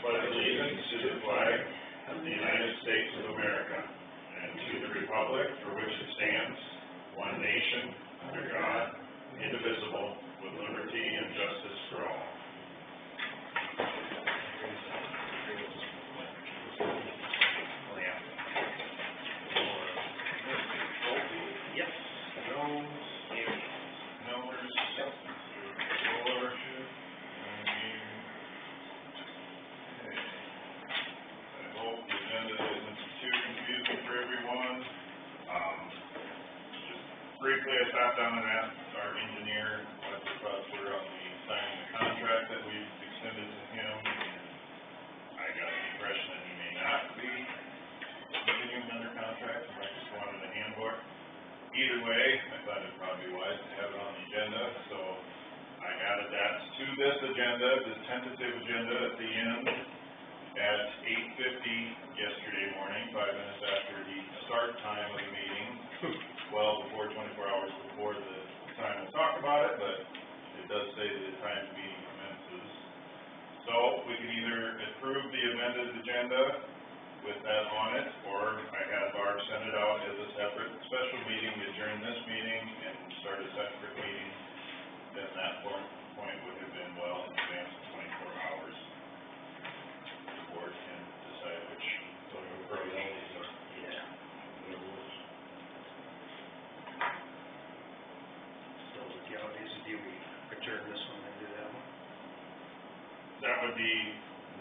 pledge allegiance to the flag of the United States of America and to the republic for which it stands, one nation, under God, indivisible, with liberty and justice for all. Briefly, I sat down and asked our engineer what his thoughts were on the signing the contract that we've extended to him, and I got the impression that he may not be continuing under contract, and I just wanted a handbook. Either way, I thought it'd probably be wise to have it on the agenda, so I added that to this agenda, this tentative agenda at the end at 8:50 yesterday morning, 5 minutes after the start time of the meeting. Well before 24 hours before the time we'll talk about it, but it does say that the time the meeting commences. So we can either approve the amended agenda with that on it, or I had Barb send it out as a separate special meeting, adjourn this meeting and start a separate meeting. Then that point would have been well in advance of 24 hours. The board can decide which. So probably always are. Yeah. Do we adjourn this one and do that one? That would be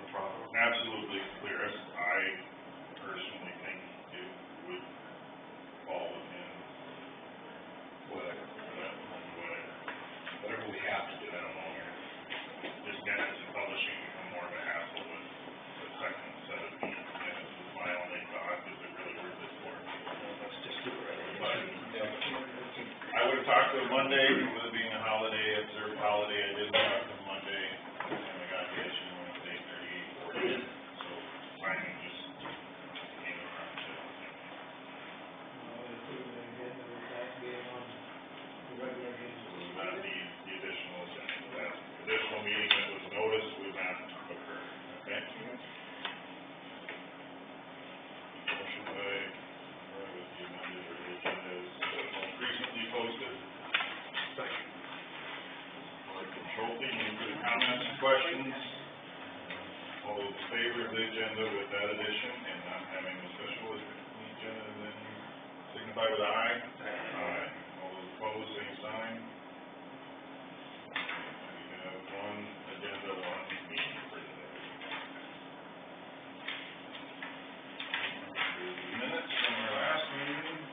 the problem. Absolutely clearest. I personally think it would fall within whatever we have to do. I don't know here. This minutes and publishing become more of a hassle with the second set of minutes. Is my only thought. Is it really worth it for? Let's just do it right. But I would have talked to him Monday, with it being a holiday, observed holiday. I didn't talk to him Monday, and I got the issue when it was 8:38, 40. So timing just came around to it. Not the additional agenda. That additional meeting that was noticed would not occur. Okay? Motion by with the amended or the agenda is most recently posted. Second. From Schulte, any further comments or questions? All those in favor of the agenda with that addition and not having the special agenda, then signify with aye. Aye. All those opposed, same sign. We have one agenda, one meeting for today. Here's the minutes from our last meeting.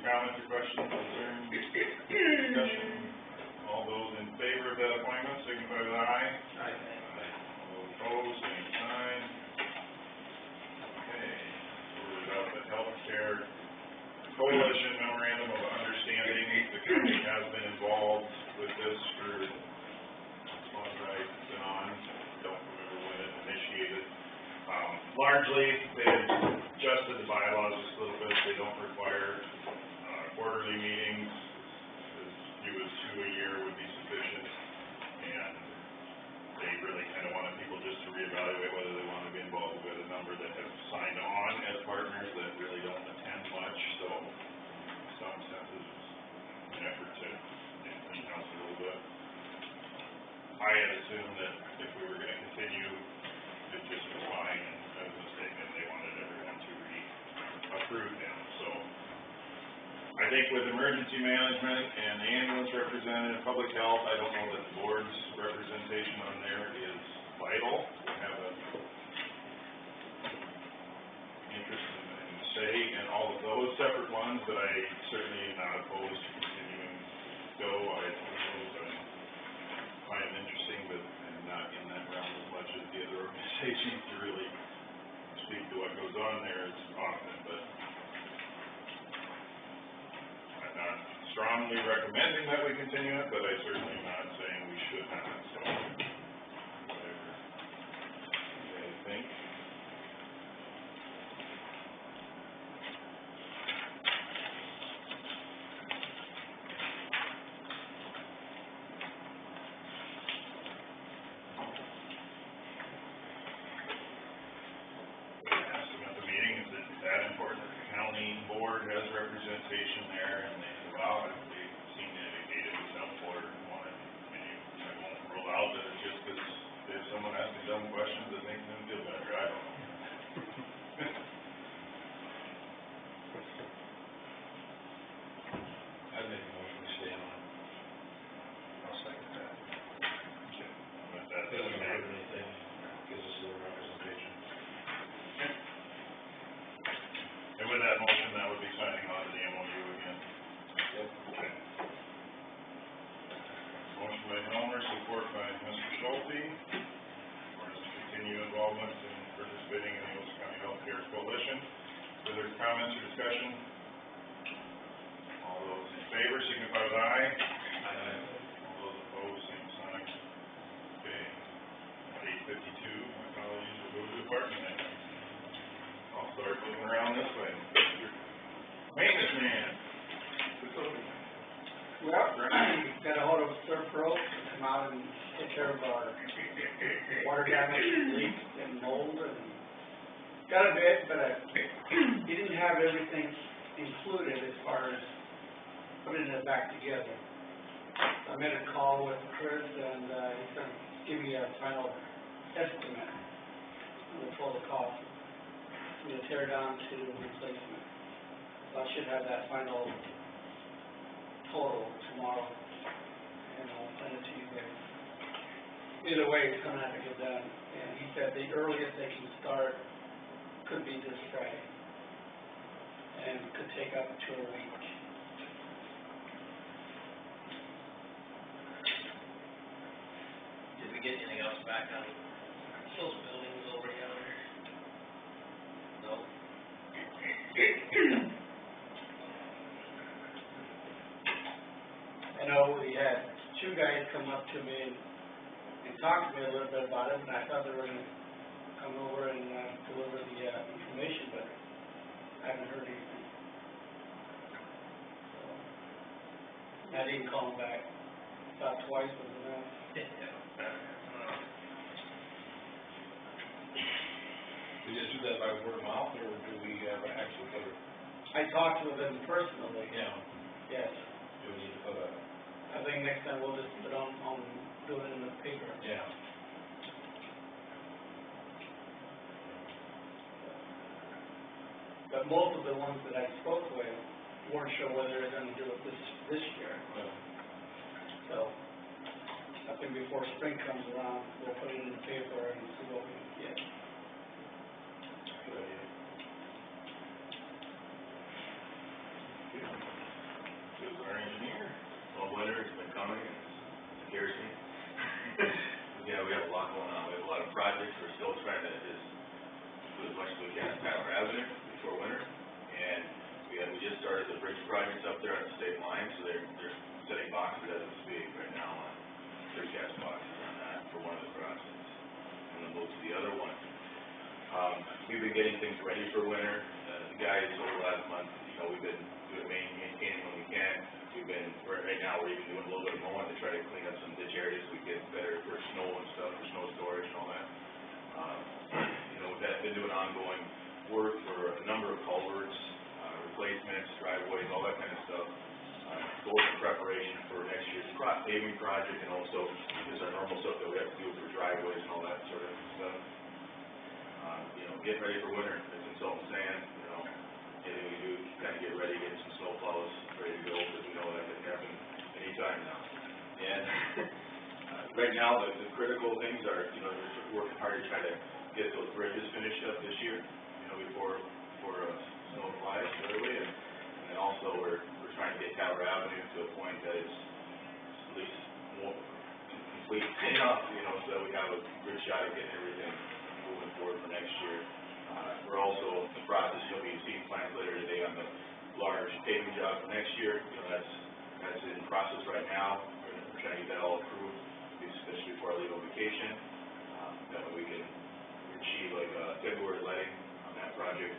Comments or questions, concerns, discussion? All those in favor of that appointment, signify with aye. Aye. All those opposed, same sign. Okay. We're out the Healthcare Coalition Memorandum of Understanding. The county has been involved with this for as long as I've been on. Don't remember when it initiated. Largely, they adjusted the bylaws just a little bit. They don't require quarterly meetings. As few as 2 a year would be sufficient, and they really kind of wanted people just to reevaluate whether they want to be involved with it. had assumed that if we were gonna continue, it just was fine, and that was a mistake, that they wanted everyone to approve him, so. I think with emergency management and the ambulance representative, public health, I don't know that the board's representation on there is vital. We have a interest in say in all of those separate ones, but I certainly am not opposed to continuing to go. I suppose I find it interesting, but I'm not in that realm as much as the other organizations to really speak to what goes on there as often, but I'm not strongly recommending that we continue it, but I certainly am not saying we should not, so whatever you guys think. Has representation there, and they said, wow, they seem to indicate it was helpful or wanted to continue. I won't rule out that it's just because if someone asks me dumb questions, it makes them feel better. I don't know. I'd make a motion to stay on. I'll second that. Okay. With that, Doesn't hurt anything, gives us a little representation. And with that motion, that would be signing on to the MOU again. Yep. Okay. Motion by Helmer, support by Mr. Schulte, for his continued involvement in participating in the Ulster County Healthcare Coalition. Further comments or discussion? All those in favor signify with aye. Aye. All those opposed, same sign. Okay. At 8:52, my colleagues will go to the department head. I'll start moving around this way. Maintenance man. Well, got a hold of Sir Pro to come out and take care of our water damage, leak, and mold, and got a bit, but he didn't have everything included as far as putting it back together. I made a call with Chris, and he's going to give me a final estimate of the total cost. From the tear down to replacement. So I should have that final total tomorrow, and I'll send it to you guys. Either way, it's gonna have to get done, and he said the earliest they can start could be this Friday, and could take up to a week. Did we get anything else back on those buildings over yonder? No. I know we had two guys come up to me and talk to me a little bit about it, and I thought they were gonna come over and deliver the information, but I haven't heard anything. So, I didn't call them back. Thought twice was enough. We just do that by word of mouth, or do we actually put it? I talked to them personally. Yeah. Yes. Do we need to put a? I think next time we'll just put on do it in the paper. Yeah. But most of the ones that I spoke with weren't sure whether they're gonna do it this year. Well, So, I think before spring comes around, we'll put it in the paper and see what we can get. good idea. This is our engineer. Well, winter has been coming, and it scares me. Yeah, we have a lot going on, we have a lot of projects, we're still trying to just do as much as we can on Tyler Avenue before winter. And we just started the bridge projects up there on the state line, so they're setting boxes as we speak right now on precast boxes on that for one of the crossings. I'm gonna move to the other one. We've been getting things ready for winter. The guys over the last month, we've been doing maintaining when we can. Right now, we're even doing a little bit of mowing to try to clean up some ditch areas so we get better for snow and stuff, for snow storage and all that. We've been doing ongoing work for a number of culverts, replacements, driveways, all that kind of stuff. both in preparation for next year's paving project and also just our normal stuff that we have to do for driveways and all that sort of stuff. Get ready for winter, it's in salt and sand, anything we do, kind of get ready, get some snow plows ready to go, because we know that can happen anytime now. And right now, the critical things are, we're working hard to try to get those bridges finished up this year, before snow flies early, and then also we're trying to get Tower Avenue to a point that is at least more complete enough, so that we have a good shot at getting everything moving forward for next year. We're also in the process, you'll be seeing plans later today on the large paving job for next year. That's in process right now. We're trying to get that all approved, especially before I leave on vacation. That way we can achieve like a February letting on that project.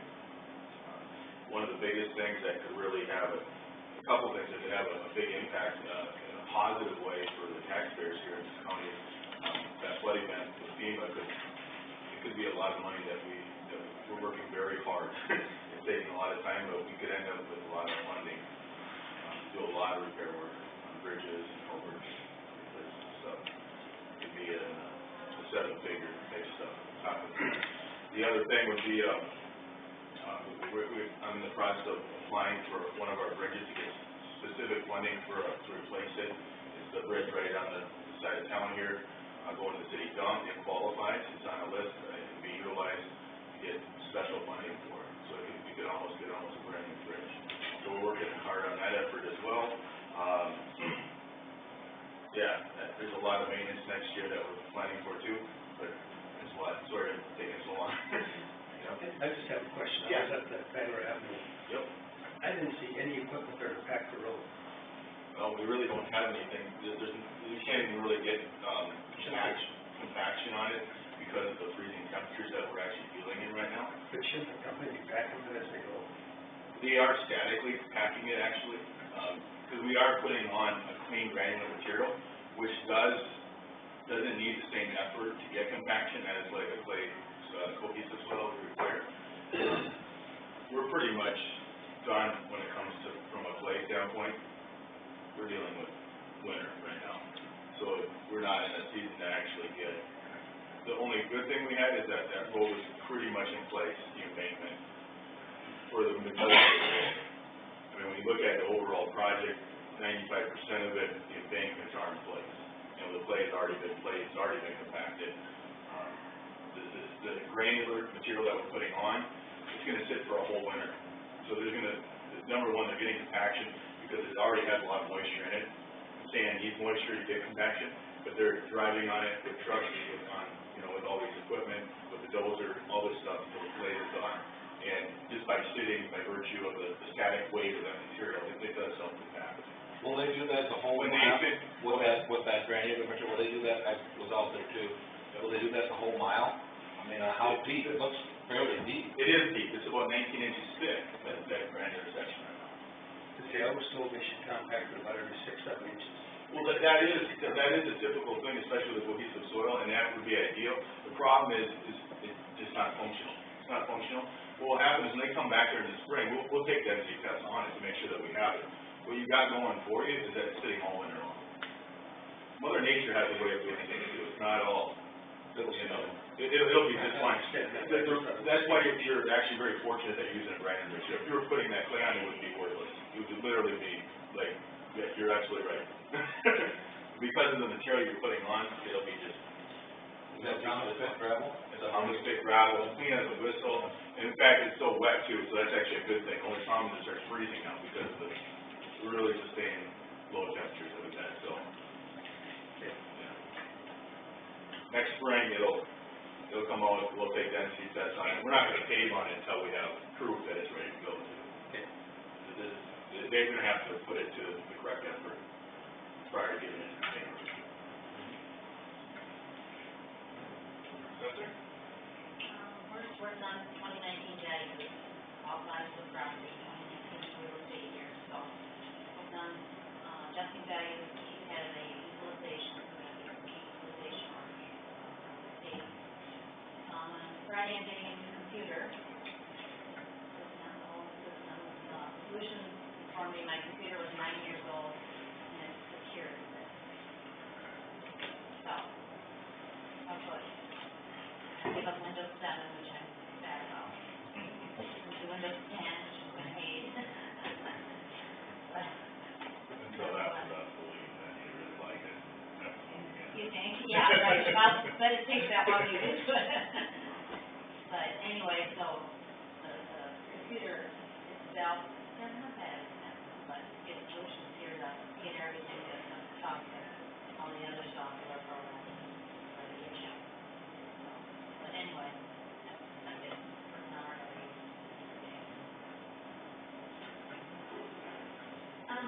One of the biggest things that could really have a couple things that could have a big impact in a positive way for the taxpayers here in this county. That flood event with FEMA could be a lot of money that we're working very hard. It's taking a lot of time, but we could end up with a lot of funding to do a lot of repair work on bridges and culverts, stuff. It could be a seven-figure type stuff. The other thing would be I'm in the process of applying for one of our bridges to get specific funding to replace it. It's the bridge right on the side of town here, going to the city dump. It qualifies. It's on a list. It can be utilized to get special funding for it. So you could almost get a brand new bridge. So we're working hard on that effort as well. There's a lot of maintenance next year that we're planning for too, but it's a lot. Sorry it's taking so long. I just have a question. I was at the Bangor Avenue. Yep. I didn't see any equipment there to pack the road. Well, we really don't have anything. We can't even really get compaction on it because of the freezing temperatures that we're actually dealing in right now. But shouldn't the company be packing it as they go? They are statically packing it actually, because we are putting on a clean granular material, which doesn't need the same effort to get compaction as like a clay cohesive soil would require. We're pretty much done when it comes to from a clay standpoint. We're dealing with winter right now, so we're not in a season to actually get. The only good thing we had is that road was pretty much in place, the embankment, for the majority of it. When you look at the overall project, 95% of it, the embankments are in place. The clay has already been placed, it's already been compacted. The granular material that we're putting on, it's going to sit for a whole winter. So number one, they're getting compaction because it already has a lot of moisture in it. Sand needs moisture to get compaction, but they're driving on it with trucks, with all this equipment, with the dozer, all this stuff, so the clay is on. And just by sitting, by virtue of the static weight of that material, it does self-compact. Will they do that the whole When mile? they fit, With that granular material, will they do that? I was out there too. Will they do that the whole mile? I mean, how deep? It looks fairly deep. it is deep, it's about 19 inches thick, that granular section right now. See, I was told they should compact it about every 6-7 inches. Well, that is a typical thing, especially with cohesive soil, and that would be ideal. The problem is it's just not functional. It's not functional. What will happen is when they come back here in the spring, we'll take density tests on it to make sure that we have it. What you got going for you is that it's sitting all winter long. Mother Nature has a way of doing things too. It's not all, it'll be just fine. That's why you're actually very fortunate that you're using a brand new material. If you were putting that clay on, it would be worthless. It would literally be like, yeah, you're absolutely right. Because of the material you're putting on, it'll be just. Is that Thomas Fit gravel? It's a Thomas Fit gravel, it's clean as a whistle. And in fact, it's so wet too, so that's actually a good thing. The only problem is it starts freezing now because of the really sustained low temperatures that we've had, so. Next spring, it'll come out, we'll take density tests on it. We're not gonna pave on it until we have proof that it's ready to go. They're gonna have to put it to the correct effort prior to getting it to the pavement. We're done 2019 January, all values of property, 2019 real estate year, so we're done, adjusting values, he has a equalization, date. On Friday, I'm getting a new computer, system, solutions informed me my computer was 9 years old and it's secured with it. So, that's what, I gave up Windows 7, which I'm sad about. Went to Windows 10, which has been hated. But, Until that was obsolete, then you really like it. That's when you get. you think, yeah, right, well, but it takes that long to get into it. But anyway, so, the computer itself, doesn't have bad, but it's solutions here to get everything to talk to all the other software programs for the issue. So, but anyway, I guess working on our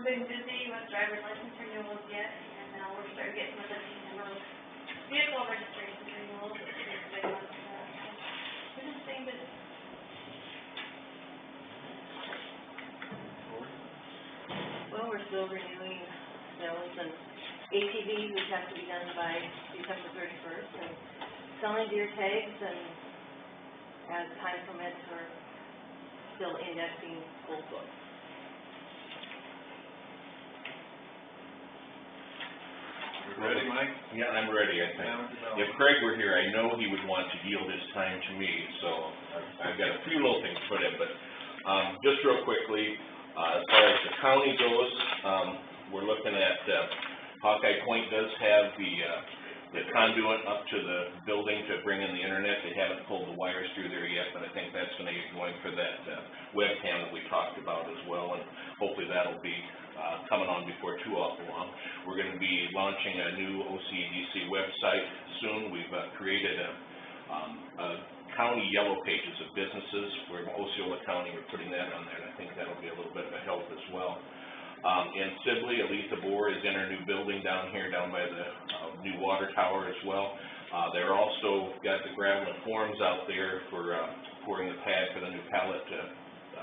Been busy with driver's license renewals yet, and now we're starting getting with the vehicle registration renewals, which is a big one for us. We're just staying busy. Well, we're still renewing sales and ATVs, which have to be done by December 31st, and selling deer tags, and as time permits, we're still indexing old books. You ready, Mike? Yeah, I'm ready, I think. If Craig were here, I know he would want to yield his time to me, so I've got a few little things put in, but just real quickly, as far as the county goes, we're looking at, Hawkeye Point does have the conduit up to the building to bring in the internet. They haven't pulled the wires through there yet, but I think that's gonna get going for that webcam that we talked about as well, and hopefully that'll be coming on before too awful long. We're going to be launching a new OCDC website soon. We've created a county yellow pages of businesses. We're in Osceola County, we're putting that on there, and I think that'll be a little bit of a help as well. In Sibley, Alita Boer is in her new building down here, down by the new water tower as well. They're also got the gravel and forms out there for pouring the pad for the new pallet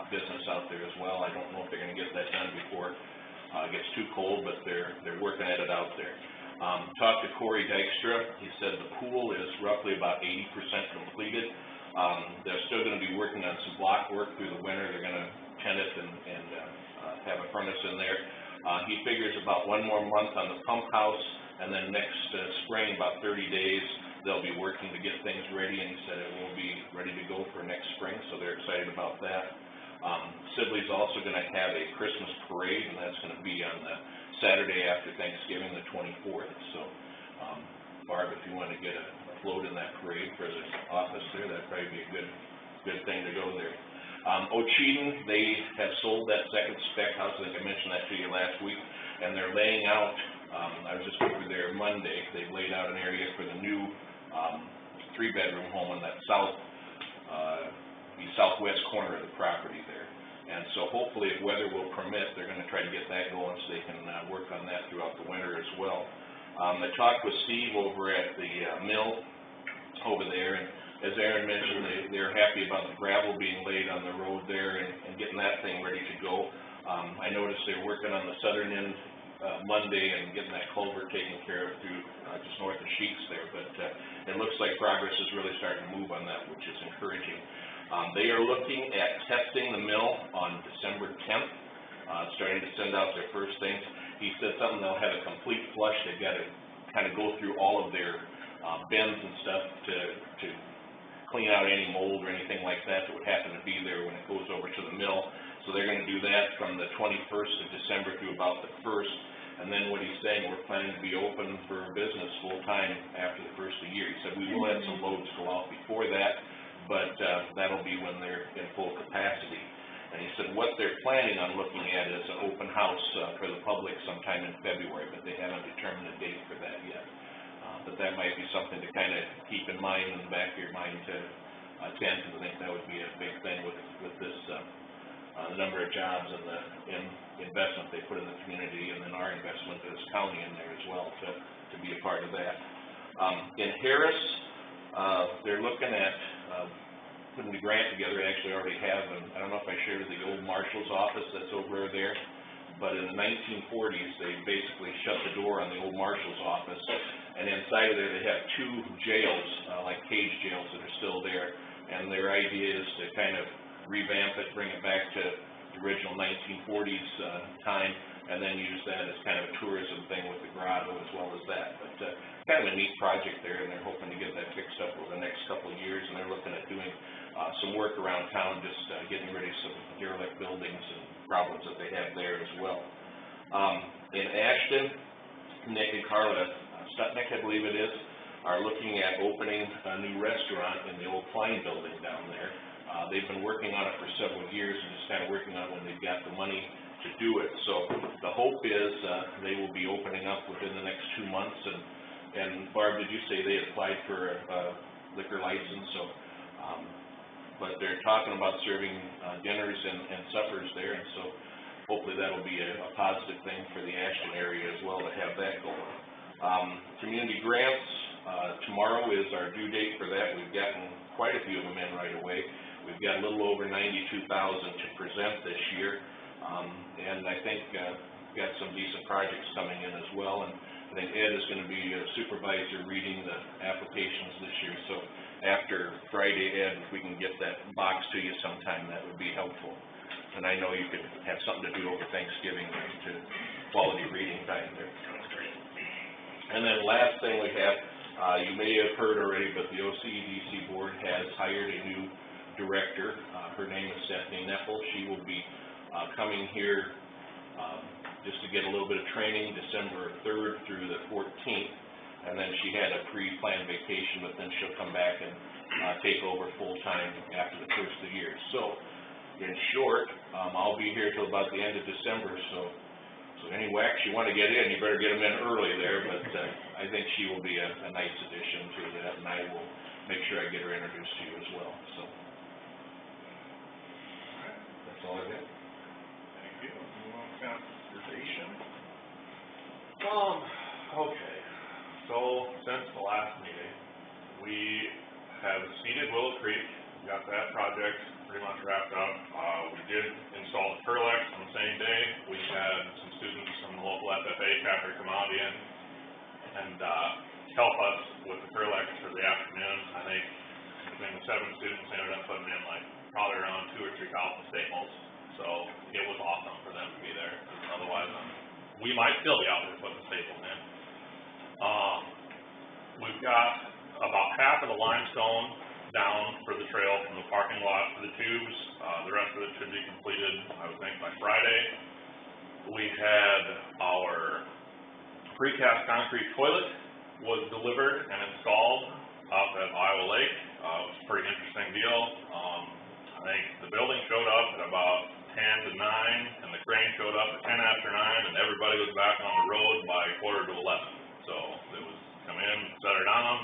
business out there as well. I don't know if they're going to get that done before it gets too cold, but they're working at it out there. Talked to Corey Dykstra. He said the pool is roughly about 80% completed. They're still going to be working on some block work through the winter. They're going to tent it and have a furnace in there. He figures about 1 more month on the pump house, and then next spring, about 30 days, they'll be working to get things ready, and he said it will be ready to go for next spring, so they're excited about that. Sibley's also going to have a Christmas parade, and that's going to be on the Saturday after Thanksgiving, the 24th. So, Barb, if you want to get a float in that parade for the office there, that'd probably be a good thing to go there. Ocheeden, they have sold that second spec house. I think I mentioned that to you last week, and they're laying out. I was just over there Monday. They've laid out an area for the new 3-bedroom home on that southwest corner of the property there. And so hopefully, if weather will permit, they're going to try to get that going so they can work on that throughout the winter as well. I talked with Steve over at the mill over there, and as Aaron mentioned, they're happy about the gravel being laid on the road there and getting that thing ready to go. I noticed they're working on the southern end Monday and getting that culvert taken care of through just north of Sheets there, but it looks like progress is really starting to move on that, which is encouraging. They are looking at testing the mill on December 10th, starting to send out their first things. He said something, they'll have a complete flush. They've got to kind of go through all of their bins and stuff to clean out any mold or anything like that that would happen to be there when it goes over to the mill. So they're going to do that from the 21st of December through about the 1st. And then what he's saying, we're planning to be open for business full-time after the first of the year. He said we will have some loads go out before that, but that'll be when they're in full capacity. And he said what they're planning on looking at is an open house for the public sometime in February, but they haven't determined a date for that yet. But that might be something to kind of keep in mind in the back of your mind to attend, because I think that would be a big thing with this, the number of jobs and the investment they put in the community, and then our investment as county in there as well to be a part of that. In Harris, they're looking at putting the grant together. They actually already have, and I don't know if I shared the old marshal's office that's over there, but in the 1940s, they basically shut the door on the old marshal's office, and inside of there they have 2 jails, like cage jails that are still there, and their idea is to kind of revamp it, bring it back to original 1940s, time, and then use that as kind of a tourism thing with the grotto as well as that. But, kind of a neat project there, and they're hoping to get that fixed up over the next couple of years, and they're looking at doing, some work around town, just, getting rid of some derelict buildings and problems that they have there as well. In Ashton, Nick and Carla Stutnick, I believe it is, are looking at opening a new restaurant in the old Klein building down there. They've been working on it for several years and just kind of working on it when they've got the money to do it. So the hope is, they will be opening up within the next 2 months. And Barb, did you say they applied for a liquor license? So, but they're talking about serving dinners and suppers there, and so hopefully that'll be a positive thing for the Ashton area as well to have that going. Community grants, tomorrow is our due date for that. We've gotten quite a few of them in right away. We've got a little over 92,000 to present this year, and I think got some decent projects coming in as well. And I think Ed is going to be a supervisor reading the applications this year. So after Friday, Ed, if we can get that box to you sometime, that would be helpful. And I know you could have something to do over Thanksgiving to quality reading time there. And then last thing we have, you may have heard already, but the OCEDC board has hired a new director. Her name is Stephanie Neppel. She will be coming here just to get a little bit of training December 3rd through the 14th. And then she had a pre-planned vacation, but then she'll come back and take over full-time after the first of the year. So, in short, I'll be here till about the end of December, so any whacks you want to get in, you better get them in early there, but I think she will be a nice addition to that, and I will make sure I get her introduced to you as well, so. That's all I got. Thank you. Move on to conversation. Okay, so since the last meeting, we have seeded Willow Creek, we got that project pretty much wrapped up. We did install the Perlex on the same day. We had some students from the local FFA chapter come out in and help us with the Perlex for the afternoon. I think between the 7 students, they ended up putting in like probably around 2 or 3 thousand staples. So it was awesome for them to be there. Otherwise, we might still be out there putting staples in. We've got about half of the limestone down for the trail from the parking lot to the tubes. The rest of it should be completed, I would think, by Friday. We had our precast concrete toilet was delivered and installed up at Iowa Lake. It was a pretty interesting deal. I think the building showed up at about 10 to 9, and the crane showed up at 10 after 9, and everybody was back on the road by 10:45 to 11. So it was come in, set it on them,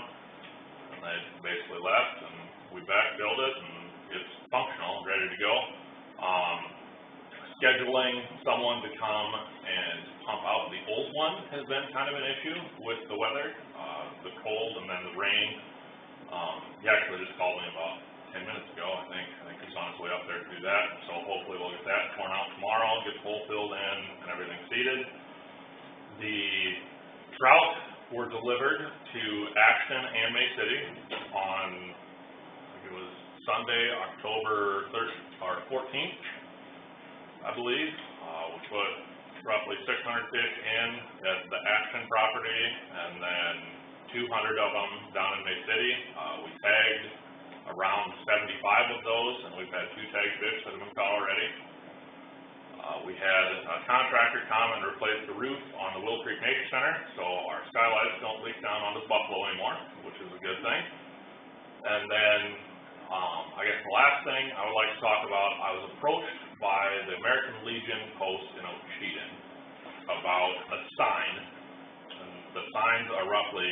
and they basically left, and we backfilled it, and it's functional, ready to go. Scheduling someone to come and pump out the old one has been kind of an issue with the weather, the cold and then the rain. He actually just called me about 10 minutes ago, I think he's on his way up there to do that, so hopefully we'll get that torn out tomorrow, get the hole filled in, and everything seeded. The trout were delivered to Ashton and May City on, I think it was Sunday, October 14th, I believe. We put roughly 600 fish in at the Ashton property, and then 200 of them down in May City. We tagged around 75 of those, and we've had 2 tagged fish that have been caught already. We had a contractor come and replace the roof on the Willow Creek Nature Center, so our skylights don't leak down onto the Buffalo anymore, which is a good thing. And then, I guess the last thing I would like to talk about, I was approached by the American Legion post in Ocheyedan about a sign. And the signs are roughly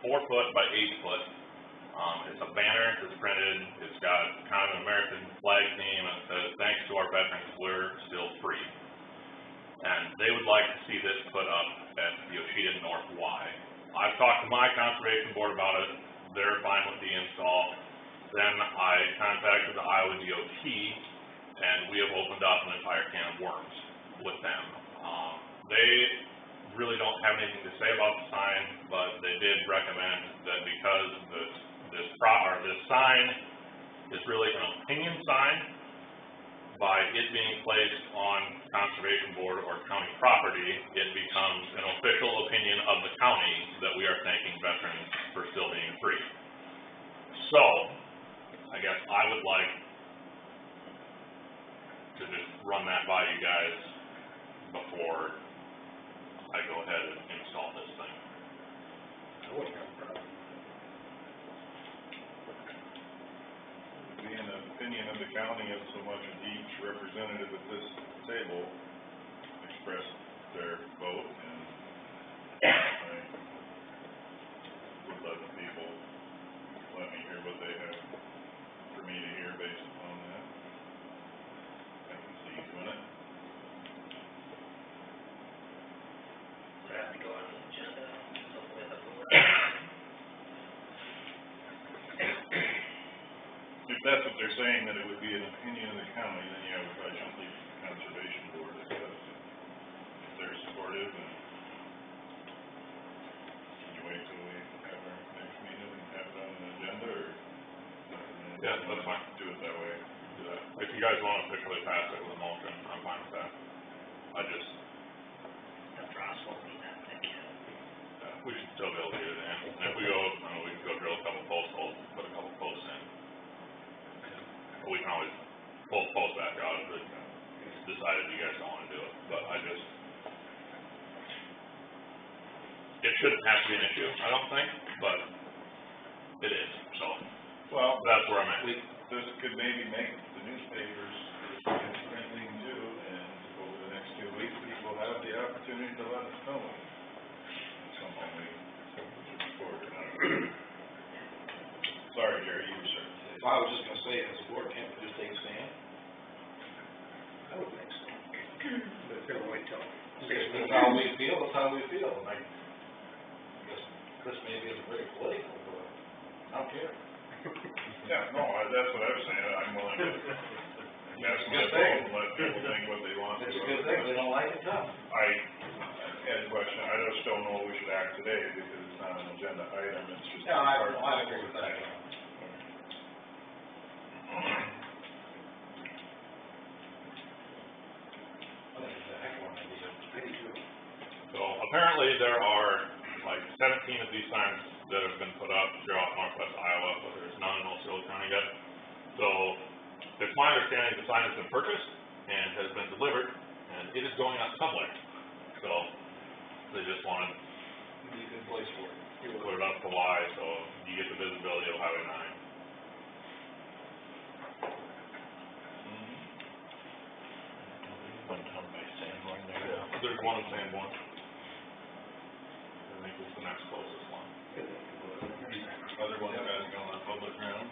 4 foot by 8 foot. It's a banner that's printed. It's got kind of an American flag theme, and it says, "Thanks to our veterans, we're still free." And they would like to see this put up at the Ocheyedan North Y. I've talked to my conservation board about it. They're fine with the install. Then I contacted the Iowa DOT, and we have opened up an entire can of worms with them. They really don't have anything to say about the sign, but they did recommend that because this sign is really an opinion sign by it being placed on conservation board or county property, it becomes an official opinion of the county that we are thanking veterans for still being free. So, I guess I would like to just run that by you guys before I go ahead and install this thing. I wouldn't have a problem. Being the opinion of the county of so much as each representative at this table expressed their vote, and I would let the people let me hear what they have for me to hear based upon that. I can see you doing it. Would have to go on the agenda, hopefully that's the word. If that's what they're saying, that it would be an opinion of the county, then yeah, we probably should leave the conservation board as that. If they're supportive, and can you wait till we have our next meeting and have it on an agenda, or? Yeah, that's fine. Do it that way. Do that. If you guys want to officially pass it with a motion, I'm fine with that. I just, The frost won't be that thick yet. we should still be able to get it in. And if we go, I mean, we can go drill a couple post holes, put a couple posts in. We can always pull the post back out if it's decided you guys don't want to do it, but I just, it shouldn't have to be an issue, I don't think, but it is, so Well, that's where I'm at. this could maybe make the newspapers printing too, and over the next 2 weeks, people have the opportunity to let us know. Something we support or not. Sorry, Jerry, you were certain. I was just gonna say, as a board, can't we just take a stand? I would think so. But if they'll wait till. That's how we feel, that's how we feel, and I guess Chris maybe isn't very political, but I don't care. Yeah, no, that's what I was saying, I'm willing to pass my Good vote thing. and let people think what they want. It's a good thing, if they don't like it, tough. I had a question, I just don't know if we should act today, because it's not an agenda item, it's just. Yeah, I agree with that. So apparently there are like 17 of these signs that have been put up throughout northwest Iowa, but there's none in Osceola County yet. So it's my understanding the sign has been purchased and has been delivered, and it is going out somewhere. So they just wanted Be a good place for it. to put it up to Y, so you get the visibility of Highway 9. There's one in Sanborn. I think it's the next closest one. Other ones guys going on public ground?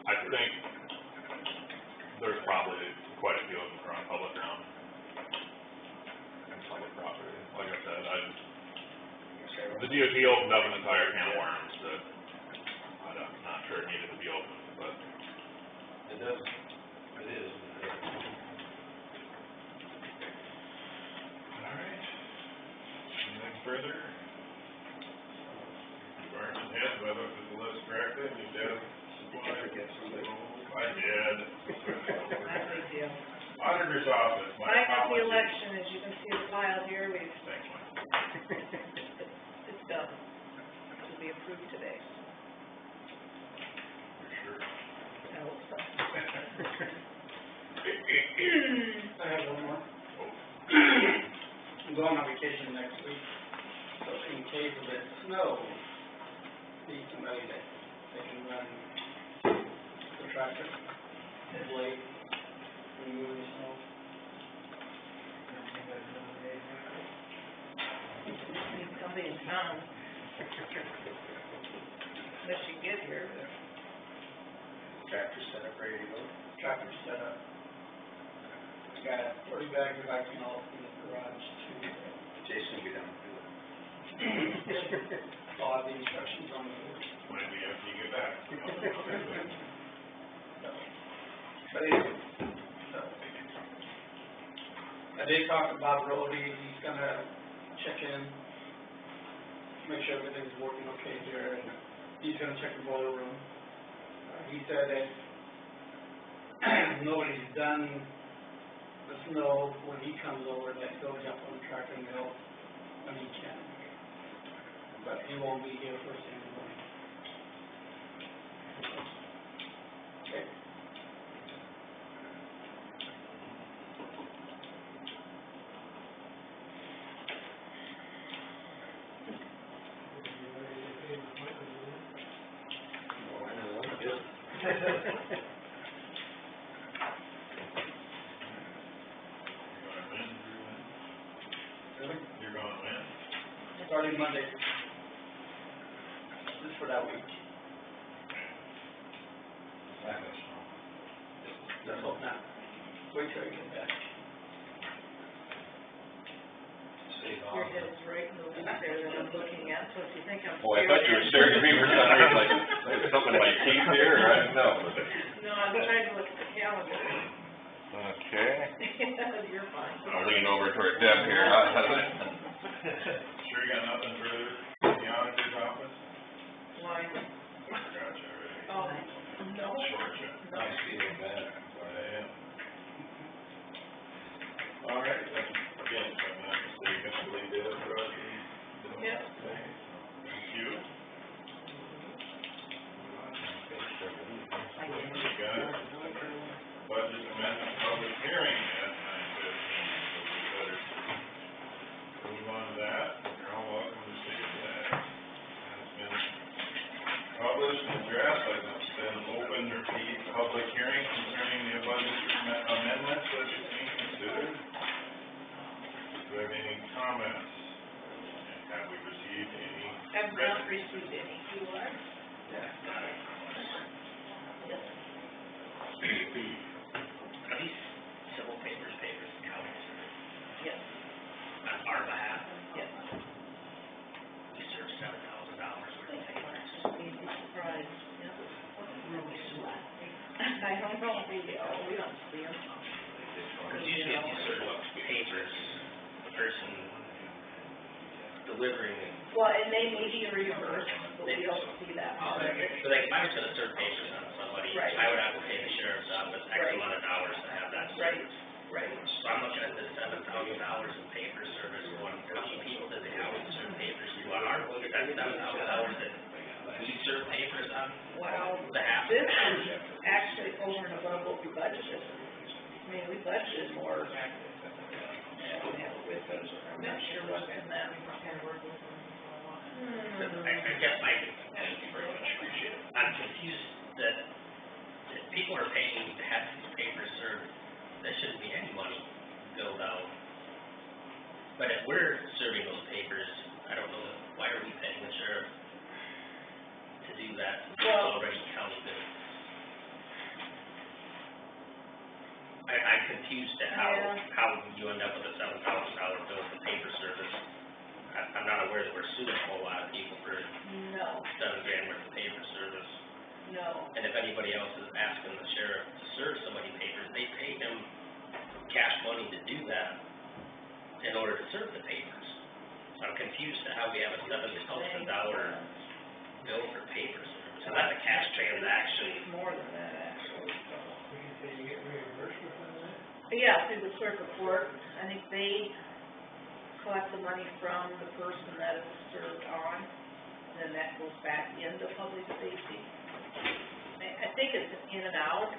I think there's probably quite a few of them that are on public ground. And public property. Like I said, the DOT opened up an entire can of worms that I'm not sure it needed to be opened, but It does, it is. All right. Anything further? You've already had, but I looked at the list correctly, you did. I did. Not a big deal. Auditor's office, my I got the apologies. election, as you can see the file here, we've, Thanks, Mike. it's done. It'll be approved today. For sure. I hope so. I have one more. I'm going on vacation next week, so in case of it snow, need somebody that they can run the tractor, blade, remove the snow. Need somebody in town. Unless you get here, but Tractor set up, ready to go. Tractor set up. Got 40 bags of ethanol in the garage too. Jason will be down to do it. Follow the instructions on the board. Might be after you get back. But anyway, so. I did talk to Bob Rhodey, he's gonna check in, make sure everything's working okay here, and he's gonna check the boiler room. He said that nobody's done know when he comes over that he'll jump on the tractor and go when he can. But he won't be here first thing in the morning. Okay. You're gonna win? Starting Monday. Just for that week. Let's hope not. Wait till you get back. Your head's right in the week there that I'm looking at, so if you think I'm. Oh, I thought you were staring at me for some reason, like, there's something in my teeth here, or I don't know. No, I'm trying to look at the calendar. Okay. You're fine. I'll lean over toward Deb here. Sure you got nothing further in the auditor's office? Why? Gotcha, already. Oh, no. Shortcut. No. Yeah. All right, again, if I'm not mistaken, I believe the other project. Yep. Thank you. We got budget amendment public hearing at 9:15, so we better move on to that. You're all welcome to see that. It's been published and addressed, I've been open the public hearing concerning the budget amendments that is being considered. Do you have any comments? And have we received any? I've not received any. You are? Are these civil papers counties? Yes, On our behalf, yes. we serve $7,000 worth of papers. You'd be surprised, yeah. Where are we suing? I don't know, we don't see them. Because usually if you serve papers, the person delivering it. Well, and they may be reimbursed, but we don't see that. So like, if I was gonna serve papers on somebody, Right. I would have to pay the sheriff's office X Right. amount of dollars to have that Right, service. right. So I'm looking at this $7,000 in paper service, how many people does it, how we serve papers to on our book, is that $7,000 that we serve papers on? Wow, Behalf this is actually over and above what we budgeted. I mean, we budgeted more. Yeah, we have it with us, I'm not sure what's in that. I guess thank you very much, appreciate it. I'm confused that people are paying to have these papers served, there shouldn't be any money billed out. But if we're serving those papers, I don't know, why are we paying the sheriff to do that, since it's Well- already county business? I'm confused to Yeah. how you end up with a $7,000 bill for paper service. I'm not aware that we're suing a whole lot of people for No, $7,000 worth of paper service. no. And if anybody else is asking the sheriff to serve somebody papers, they pay him cash money to do that in order to serve the papers. So I'm confused to how we have a $7,000 bill for paper service. So that's a cash transaction. It's more than that, actually. Yeah, through the circuit court, I think they collect the money from the person that is served on, and then that goes back into public safety. I think it's an in and out. I'm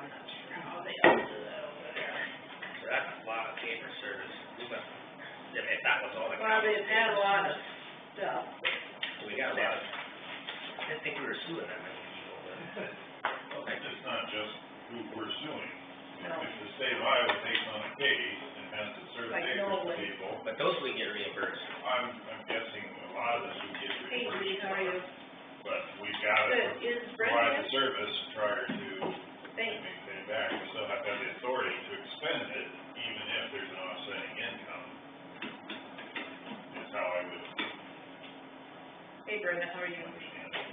not sure how they all do that over there. So that's a lot of paper service. We must, if that was all the. Well, they've had a lot of stuff. We got a lot of, I didn't think we were suing that many people, but, okay. It's not just who we're suing. No. If the state of Iowa takes on a case and has to serve Like papers to Norway. people, But those we get reimbursed. I'm guessing a lot of this would get Hey, reimbursed. Lee, how are you? But we've got Good, to is provide Brenda? the service prior to Thanks. being paid back. We still have to have the authority to expend it, even if there's an offsetting income. Is how I would Hey, Brenda, how are you? understand it.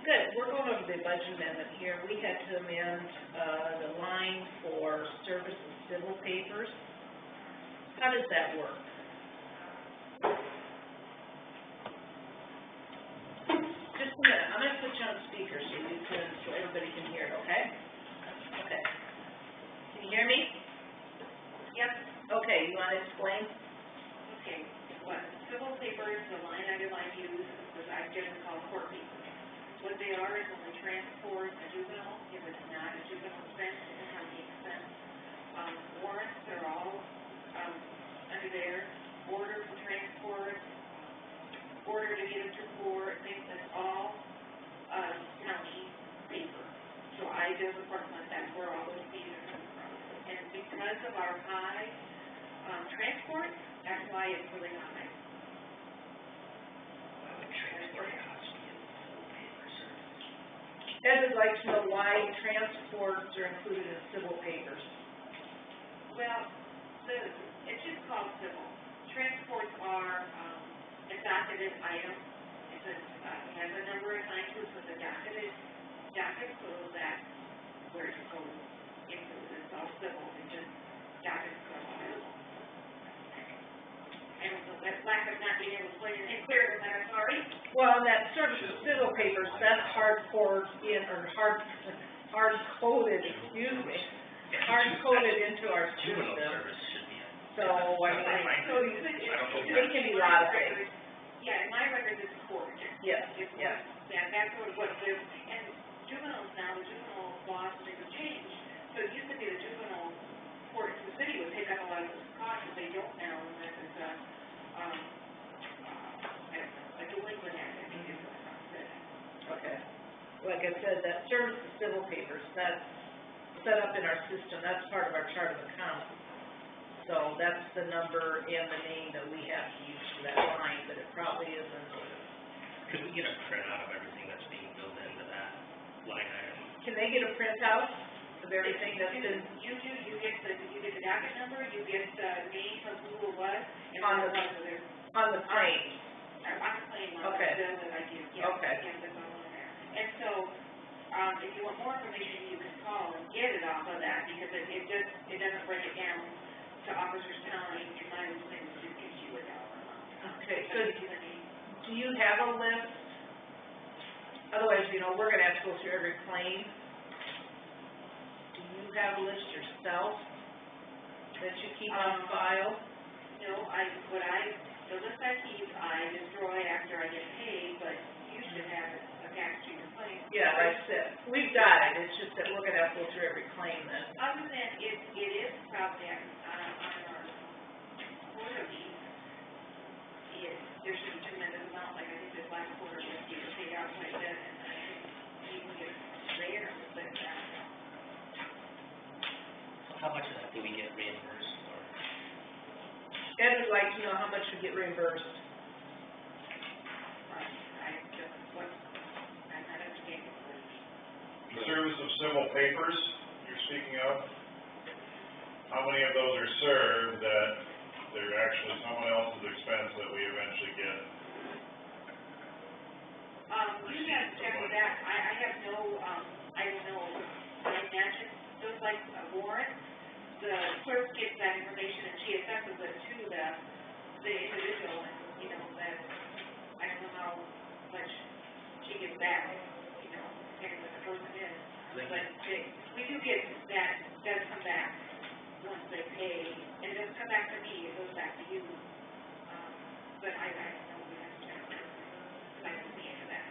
Good, we're going over the budget amendment here. We had to amend, the line for service and civil papers. How does that work? Just a minute, I'm gonna put you on speaker so you can, so everybody can hear it, okay? Okay. hear me? Yep, Okay, you wanna explain? okay, what, civil papers, the line item I use, was I generally call court papers. What they are is when we transport a juvenile, if it's not a juvenile offense, it's a county expense. Warrants are all, under there, order for transport, order to get them to court, things, that's all, county paper. So I do the part like that's where all those fees are coming from. And because of our high, transport, that's why it's really high. Why would transport cost be in civil papers, or? Ed would like to know why transports are included in civil papers. Well, it's just called civil. Transports are, a docketed item. It's a, it has a number assigned to it, so it's a docket, so that's where it goes into, it's all civil, it's just docket civil. I don't know, that's lack of not being able to explain it any clearer than that, I'm sorry. Well, in that service of civil papers, that's hard coded into our Juvenile system. service should be. So, I mean, So it can be a lot of things. Yeah, in my records, it's court. Yes, It's yes. Yeah, that's what it is. And juveniles now, the juvenile laws have changed. So it used to be the juvenile court, the city would pick up a lot of those costs, but they don't now unless it's a delinquent act, I think is what it's said. Okay. Like I said, that service of civil papers, that's set up in our system, that's part of our chart of accounts. So that's the number and the name that we have to use for that line, but it probably isn't. Could we get a printout of everything that's being billed into that line item? Can they get a printout of everything that's been You do, you get the docket number, you get the name of who it was, and On the the- rest of their, on the claim? I'm claiming on the Okay. bill that I give, yeah, Okay. yeah, that's all in there. And so, if you want more information, you can call and get it off of that, because it doesn't break it down to officers' time, and my understanding is it gives you a dollar amount. Okay, So so it gives you the name. do you have a list? Otherwise, you know, we're gonna have to go through every claim. Do you have a list yourself that you keep on file? No, the list I keep, I destroy after I get paid, but you should have it attached to your claim. Yeah, that's it. We've got it, it's just that we're gonna have to go through every claim then. Other than it is probably on our quarterly, there should be tremendous amount, like I think this last quarter was paid out quite a bit, and I think even get there, but, How much of that do we get reimbursed for? Ed would like to know how much we get reimbursed. I don't understand it. The service of civil papers you're speaking of, how many of those are served that they're actually someone else's expense that we eventually get? You have to check with that, I have no, I don't know, I imagine, those like a warrant, the clerk gets that information and she assesses it to the individual, and, you know, that, I don't know how much she gets back, you know, depending what the person is. But we do get that, does come back once they pay, and it doesn't come back to me, it goes back to you. But I don't know, we have to check, I can see into that.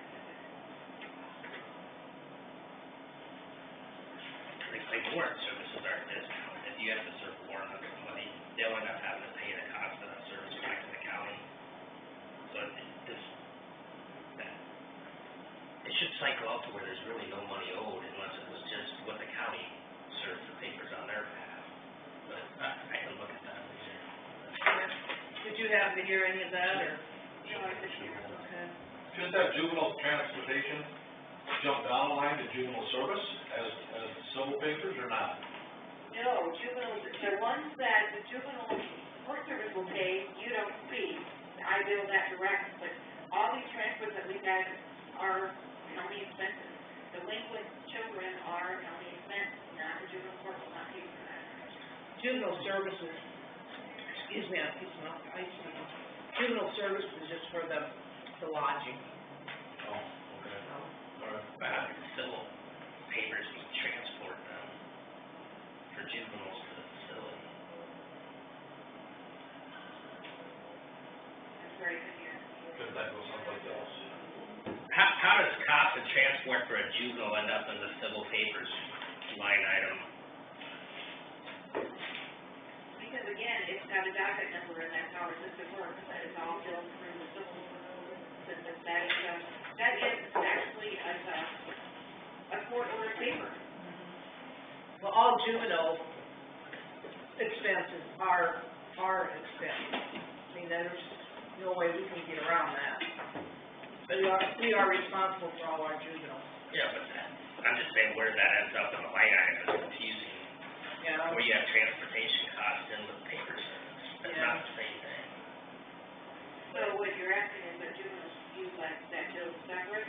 Like warrant services aren't discounted. If you have to serve a warrant on somebody, they'll end up having to pay the cost of that service back to the county. So it should cycle out to where there's really no money owed unless it was just what the county served the papers on their behalf. But I can look at that later. Did you happen to hear any of that, or? You know, I just, Okay. Shouldn't that juvenile transportation jump down the line to juvenile service as civil papers or not? no, juveniles, the ones that the juvenile court service will pay, you don't see. I bill that direct, but all these transports that we've had are county expenses. Delinquent children are county expense, not the juvenile court will not pay for that. Juvenile services, excuse me, I'm piecing off the ice now. Juvenile services is just for the lodging. Oh, okay. Civil papers we transport them for juveniles juvenile end up in the civil papers line item? Because again, it's got a docket number and that's how our system works, that it's all billed through the civil system, that is actually a court ordered paper. Well, all juvenile expenses are expense. I mean, there's no way we can get around that. But we are responsible for all our juveniles. Yeah, but I'm just saying where that ends up in the line item is confusing. Yeah. Where you have transportation costs in with paper service, that's Yeah. not the same thing. So what you're asking is that juveniles use that bill separate?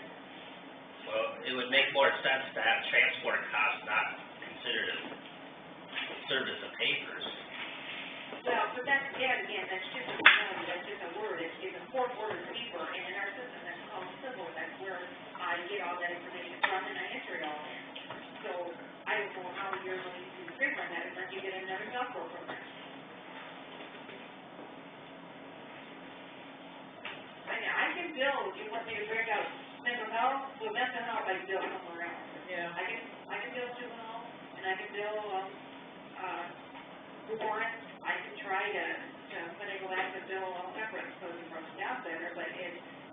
Well, it would make more sense to have transport costs not considered as service of papers. Well, but that's, again, that's just a term, that's just a word, it's a court ordered paper, and in our system, that's called civil, that's where I get all that information from, and I enter it all in. So, I don't know how you're going to figure that, unless you get another software program. I can bill, if you want me to break out mental health, well, mental health, I bill somewhere else. Yeah. I can bill juvenile, and I can bill, warrant, I can try to, when I go back to bill all separate, so it's broken down better, but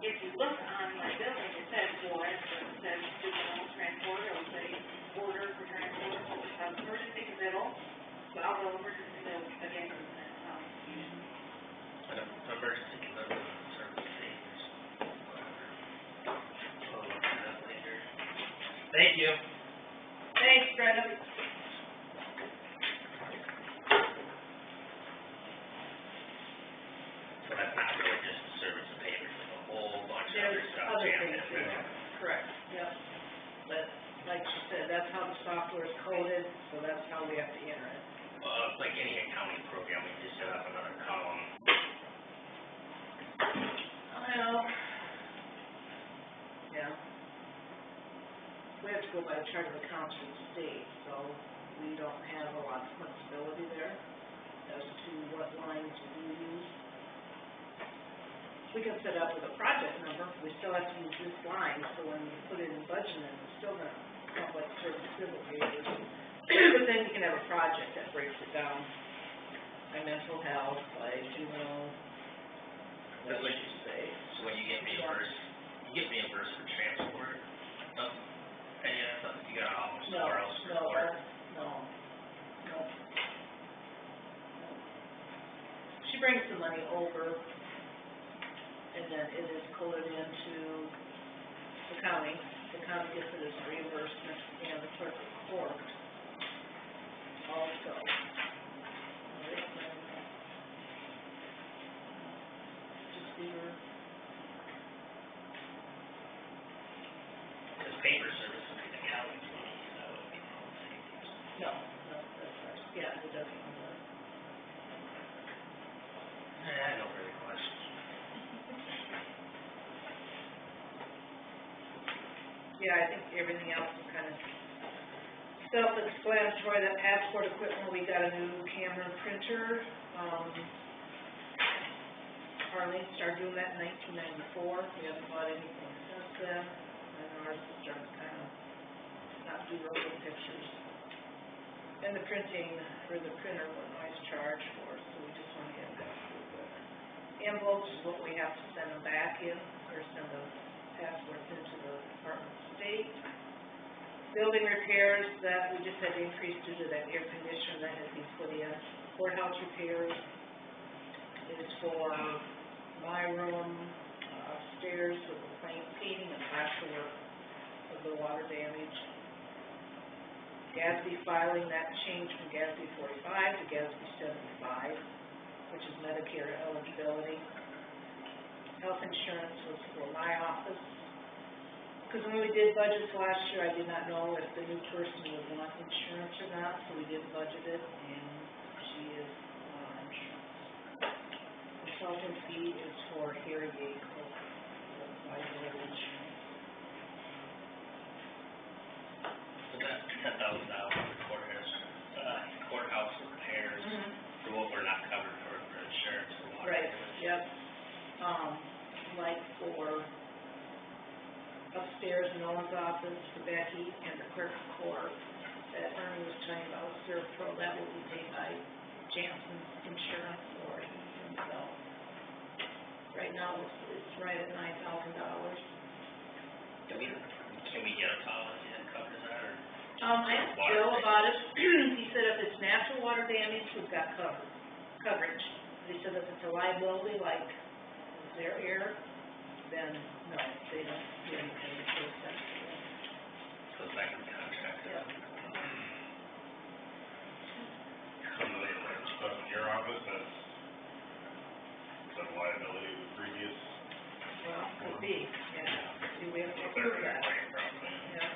if you look on my billing, it says warrant, it says juvenile transport, it'll say order for transport, emergency committal, so I'll go emergency committal again, But emergency committal service papers, whatever. We'll look at that later. Thank you. Thanks, Brenda. So that's not really just the service of papers, there's a whole bunch of other There's stuff other jammed things, in there. yeah, correct, yep. But, like you said, that's how the software is coded, so that's how we have to enter it. It's like any accounting program, we just set up another column. Well, yeah. We have to go by the chart of accounts for the state, so we don't have a lot of flexibility there as to what lines we use. We can set up with a project number, we still have to use this line, so when we put it in budgeting, it's still gonna come up like certain civil papers. But then you can have a project that breaks it down by mental health, by juvenile, what would you say? So when you get reimbursed for transport, and you got almost somewhere else for work. No. She brings the money over, and then it is coded into the county. The county gets it as a reimbursement, and the clerk of court also. Just be your. Because paper service would be the county's money, so that would be public safety. No, that's ours. Yeah, it doesn't work. I don't really question. Yeah, I think everything else is kind of self-explanatory. That passport equipment, we got a new Cameron printer. Arlene started doing that in 1994. We haven't bought anything since then. And ours is starting to kind of not do real good pictures. And the printing, or the printer, what nice charge for us, so we just want to get that through. Envelopes is what we have to send them back in, or send the passwords into the Department of State. Building repairs, that we just had to increase due to that air conditioner that has been put in. Courthouse repairs is for my room, upstairs with the painting and plasterwork of the water damage. GASB filing, that changed from GASB 45 to GASB 75, which is Medicare eligibility. Health insurance was for my office. Because when we did budgets last year, I did not know if the new person would want insurance or not, so we didn't budget it, and she is on insurance. Consultant fee is for hearing aid, liability insurance. So that's $10,000 for courthouse repairs, for what we're not covered for insurance or water. Right, yep. Like for upstairs in Owen's office for Becky and the clerk of court that Ernie was telling you about, Servpro, that will be paid by Jansen's insurance or himself. Right now, it's right at $9,000. Can we get a policy that covers that, or? I asked Bill about it, he said if it's natural water damage, we've got coverage. He said if it's a liability, like their air, then no, they don't do anything, it's so sensitive. Goes back to the contract. Yeah. Some of the stuff in your office, that's, is that liability of the previous? Well, could be, yeah, do we have to What approve they're that? probably. Yeah.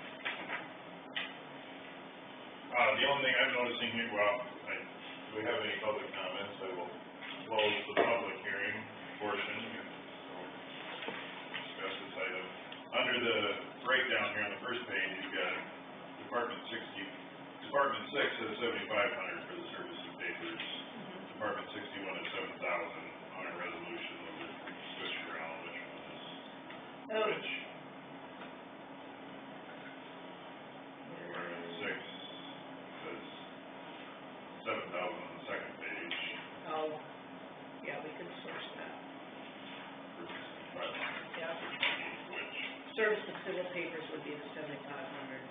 The only thing I'm noticing here, do we have any public comments? I will close the public hearing portion, so discuss this item. Under the breakdown here on the first page, you've got Department 6 at $7,500 for the service of papers. Department 61 at $7,000 on a resolution that was switched around, which Oh. Department 6 says $7,000 on the second page. Oh, yeah, we can source that, yeah. Which, Service of civil papers would be the $7,500. Department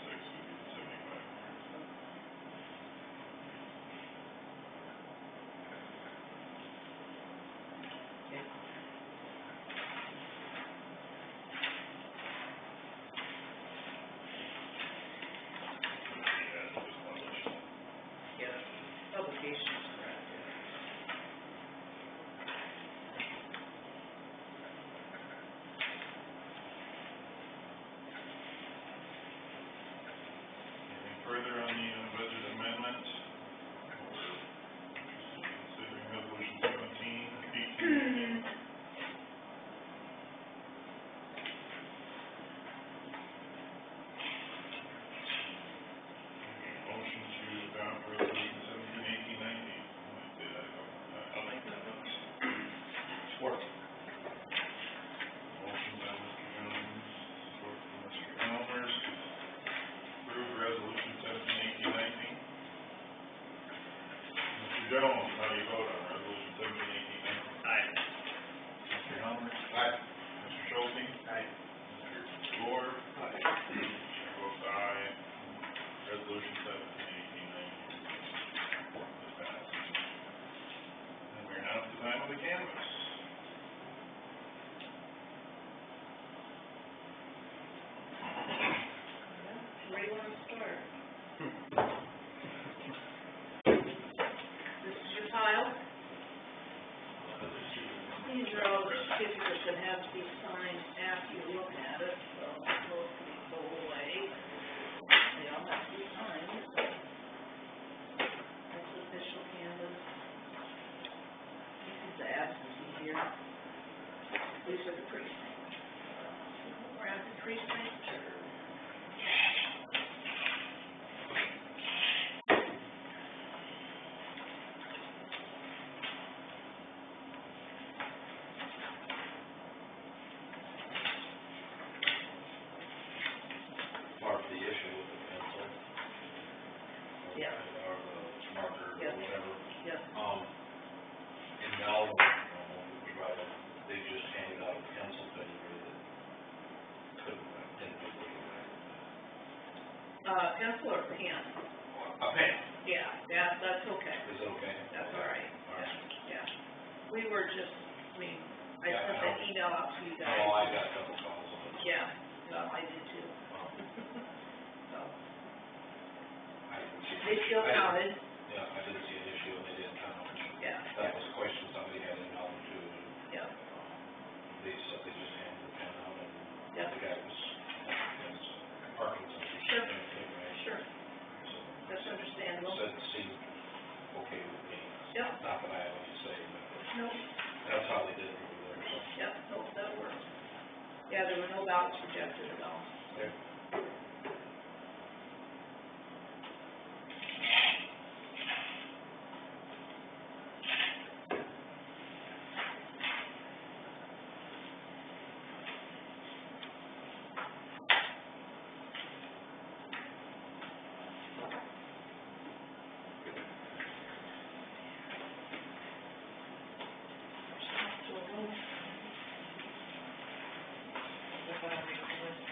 6 would be the $7,500. Okay. Yeah, publication is correct, yeah. Anything further on the budget amendment? Considering resolution 17, 18. Motion to adopt resolution 17, 18, 19. Let me say that a couple of times. I'll make that motion. Support. Motion by Mr. Jones, support from Mr. Elmers, to approve resolution 17, 18, 19. Mr. Jones, how do you vote on resolution 17, 18, 19? Aye. Mr. Elmers? Aye. Mr. Schulte? Aye. Mr. Moore? Aye. Chair votes aye. Resolution 17, 18, 19 is passed. And we're now at the time of the canvas. Where do you want to start? This is your pile. These are all the certificates that have to be signed after you look at it, so those can go away. They all have to be signed, so. That's the official canvas. This is the absentee here. These are the precincts. We're at the precinct, or? Part of the issue with the pencil. Yeah. Or the marker, or Yeah. whatever. Yeah. And now, we tried it, they just handed out a pencil finger that couldn't, didn't look right. Pencil or pen? A pen, Yeah, that's okay. is it okay? That's all right. All right. Yeah. We were just, I Yeah, sent I that know. email out to you guys. Oh, I got a couple calls on it. Yeah, well, I did too, so. They still counted, Yeah, I didn't see an issue and they didn't count. yeah, That was a question somebody had in mind too. yeah, They said they just handed the pen out and yeah, the guy was, Parkinson's. Sure. Right? sure, So, that's understandable. said it seemed okay with me. Yep. Not that I have any say, but No, that's how they did it over there, so. yeah, no, that worked. Yeah, there were no ballots rejected at all. Okay. but I'll make a list.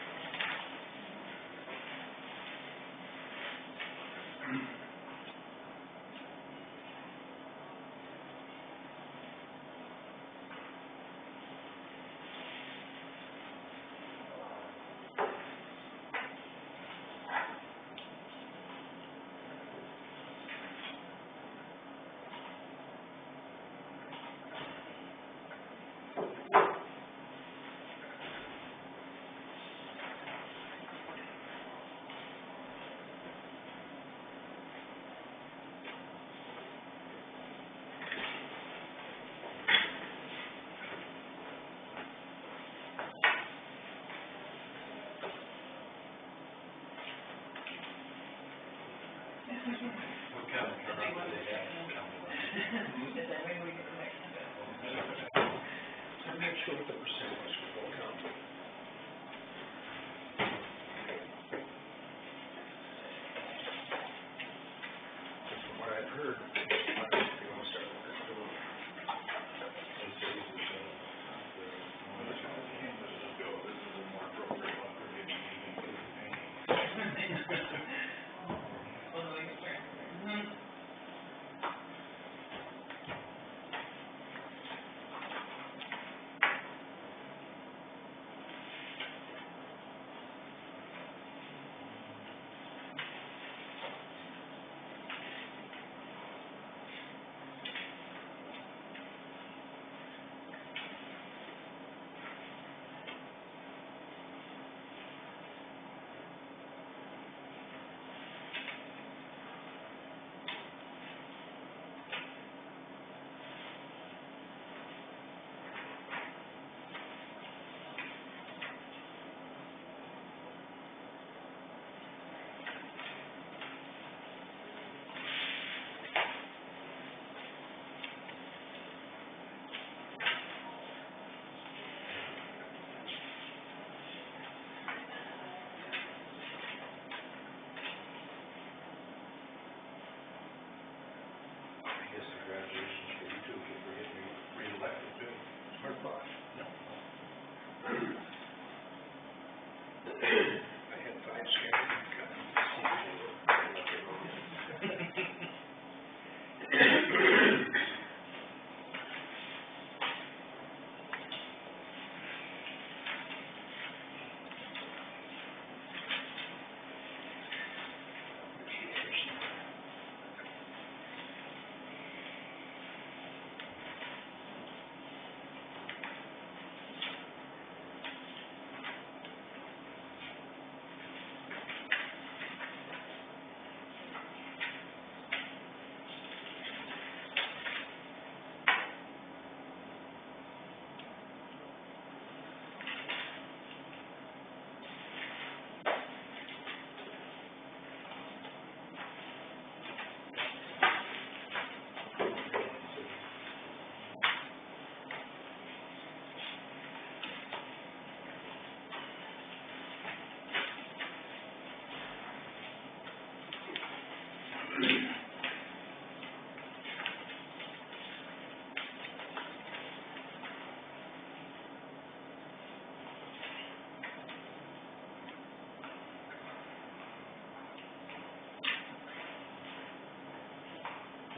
What kind of truck do they have? I'm not sure what the percent was for Bull County. From what I've heard, they want to start working for the Congratulations for you two, for getting re-elected too. hard fought. No. I had 5 scattered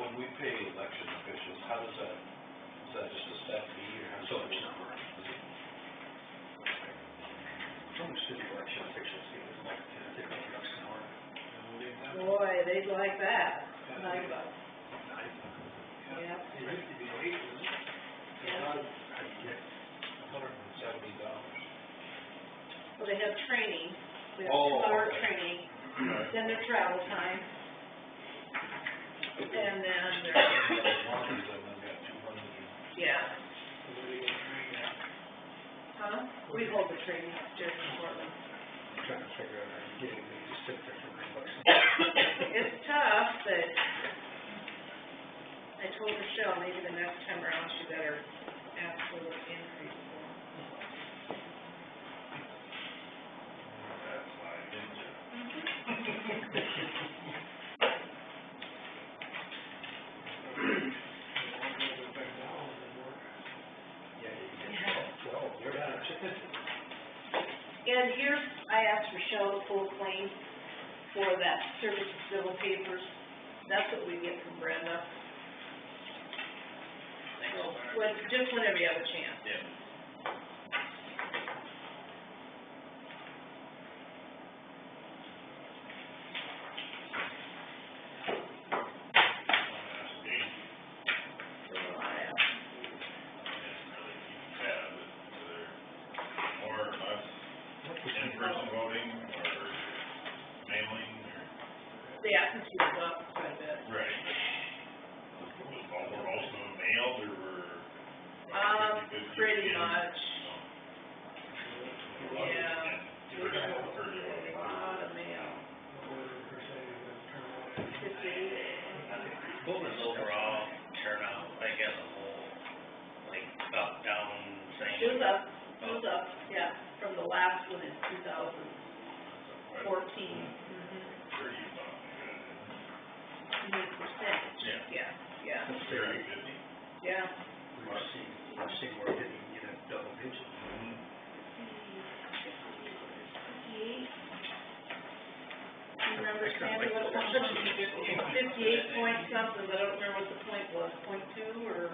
When we pay election officials, how does that, is that just a set fee or how does so that much work? number. From the city election officials, it was like $10 an hour. Boy, they'd like that. $9. $9. Yep. It used to be 8, wasn't it? Yeah. I get $170. Well, they have training, we have Oh, 2-hour okay. training, then their travel time, and then their, Markers, and then got 200. yeah, What are they gonna train at? huh? We hold the training upstairs in Portland. I'm trying to figure out how you get it, they just sit there for $9. It's tough, but I told Michelle, maybe the next time around, she better ask for the increase for them. That's why I didn't do Yeah, you get 12, you're out. And here's, I asked Rochelle to pull a claim for that service and civil papers. That's what we get from Brenda. Thanks, So, Laura. just whenever you have a chance. Yeah. So I asked, really keep tab, whether more or less in-person voting or mailing or. the absentee was up quite a bit. Right. Was all, were most of them mailed or were? Pretty much, A lot of yeah. it, you were gonna prefer to vote. A lot of mail. What was overall turnout, like as a whole, like up, down, same? It was up, yeah, from the last one in 2014. Pretty good. Percentage, Yeah. yeah, You're at 50. yeah. I've seen where it didn't get a double digit. Remember, Sandy, what it was? 58 point something, but I don't remember what the point was, .2 or?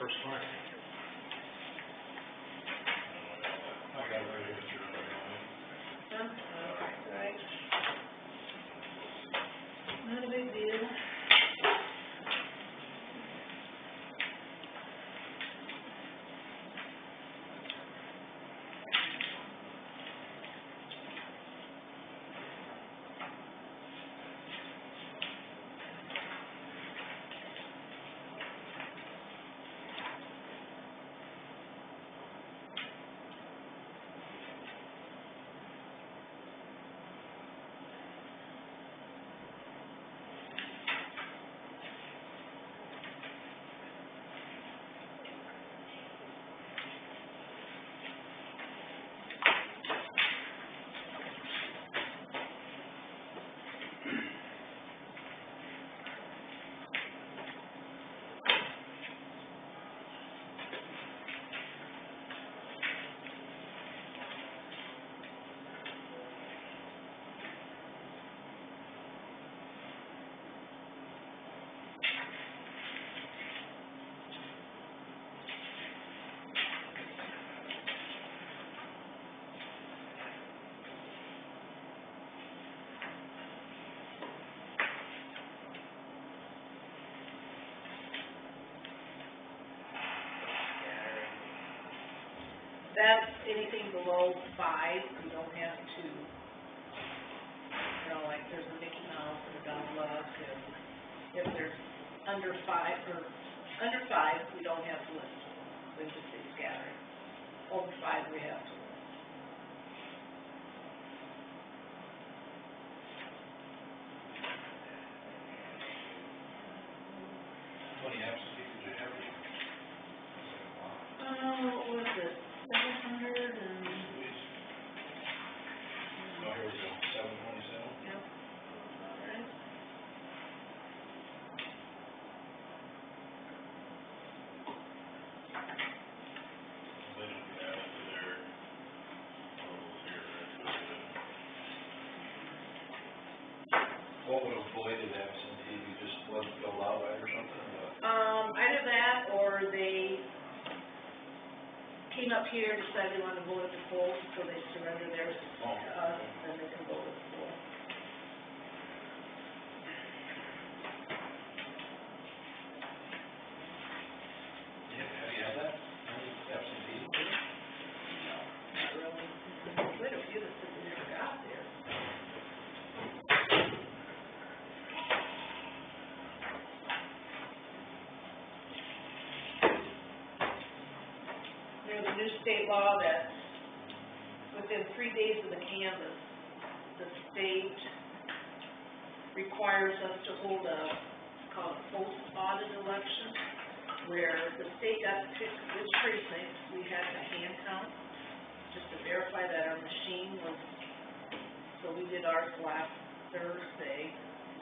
first one. I got it ready to get through it. Huh? Right. Not a big deal. That's anything below 5, you don't have to, you know, like there's a Mickey Mouse and a Donald, and if there's under 5, we don't have to list, we just say scattering. Over 5, we have to list. How many absentees did you have? What was it, 700 and, Oh, here we go, 727? yep, all right. They should be added to their totals here, that's what it is. What would a belated absentee, you just wasn't filled out right or something, or what? Either that, or they came up here, decided they wanted to vote at the polls, so they surrender theirs to us, and they can vote at the poll. Yeah, have you had that? Any absentee? Not really. Quite a few that said they never got there. There's a new state law that within 3 days of the canvass, the state requires us to hold a, it's called a post-audit election, where the state got to pick which precincts we had to hand count, just to verify that our machine was, so we did ours last Thursday,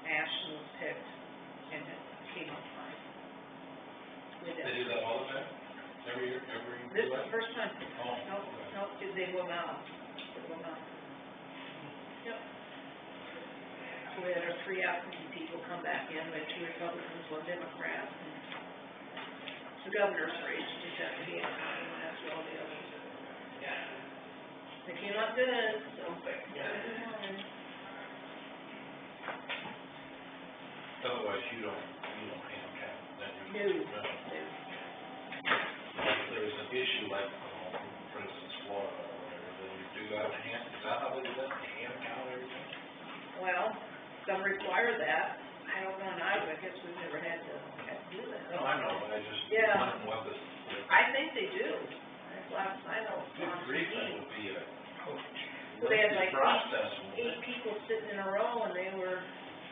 Ashland was picked, and it came out fine. We did. They do that all the time? Every year, every? This is the first time. Oh. Nope, they will not. They will not. Yep. So we had our 3 absentee people come back in, we had 2 Republicans, 1 Democrat. The governor's race, you just have to be in county, and that's all the others. They came out good, so. Otherwise, you don't hand count, then No, you. no. If there's an issue like, for instance, Florida or whatever, then you do have to hand, is that how they do that, hand count everything? Well, some require that. I don't know, in Iowa, I guess we've never had to do that. No, I know, but I just Yeah. wondering what the I think they do. Last night I was good on grief, that TV. would be a So they had like process. 8 people sitting in a row, and they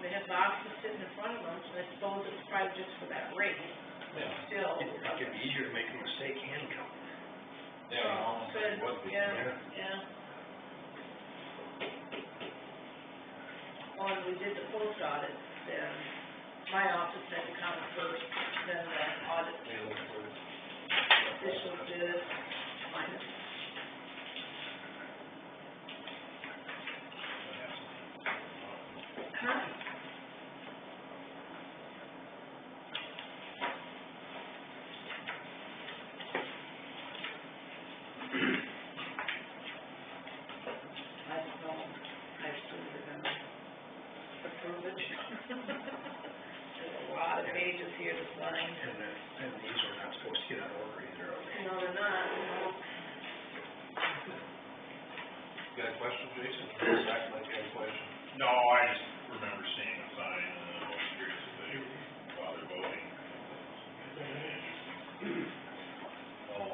had boxes sitting in front of them, so I suppose it's probably just for that race. Yeah. Still. It'd be easier to make a mistake and count. Yeah, you almost Good, think it would be. yeah. When we did the post audit, then my office had to count first, then the audit officials did it, mine. Huh? lot of pages here to sign. And these are not supposed to get out of order either, are they? No, they're not, no. Got a question, Jason? Back like you had a question? No, I just remember seeing a sign, and I was curious if they bother voting. Oh.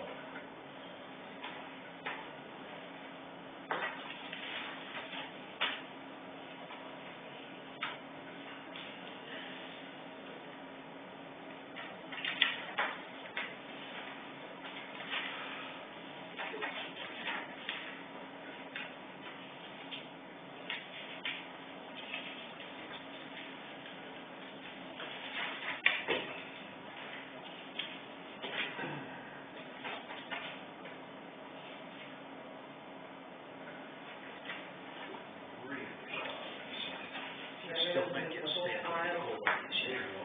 Still might get stamped. There you go.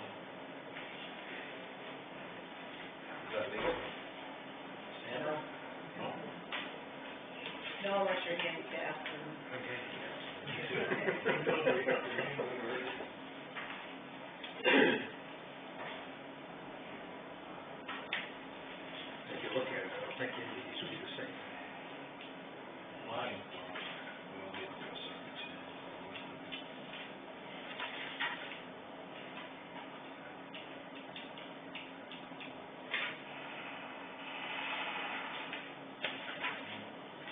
Is that legal? Sandra? No? No, unless you're handicapped and. If you look at it, I don't think any of these would be the same. Mine.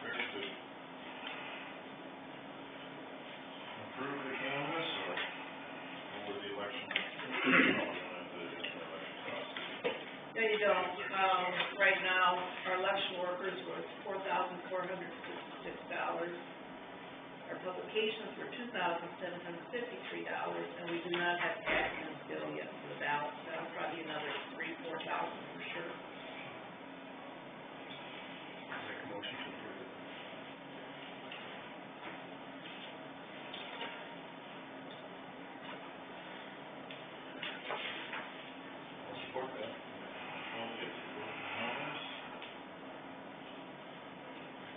Where's the, approve the canvas, or what was the election? No, you don't. Right now, our election workers were $4,466. Our publications were $2,753, and we do not have admin bill yet for the ballot. That'll probably be another $3,000-4,000 for sure. Make a motion to approve it. I'll support that.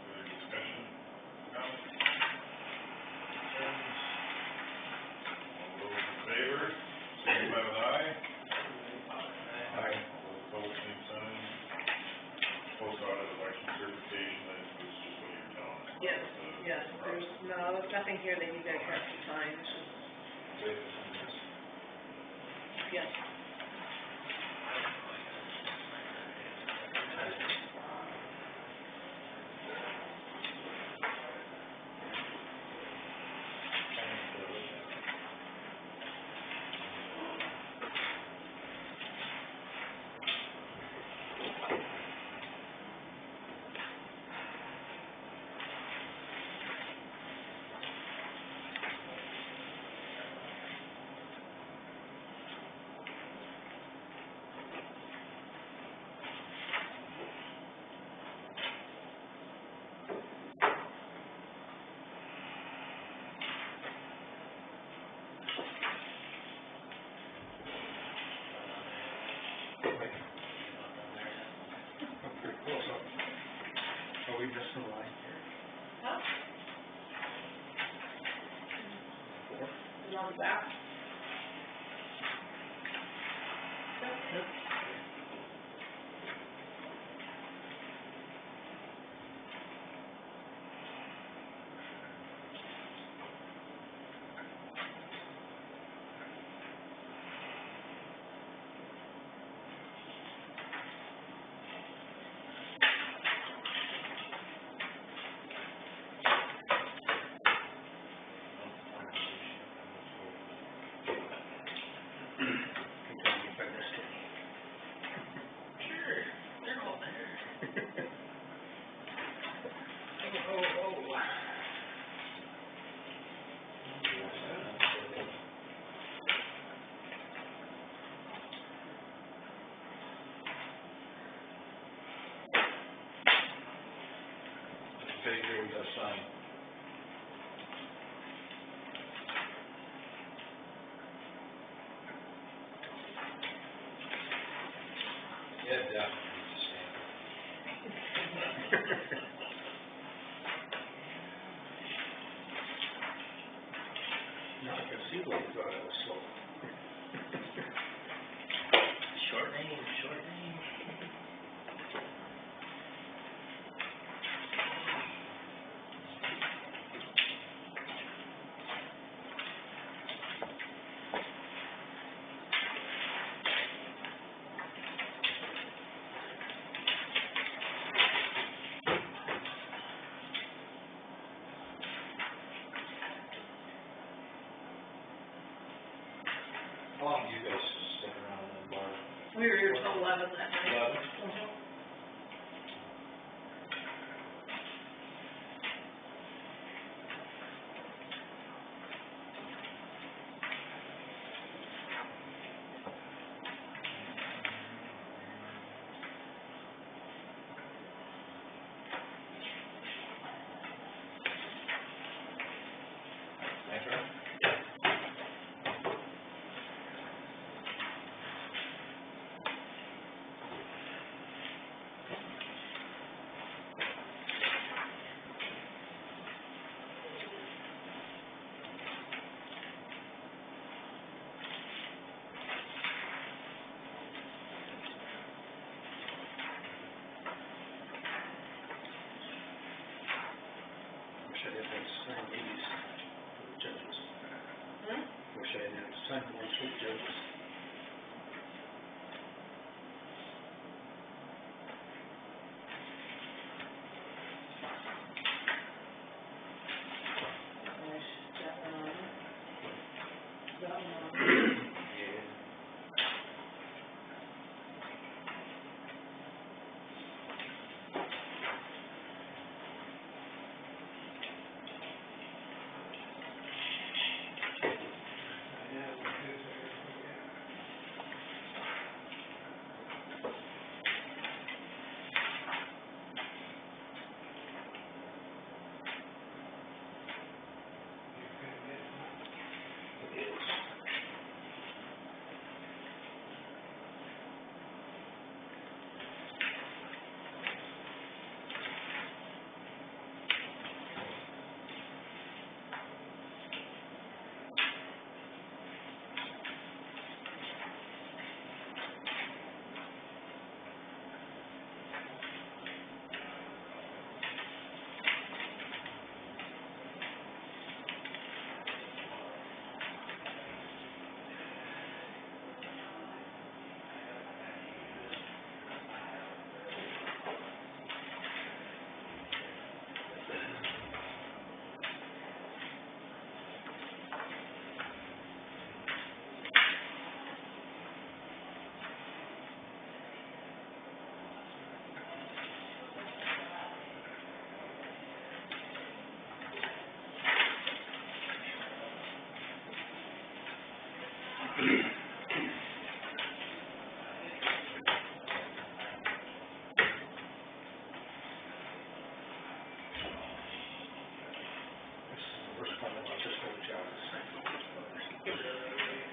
Further discussion? Comments? All those in favor, signify with aye. Aye. All those opposed, same sign. Post audit election certification, that was just what you were telling us. Yes, about the yes, there's, process. no, there's nothing here that you guys have to sign, it's just, yes. I'm pretty close up. Are we missing a line here? Huh? 4? Is it on the back? If I missed it. Sure, they're all there. Page here we got to sign. Yeah, definitely needs to stand. Now I can see why you thought I was slow. How long do you guys stick around in the bar? We were here till 11 that night. 11? Mhm. Thanks, Ron. Wish I didn't have to sign these for the judges. Hmm? Wish I didn't have to sign ones for the judges. That one on. That one on. Yeah. This is the worst part about this whole job is signing these brothers.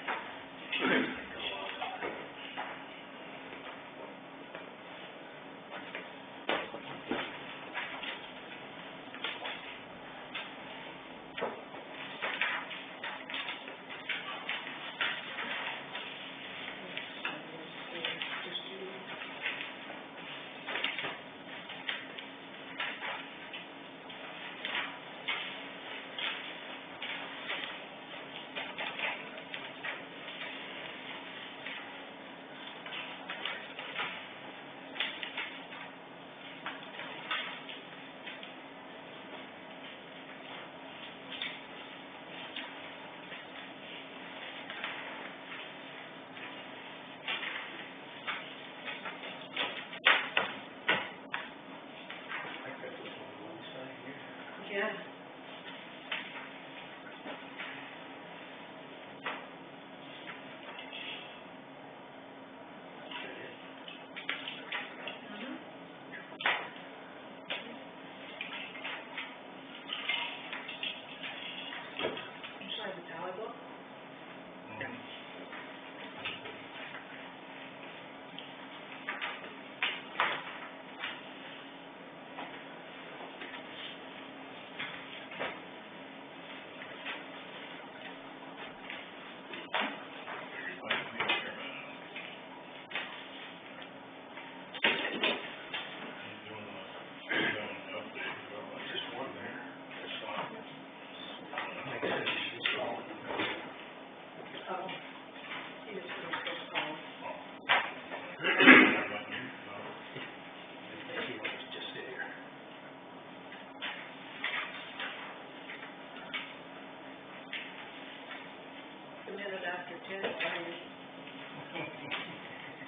started after 10, already.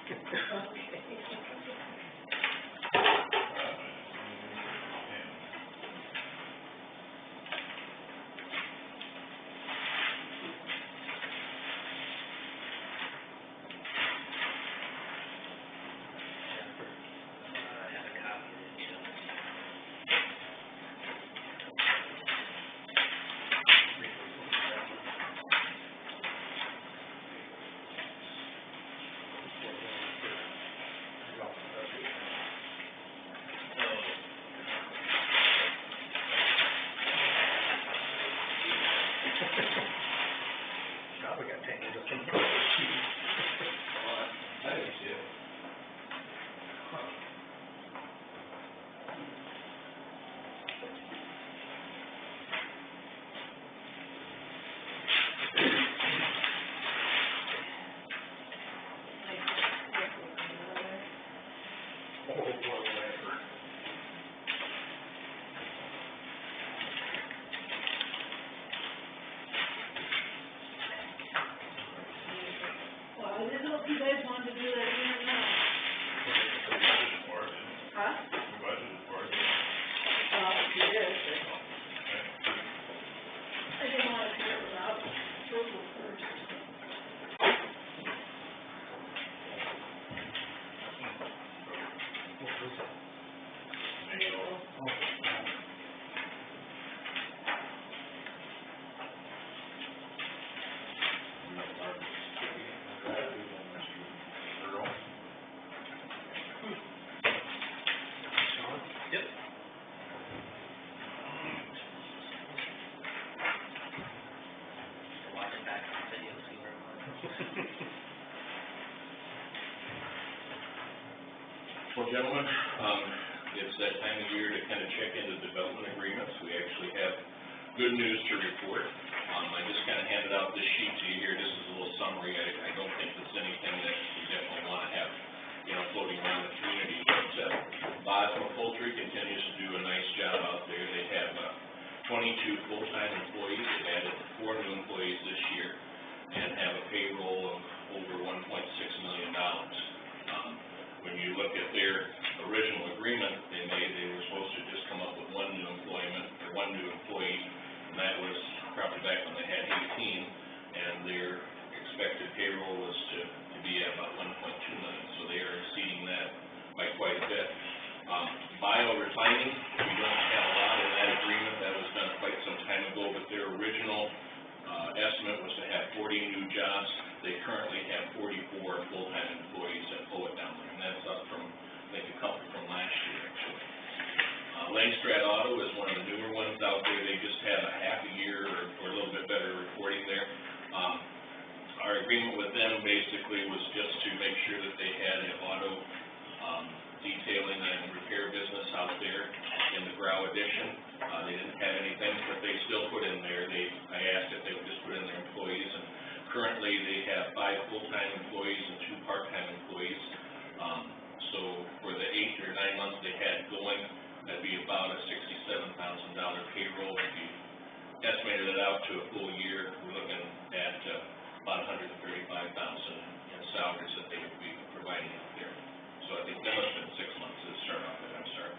Okay. I have a copy of it, too. Probably got tangled up in the I didn't see it. Oh, boy, whatever. Well, I didn't know if you guys wanted to do that again or not. We budgeted for it, Huh? we budgeted for it. If you did, but I didn't want to do it without approval first. What was it? April. Sean? Yep. Watch it back on video, see where it was. Well, gentlemen, it's that time of year to kind of check into development agreements. We actually have good news to report. I just kind of handed out this sheet to you here. This is a little summary. I don't think it's anything that we definitely want to have, floating around the community. But Bosma Poultry continues to do a nice job out there. They have 22 full-time employees. They've added 4 new employees this year and have a payroll of over $1.6 million. When you look at their original agreement they made, they were supposed to just come up with one new employee, and that was probably back when they had 18, and their expected payroll was to be at about $1.2 million, so they are exceeding that by quite a bit. Bio-refining, we don't have a lot in that agreement. That was done quite some time ago, but their original estimate was to have 40 new jobs. They currently have 44 full-time employees that pull it down there, and that's up from, I think, a couple from last year, actually. Langstrad Auto is one of the newer ones out there. They just have a half a year or a little bit better reporting there. Our agreement with them basically was just to make sure that they had an auto detailing and repair business out there in the Grau addition. They didn't have anything, but they still put in there. I asked if they would just put in their employees, and currently they have 5 full-time employees and 2 part-time employees. So for the 8 or 9 months they had going, that'd be about a $67,000 payroll. If you estimated it out to a full year, we're looking at about $135,000 in salaries that they would be providing out there. So I think that must have been 6 months to start off with, I'm sorry.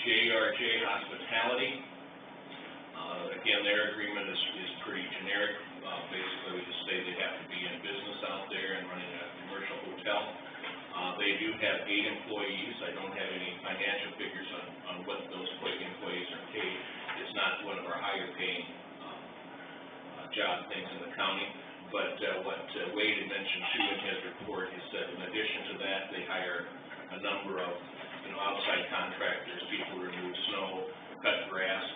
JRJ Hospitality, again, their agreement is pretty generic. Basically, we just say they have to be in business out there and running a commercial hotel. They do have 8 employees. I don't have any financial figures on what those employees are paid. It's not one of our higher paying job things in the county. But what Wade had mentioned too in his report is that in addition to that, they hire a number of outside contractors, people who remove snow, cut grass,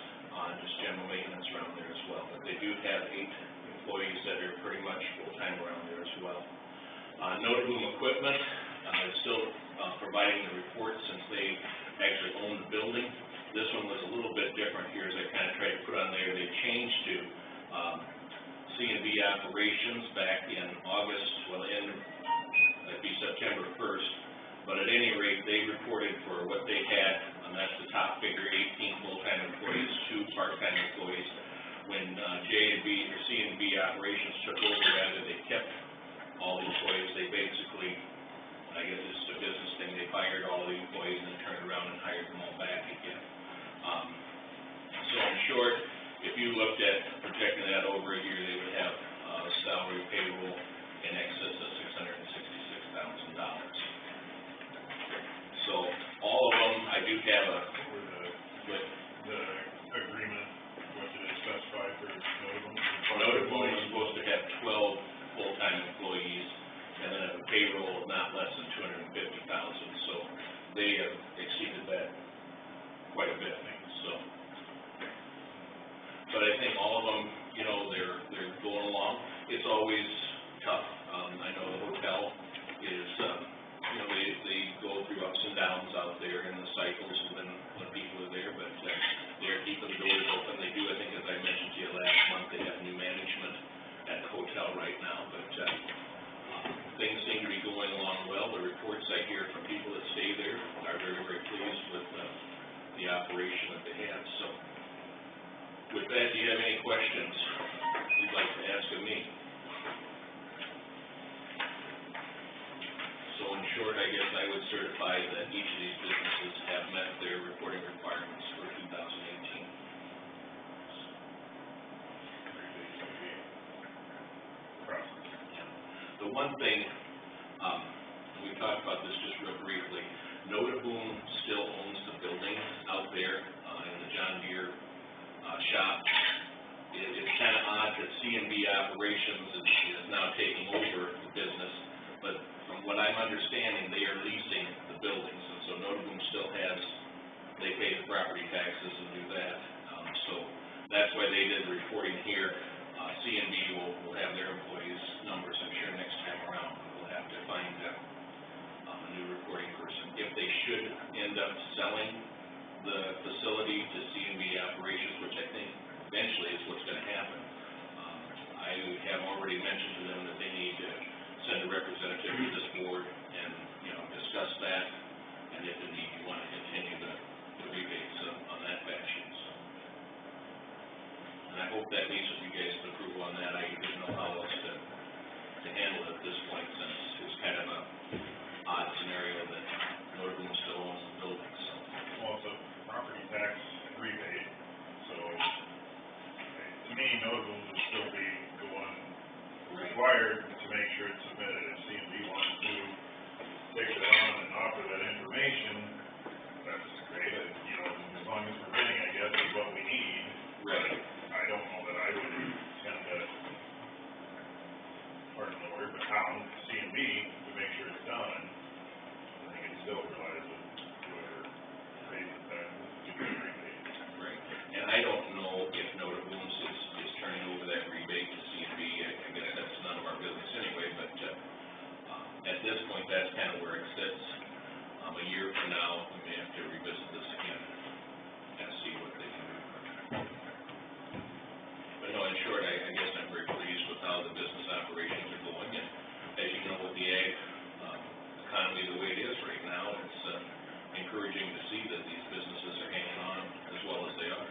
just general maintenance around there as well. But they do have 8 employees that are pretty much full-time around there as well. Notaboom Equipment is still providing the report since they actually own the building. This one was a little bit different here, as I kind of tried to put on there. They changed to C&V operations back in August, that'd be September 1st. But at any rate, they reported for what they had, and that's the top figure, 18 full-time employees, 2 part-time employees, when, C&B operations took over, rather they kept all the employees, they basically, I guess it's a business thing, they fired all the employees and then turned around and hired them all back again. So in short, if you looked at projecting that over a year, they would have, salary payroll in excess of $666,000. So all of them, I do have The agreement, what did it specify for Notable? Notable is supposed to have 12 full-time employees, and then a payroll of not less than $250,000, so they have exceeded that quite a bit, so. But I think all of them, you know, they're going along. It's always tough. I know the hotel is, you know, they go through ups and downs out there in the cycles when people are there, but they're keeping the doors open. They do, I think, as I mentioned to you last month, they have new management at the hotel right now, but things seem to be going along well. The reports I hear from people that stay there are very, very pleased with the operation that they have. So with that, do you have any questions you'd like to ask of me? So in short, I guess I would certify that each of these businesses have met their reporting requirements for 2018. The one thing, we talked about this just real briefly, Notaboom still owns the building out there in the John Deere shop. It's kind of odd that C&B Operations is now taking over the business, but from what I'm understanding, they are leasing the buildings, and so Notaboom still has, they pay the property taxes and do that. So that's why they did the reporting here. C&B will have their employees' numbers, I'm sure, next time around. We'll have to find a new reporting person. If they should end up selling the facility to C&B Operations, which I think eventually is what's going to happen, I have already mentioned to them that they need to send a representative to this board and, you know, discuss that, and if indeed you want to continue the rebates on that fashion. So. And I hope that meets with you guys' approval on that. I didn't know how else to handle it at this point, since it's kind of a odd scenario that Notaboom still owns the building, so. Well, it's a property tax rebate, so to me, Notaboom would still be the one required to make sure it's submitted. If C&B wants to take it on and offer that information, that's great. You know, as long as we're getting, I guess, is what we need. Right. I don't know that I would tend to, pardon the word, but hound C&B to make sure it's done. I think it still relies on whoever pays the taxes to do the rebate. Right. And I don't know if Notaboom's is turning over that rebate to C&B. I guess that's none of our business anyway, but at this point, that's kind of where it sits. A year from now, we may have to revisit this again and see what they can do. But no, in short, I guess I'm very pleased with how the business operations are going. And as you know, with the ag economy the way it is right now, it's encouraging to see that these businesses are hanging on as well as they are.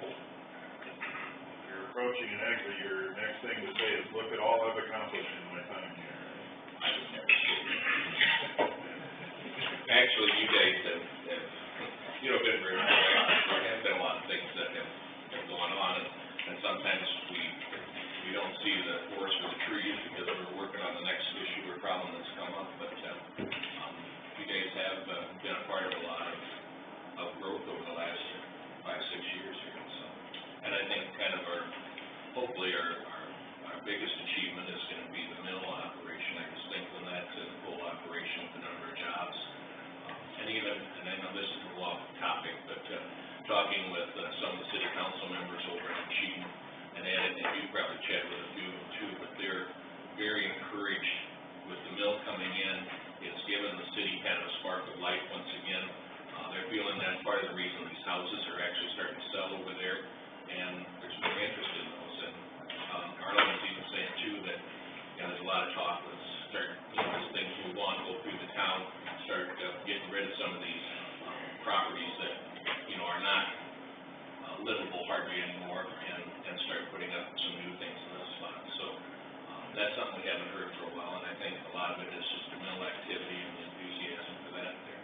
If you're approaching an exit, your next thing to say is, look at all I've accomplished in my time here. I would never say that. Actually, you guys have you know, been very proactive. There have been a lot of things that have gone on, and sometimes we don't see the forest for the trees because we're working on the next issue or problem that's come up, but you guys have been a part of a lot of growth over the last 5-6 years here, so. And I think kind of hopefully our biggest achievement is going to be the mill operation. I just think when that's in full operation with a number of jobs, and I know this is a little off topic, but talking with some of the city council members over in Cheatham, and Ed, and you probably chatted with a few of them too, but they're very encouraged with the mill coming in. It's given the city kind of a spark of life once again. They're feeling that's part of the reason these houses are actually starting to sell over there, and there's more interest in those. And Arlen was even saying too that, you know, there's a lot of talk, let's start, you know, as things move on, go through the town, start getting rid of some of these properties that, you know, are not livable RV anymore and start putting up some new things in those spots. So, that's something we haven't heard for a while, and I think a lot of it is just the mill activity and the enthusiasm for that there.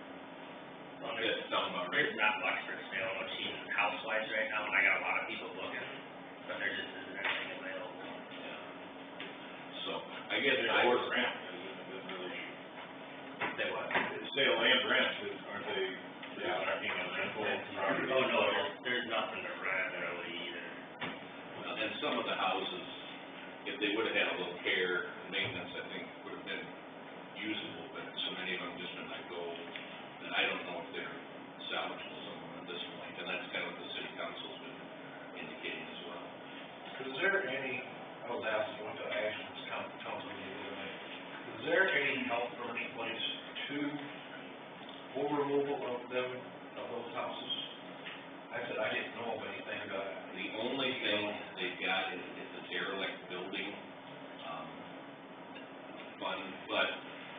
Well, That's sound about right. there's not much for sale, I'm seeing housewives right now, and I got a lot of people looking, but there just isn't anything available. Yeah. So, I guess Sale or rent, is really, Say what? sale and rent, aren't they, lacking in rental property? Oh, no, there's nothing to rent really either. And some of the houses, if they would've had a little care and maintenance, I think would have been usable, but so many of them just been let go, that I don't know if they're salvageable, some of them at this point, and that's kind of what the city council's been indicating as well. Is there any, I was asked, went to Ashland's council meeting the other night, is there any help from any place to full removal of them, of those houses? I said I didn't know of anything about it. The only thing they've got is it's a derelict building, fund, but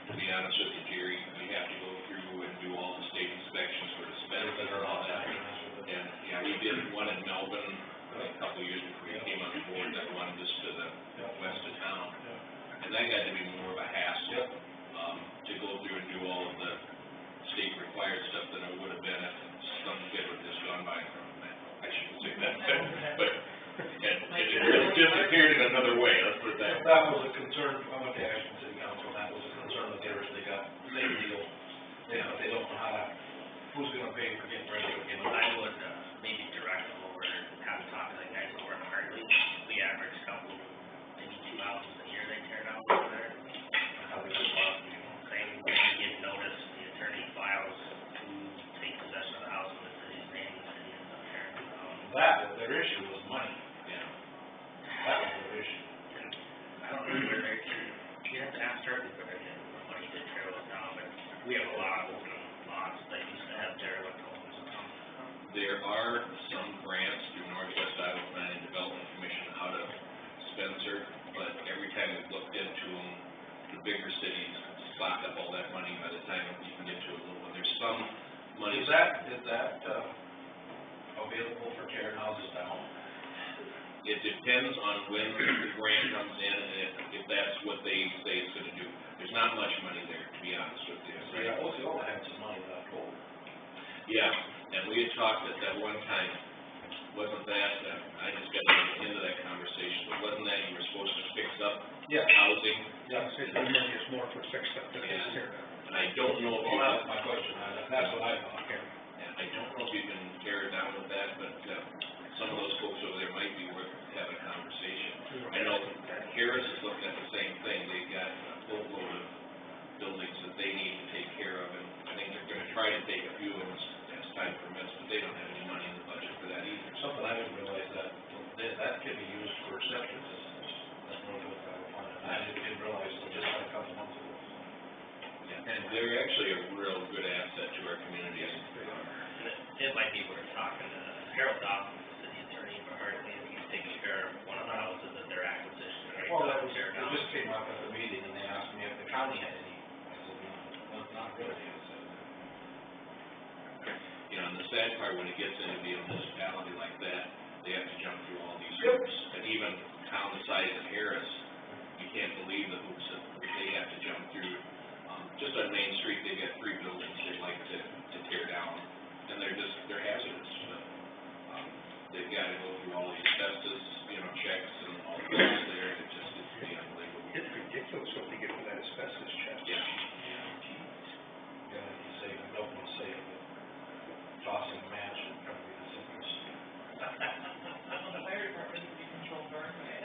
to be honest with you, Jerry, we have to go through and do all the state inspections for dispensaries and all that. And, yeah, we did one in Melbourne a couple of years before we came on board, that one just to the west of town. And that got to be more of a hassle, to go through and do all of the state required stuff than it would have been if some kid would have just gone by from that. I shouldn't say that, but it disappeared in another way, let's put it that way. That was a concern, I went to Ashland City Council, and that was a concern that they got, same deal. They don't know how to, who's gonna pay for getting rid of it, you know? I would, maybe direct them over and have them talk to the guys over in Hartley. We average a couple, maybe 2 houses a year they tear down over there. How they just lost me. Same, when you get notice, the attorney files who take possession of the house in the city's name, the city ends up tearing it down. That was, their issue was money. Yeah. That was their issue. I don't know where they can, you have to ask certain, but they get more money to tear those down, but we have a lot of open lots that used to have derelict homes. There are some grants through Northwest Iowa Planning and Development Commission out of Spencer, but every time we've looked into them, the bigger cities sock up all that money by the time you can get to a little one. There's some money. Is that available for tearing houses down? It depends on when the grant comes in and if that's what they say it's gonna do. There's not much money there, to be honest with you. Yeah, Osceola had some money left over. Yeah, and we had talked at that one time, wasn't that, I just got into that conversation, but wasn't that you were supposed to fix up Yeah. housing? Yeah. The money is more for fixed up than it is here. And I don't know if you, Well, that's my question, that's what I thought. and I don't know if you can tear it down with that, but, some of those folks over there might be worth having a conversation. I know Harris is looking at the same thing, they've got a boatload of buildings that they need to take care of, and I think they're gonna try to take a few of them as time permits, but they don't have any money in the budget for that either. Something I didn't realize that can be used for septic systems. That's one of those I would find. I didn't realize until just a couple months ago. Yeah, and they're actually a real good asset to our community. It might be worth talking to Harold Dawson, the city attorney for Hartley, and he's taking care of one of the houses that their acquisition right Well, now, that was, tear it down. just came up at the meeting and they asked me if the county had any. I said, no, not really. I said, You know, and the sad part, when it gets into the municipality like that, they have to jump through all these hoops. And even town the size of Harris, you can't believe the hoops that they have to jump through. Just on Main Street, they've got 3 buildings they'd like to tear down, and they're hazardous, but, they've got to go through all these asbestos, checks and all the things there, and it just, it's pretty unbelievable. It's ridiculous what they get for that asbestos check. Yeah. yeah, you say, I don't want to say it, but tossing a match would probably be the simplest. The fire department would be controlled burn, right?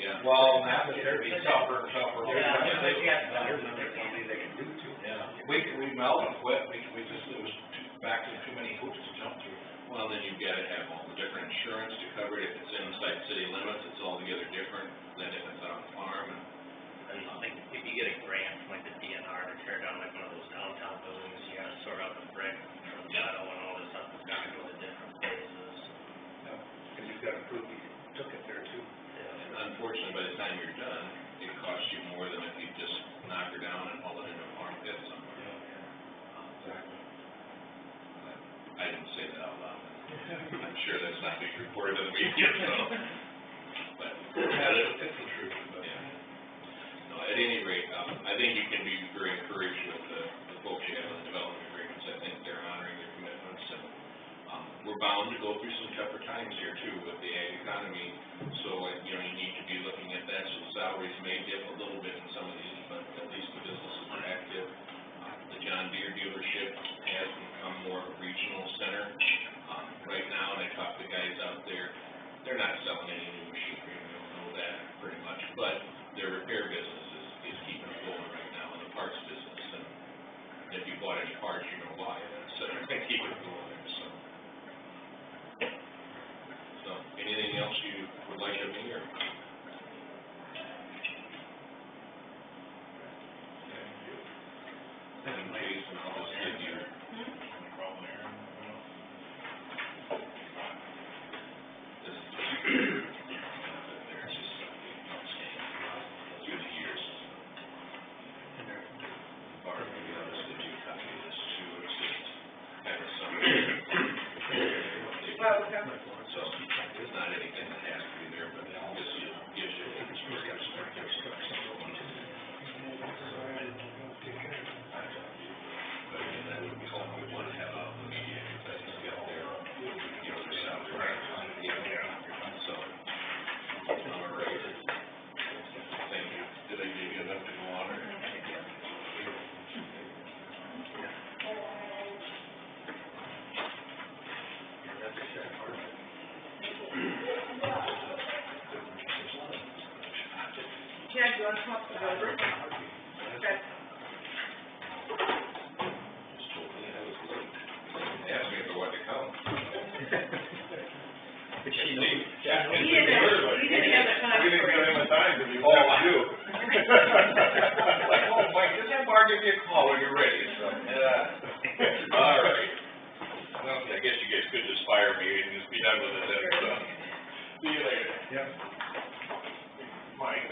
Yeah. Well, that would be tougher and tougher. There's something they can do too. Yeah, we Melvin quit, we just, it was back to too many hoops to jump through. Well, then you've got to have all the different insurance to cover it. If it's inside city limits, it's altogether different than if it's on a farm. And like, if you get a grant from like the DNR to tear down like one of those downtown buildings, you gotta sort out the brick from gutter and all this stuff, it's gotta go to different places. And you've got to prove you took it there too. And unfortunately, by the time you're done, it costs you more than if you just knock her down and haul it into a farm pit somewhere. Exactly. I didn't say that out loud. I'm sure that's not being recorded in the media, so. But, It's the truth, but. yeah. No, at any rate, I think you can be very encouraged with the folks you have in the development agreements. I think they're honoring their commitments, and, we're bound to go through some tougher times here too with the ag economy. So, you need to be looking at that, so the salaries may dip a little bit in some of these, but at least the businesses are active. The John Deere dealership has become more of a regional center, right now, and I talked to guys out there, they're not selling any new machinery, we don't know that pretty much, but their repair business is keeping it going right now, in the parts business, and if you bought any parts, you know why, that's, keep it going there, so. So, anything else you would like of me, or? And Jason, I'll just give you. Problem there, This is just, there's just something outstanding through the years. Barb, maybe I'll just give you a copy of this too, it's just kind of summary. Well, okay. So, there's not anything that has to be there, but this gives you. But again, that would be something we want to have out in the media, because it's got their, their salary. So, all right. Thank you. Did I give you enough to go on, or? Chad, do you want to talk to Dover? Okay. Just told me I was late. Asked me if I wanted to come. He didn't have the time We didn't for give it. him a time to be back to you. Like, oh, Mike, just have Mark give me a call when you're ready, so. All right. Well, I guess you guys could just fire me and just be done with it then, so. See you later. Yep. Mike?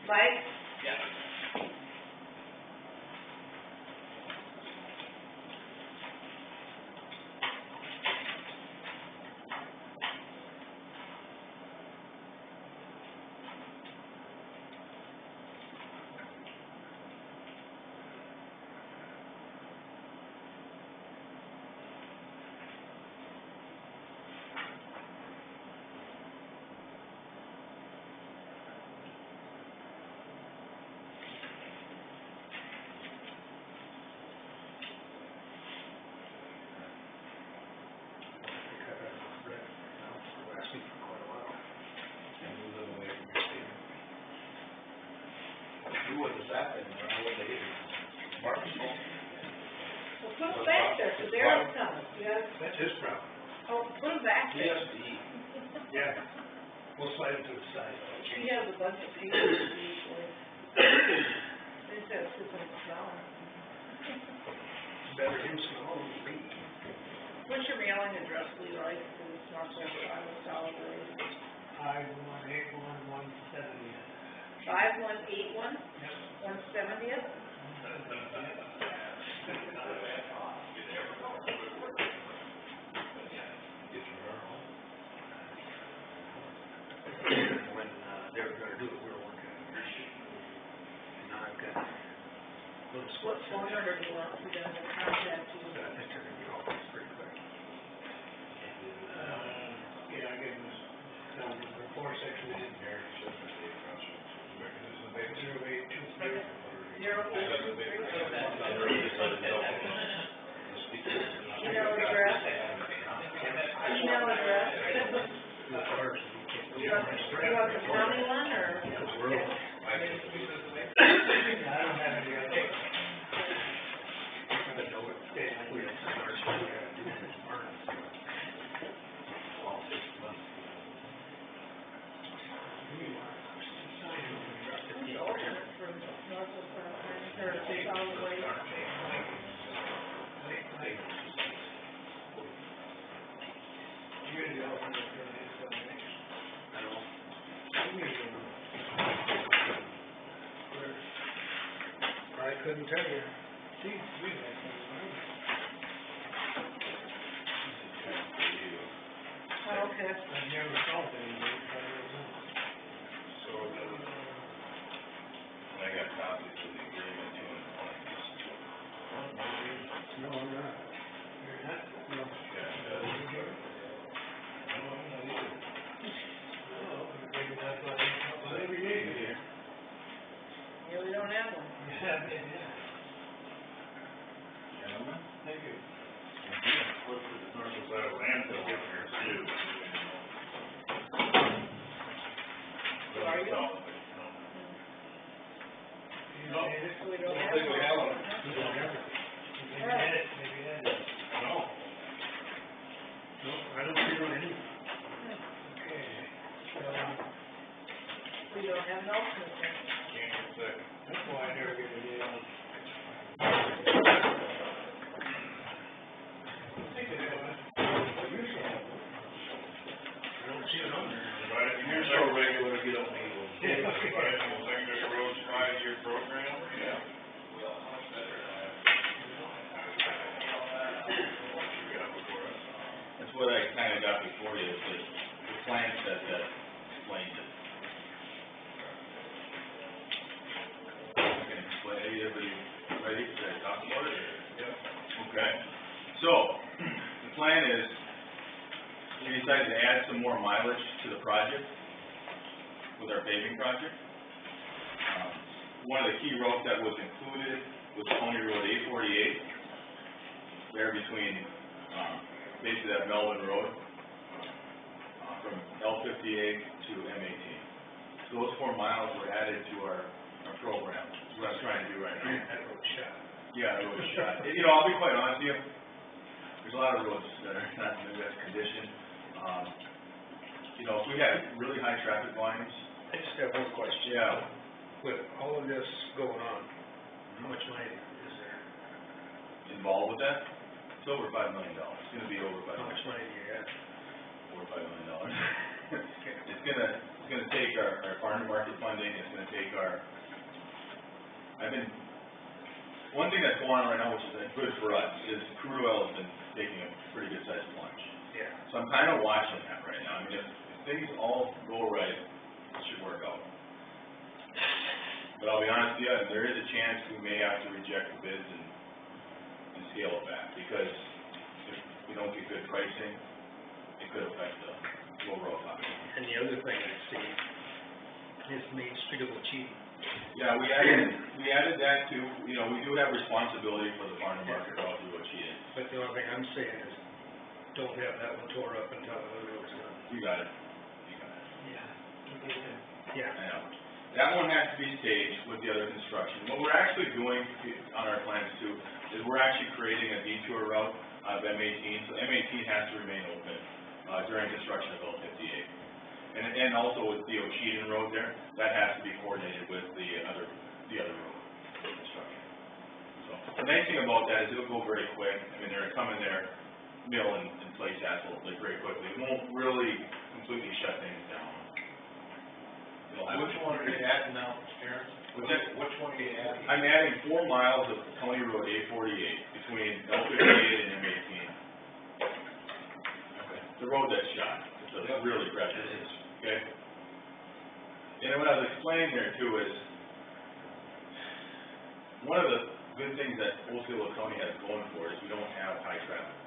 Mike? Yeah. Who was the staff in there, what they did? Mark? Well, put them back there, so they're coming. You gotta, That's his problem. oh, put them back He there. has to eat. Yeah. We'll slide it to the side. She has a bunch of people usually. They just gotta sit there and smell it. Better him smell than me. What's your mailing address, Leroy, for this Northwest Iowa Solid Waste? 5181, 170th? When, they were gonna do it, we were working on your sheet. And now I've got little What splits in phone there. number do you want for them to contact you? But I think they're gonna get all this pretty quick. Yeah, I gave them the 469 there. 0823. 0823? Email address? Email address? You want the county one, or? I don't have any other. I know it's dead. We have to start somewhere. All 6 months. Who's the alternate for Northwest Iowa, or solid waste? You're the alternate for this one. I know. I couldn't tell you. See, we had some. Okay. I've never found anything, So, I got copies of the agreement too in the plans. no, I'm not. You're not? No. Oh, maybe that's why I don't know every day. Yeah, we don't have one. Yeah, yeah. Gentlemen? Thank you. what's the north side of landfill getting there too? Are you? No. No. We don't have think we have one. one. We don't have it. Maybe add it, maybe add it. No. No, I don't see it on any. Okay, so, We don't have no consent. Can't get second. that's why I never get a deal on. I don't see it on there. You're so regular, you don't need one. Bicycle secondary roads 5-year program? Yeah. That's what I kinda got before you, is the plan set that explains it. Okay, well, everybody ready to talk about it, or? Yep. Okay, so, the plan is, we decided to add some more mileage to the project with our paving project. One of the key roads that was included was County Road 848, there between, basically that Melvin Road, from L58 to M18. So those 4 miles were added to our program, that's what I'm trying to do right now. That road shot. Yeah, the road is shot. You know, I'll be quite honest with you, there's a lot of roads that are not in the best condition. You know, if we had really high traffic volumes, I just have one question. yeah, With all of this going on, how much money is there? involved with that, it's over $5 million. It's gonna be over $5 How much million. money do you have? Over $5 million. It's gonna take our farm to market funding, it's gonna take one thing that's going on right now, which is good for us, is crude oil has been taking a pretty good sized plunge. Yeah. So I'm kind of watching that right now. I mean, if things all go right, it should work out. But I'll be honest with you, there is a chance we may have to reject the bids and scale it back, because if we don't get good pricing, it could affect the overall cost. And the other thing I see is Main Street of cheating. Yeah, we added that too. You know, we do have responsibility for the farm to market route through Ochean. But the only thing I'm saying is, don't have that one tore up until the other road's done. You got it. Yeah. I know. That one has to be staged with the other construction. What we're actually doing on our plans too, is we're actually creating a detour route of M18, so M18 has to remain open, during construction of L58. And also with the Ochean Road there, that has to be coordinated with the other road construction. So, the nice thing about that is it'll go very quick. I mean, they're coming there, mill and place asphalt like very quickly. It won't really completely shut things down. Which one are you adding now, Aaron? Which one are you adding? I'm adding 4 miles of County Road 848 between L58 and M18. The road that's shot, it's a really precious, okay? And what I was explaining there too is, one of the good things that Osceola County has going for it is we don't have high traffic.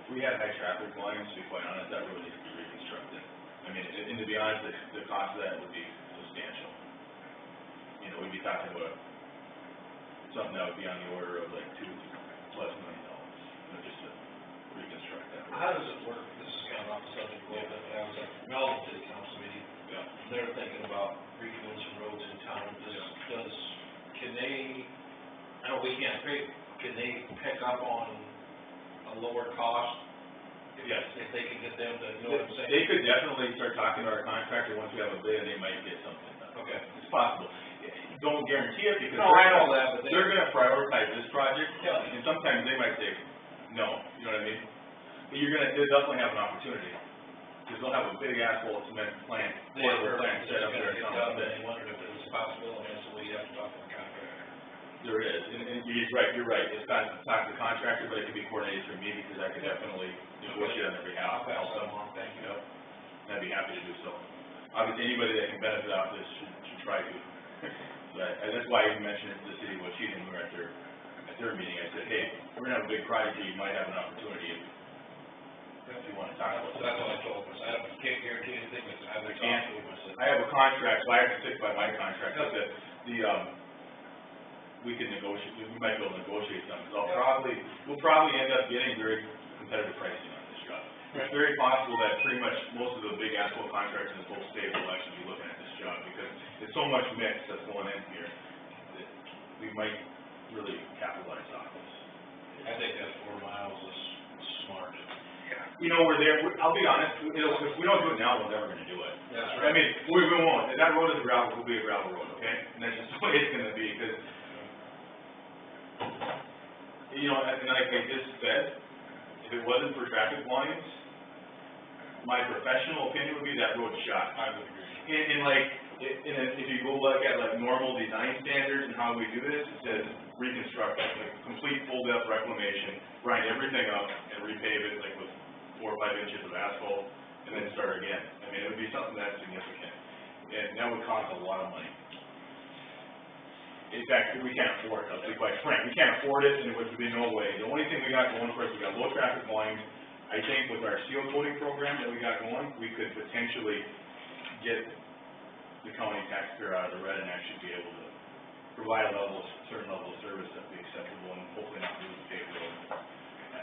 If we had high traffic volumes, to be quite honest, that road needs to be reconstructed. I mean, and to be honest, the cost of that would be substantial. You know, we'd be talking about something that would be on the order of like $2+ million, you know, just to reconstruct that road. How does it work? This is kind of off the subject a little bit, but I was at Melvin City Council meeting. Yeah. They're thinking about redoing some roads in town. Can they, I know we can't pay, can they pick up on a lower cost? Yes. If they can get them to, you know what I'm saying? They could definitely start talking to our contractor once we have a bid, and they might get something done. Okay. It's possible. Don't guarantee it, because No, I know that, but they're gonna prioritize this project, Yeah. and sometimes they might say, no, you know what I mean? But they'll definitely have an opportunity, because they'll have a big asphalt cement plant, portable plant set up there or something. They wondered if it was a possibility, and so we have to talk to the contractor. There is, and he's right, you're right, it's not to talk to the contractor, but it can be coordinated through me, because I could definitely negotiate on their behalf. I'll pass that along, thank happy to do so. Obviously, anybody that can benefit off this should try to. So and that's why I even mentioned it to the city of Waukegan when we were at their meeting. I said, hey, we're gonna have a big project, you might have an opportunity if you wanna talk about So that. that's all I told them, I can't guarantee anything, but I haven't Can't. talked to them, I said. I have a contract, so I have to stick by my contract, I said, we can negotiate, we might be able to negotiate something, because we'll probably end up getting very competitive pricing on this job. It's very possible that pretty much most of the big asphalt contractors in this whole state will actually be looking at this job, because there's so much mix that's going in here, that we might really capitalize on this. I think that 4 miles is smart. You know, I'll be honest, if we don't do it now, we're never gonna do it. That's I mean, we won't, if that road is gravel, it will be a gravel road, okay? And that's just the way it's gonna be, because, you know, and like I just said, if it wasn't for traffic volumes, my professional opinion would be that road's shot. I would agree. If you go look at like normal design standards and how we do this, it says reconstruct, like complete full depth reclamation, grind everything up and repave it like with 4 or 5 inches of asphalt, and then start again. I mean, it would be something that significant, and that would cost a lot of money. In fact, we can't afford it, I'll be quite frank, we can't afford it, and it would be no way. The only thing we got going for us, we got low traffic volumes. I think with our seal coating program that we got going, we could potentially get the county taxpayer out of the red and actually be able to provide certain level of service that would be acceptable and hopefully not lose the paved road.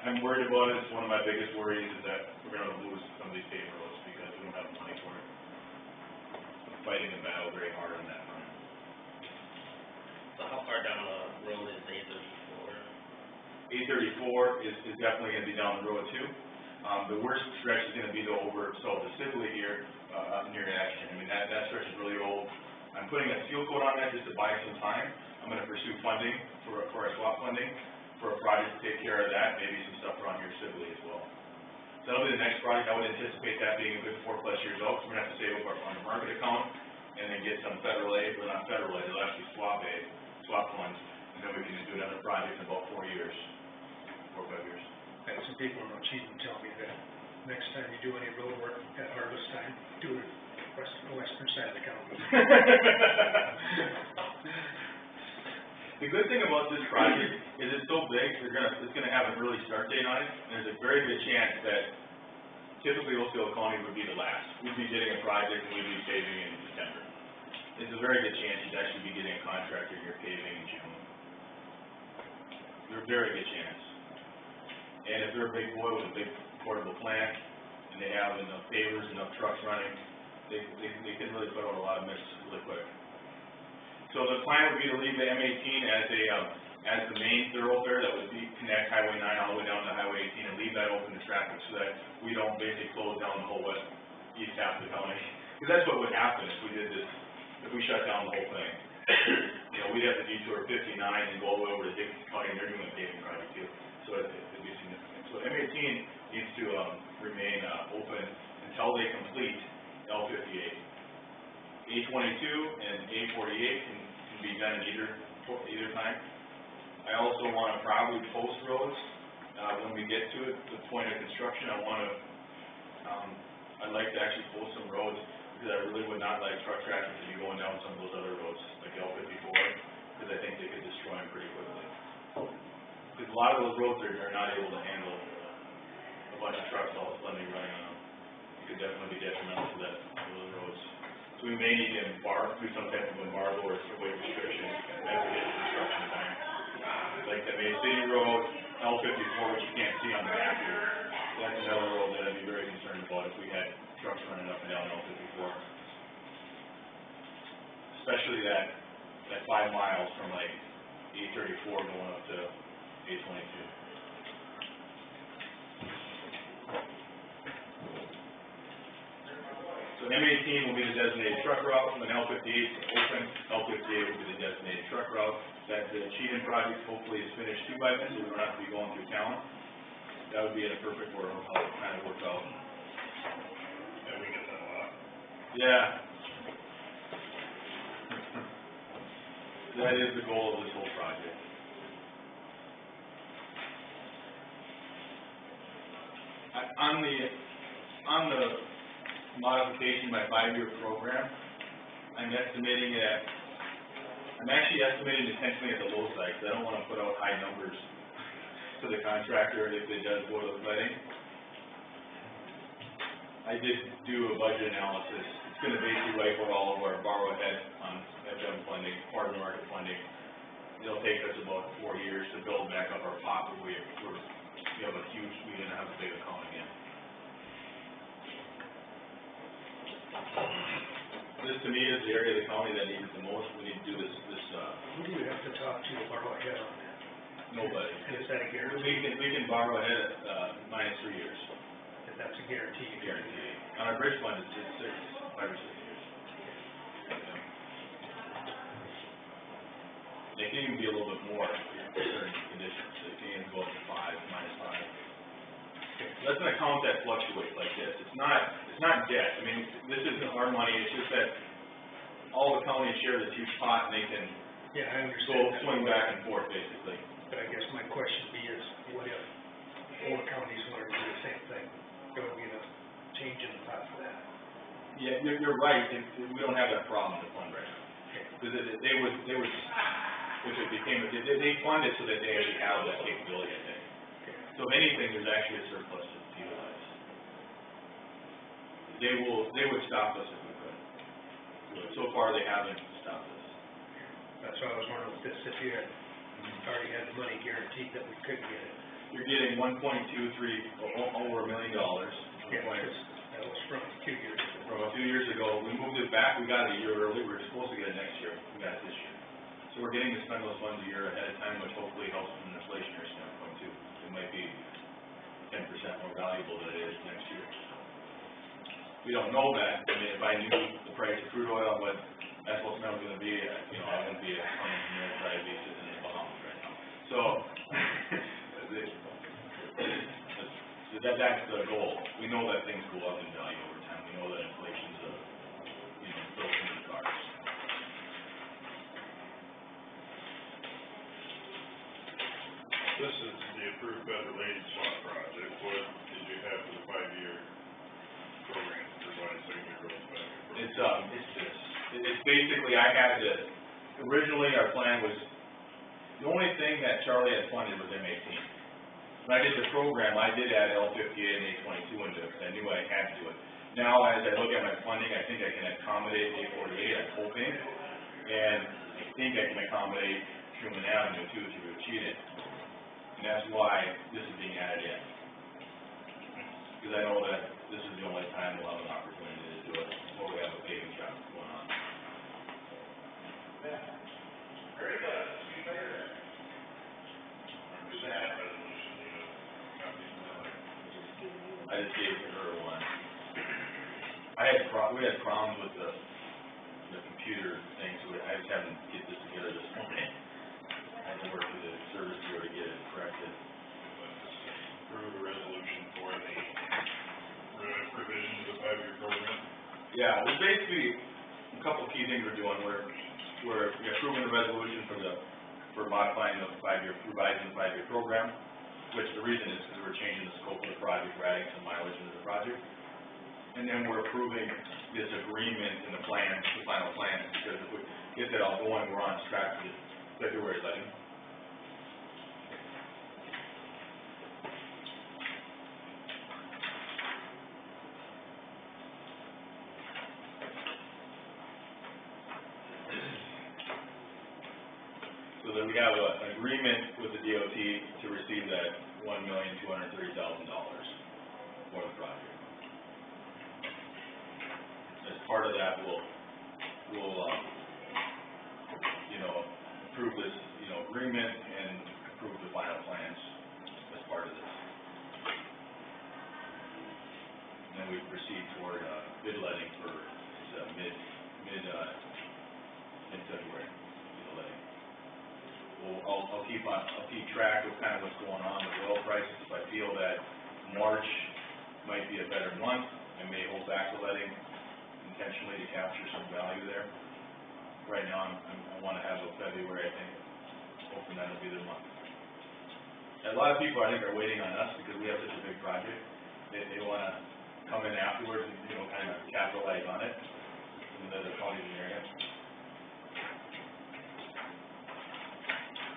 I'm worried about it. One of my biggest worries is that we're gonna lose some of these paved roads because we don't have the money for it. I'm fighting the battle very hard on that front. So how far down the road is A34? 834 is definitely gonna be down the road too. The worst stretch is gonna be over south of Sibley here, up near Ashton. I mean, that stretch is really old. I'm putting a seal coat on that just to buy some time. I'm gonna pursue funding for our swap funding for a project to take care of that, maybe some stuff around here Sibley as well. So that'll be the next project. I would anticipate that being a good 4+ years out, so we're gonna have to save up our farm to market account and then get some federal aid, well, not federal aid, it'll actually swap funds, and then we can do another project in about 4 years, 4 or 5 years. I had some people in Waukegan tell me that next time you do any road work at harvest time, do it the western side of the county. The good thing about this project is it's so big, it's gonna have an early start date on it, and there's a very good chance that typically Osceola County would be the last. We'd be getting a project and we'd be paving in December. It's a very good chance you'd actually be getting a contractor here paving in June. There's a very good chance. And if they're a big boy with a big portable plant, and they have enough pavers, enough trucks running, they can really put out a lot of mix really quick. So the plan would be to leave the M18 as the main thoroughfare that would connect Highway 9 all the way down to Highway 18 and leave that open to traffic so that we don't basically close down the whole east half of the county. Because that's what would happen if we did this, if we shut down the whole thing. You know, we'd have to detour 59 and go all the way over to Dixie County, and they're doing a paving project too. So it'd be significant. So M18 needs to remain open until they complete L58. A22 and A48 can be done in either time. I also want to probably post roads when we get to it, the point of construction. I'd like to actually post some roads because I really would not like truck traffic to be going down some of those other roads like L54 because I think they could destroy them pretty quickly. Because a lot of those roads are not able to handle a bunch of trucks all suddenly running on them. It could definitely be detrimental to those roads. So we may need to do some type of embargo or weight restriction as we get to construction time. Like the May City Road, L54, which you can't see on the map here, that's another road that I'd be very concerned about if we had trucks running up and down L54. Especially that 5 miles from like 834 going up to 822. So M18 will be the designated truck route, when L58 is open, L58 will be the designated truck route. That the Cheatham project hopefully is finished too by then, so we don't have to be going through town. That would be in a perfect world, how it kind of works out. Yeah, we get that a lot. Yeah. That is the goal of this whole project. On the modification of my 5-year program. I'm actually estimating intentionally at the low side, because I don't wanna put out high numbers to the contractor if it does boilerplating. I did do a budget analysis. It's gonna basically wipe out all of our borrow ahead on FM funding, part of market funding. It'll take us about 4 years to build back up our pocket. We have a huge, we didn't have a big account again. This to me is the area of the county that needs it the most. We need to do this, Who do you have to talk to borrow ahead on that? nobody. Is that a guarantee? We can borrow ahead at, minus 3 years, If that's a guarantee, you guarantee. On our bridge fund, it's 5 or 6 years. It can even be a little bit more in certain conditions. It can even go up to 5, minus 5. That's an account that fluctuates like this. It's not debt. I mean, this isn't our money. It's just that all the counties share this huge pot and they can Yeah, I go understand that. swing back and forth basically. But I guess my question is, what if all the counties wanted to do the same thing? There would be a change in the pot for that. Yeah, you're right. We don't have that problem to fund right now. Because they would, if it became, they fund it so that they actually have that capability, I think. So if anything, there's actually a surplus to utilize. They would stop us if we could. So far, they haven't stopped us. That's why I was wondering if you had already had the money guaranteed that we could get it. You're getting 1.23, over $1 million. Yeah, because that was from 2 years ago. From a few years ago, we moved it back, we got it a year early, we were supposed to get it next year, we got it this year. So we're getting to spend those funds a year ahead of time, which hopefully helps from an inflationary standpoint too. It might be 10% more valuable than it is next year. We don't know that. I mean, if I knew the price of crude oil and what asphalt cement was gonna be, I wouldn't be a engineer, I'd probably be sitting in the Bahamas right now. So, that's the goal. We know that things go up in value over time. We know that inflation's built into the cars. This is the approved federal aid swap project. What did you have for the 5-year program to provide senior girls back? It's this. It's basically, originally our plan was, the only thing that Charlie had funded was M18. When I did the program, I did add L58 and A22 into it, because I knew I had to do it. Now, as I look at my funding, I think I can accommodate A48, I'm hoping, and I think I can accommodate Truman Avenue too, through Cheatham. And that's why this is being added in. Because I know that this is the only time we'll have an opportunity to do it, before we have a paving job going on. Very good. Does that resolution need a copy of that? I just gave her one. We had problems with the computer thing, so I just happened to get this together this morning. I had to work with the service bureau to get it corrected. Approve a resolution for the provisions of the 5-year program. Yeah, there's basically a couple key things we're doing. We're approving the resolution for modifying the 5-year, revising the 5-year program, which the reason is because we're changing the scope of the project, we're adding some mileage into the project. And then we're approving this agreement in the plan, the final plan, because if we get that all going, we're on track for the February letting. So then we have an agreement with the DOT to receive that $1,230,000 for the project. As part of that, we'll approve this, agreement and approve the final plans as part of this. And then we proceed toward, bid letting for, mid-February, bid letting. I'll keep track of kind of what's going on with oil prices. If I feel that March might be a better month, I may hold back the letting intentionally to capture some value there. Right now, I want to have a February, I think, hoping that'll be the month. And a lot of people, I think, are waiting on us because we have such a big project. They want to come in afterwards and, you know, kind of capitalize on it, and the other counties in the area.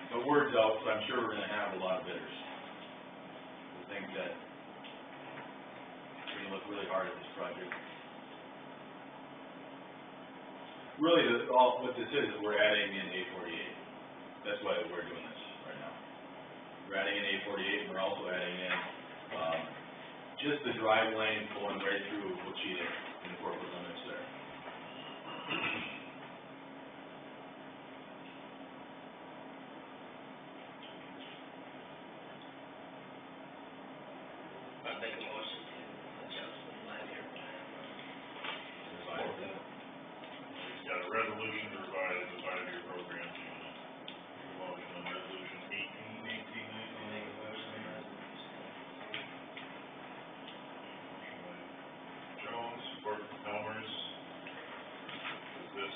The word's out, so I'm sure we're gonna have a lot of bidders. We think that we're gonna look really hard at this project. Really, what this is we're adding in A48. That's why we're doing this right now. We're adding in A48, and we're also adding in, just the drive lane pulling right through Wachita in the corporate limits there. I'll make a motion to adjust the five-year plan. Got a resolution to revise the five-year program, motion on resolution 18, 19. Jones, support from Helmers. Does this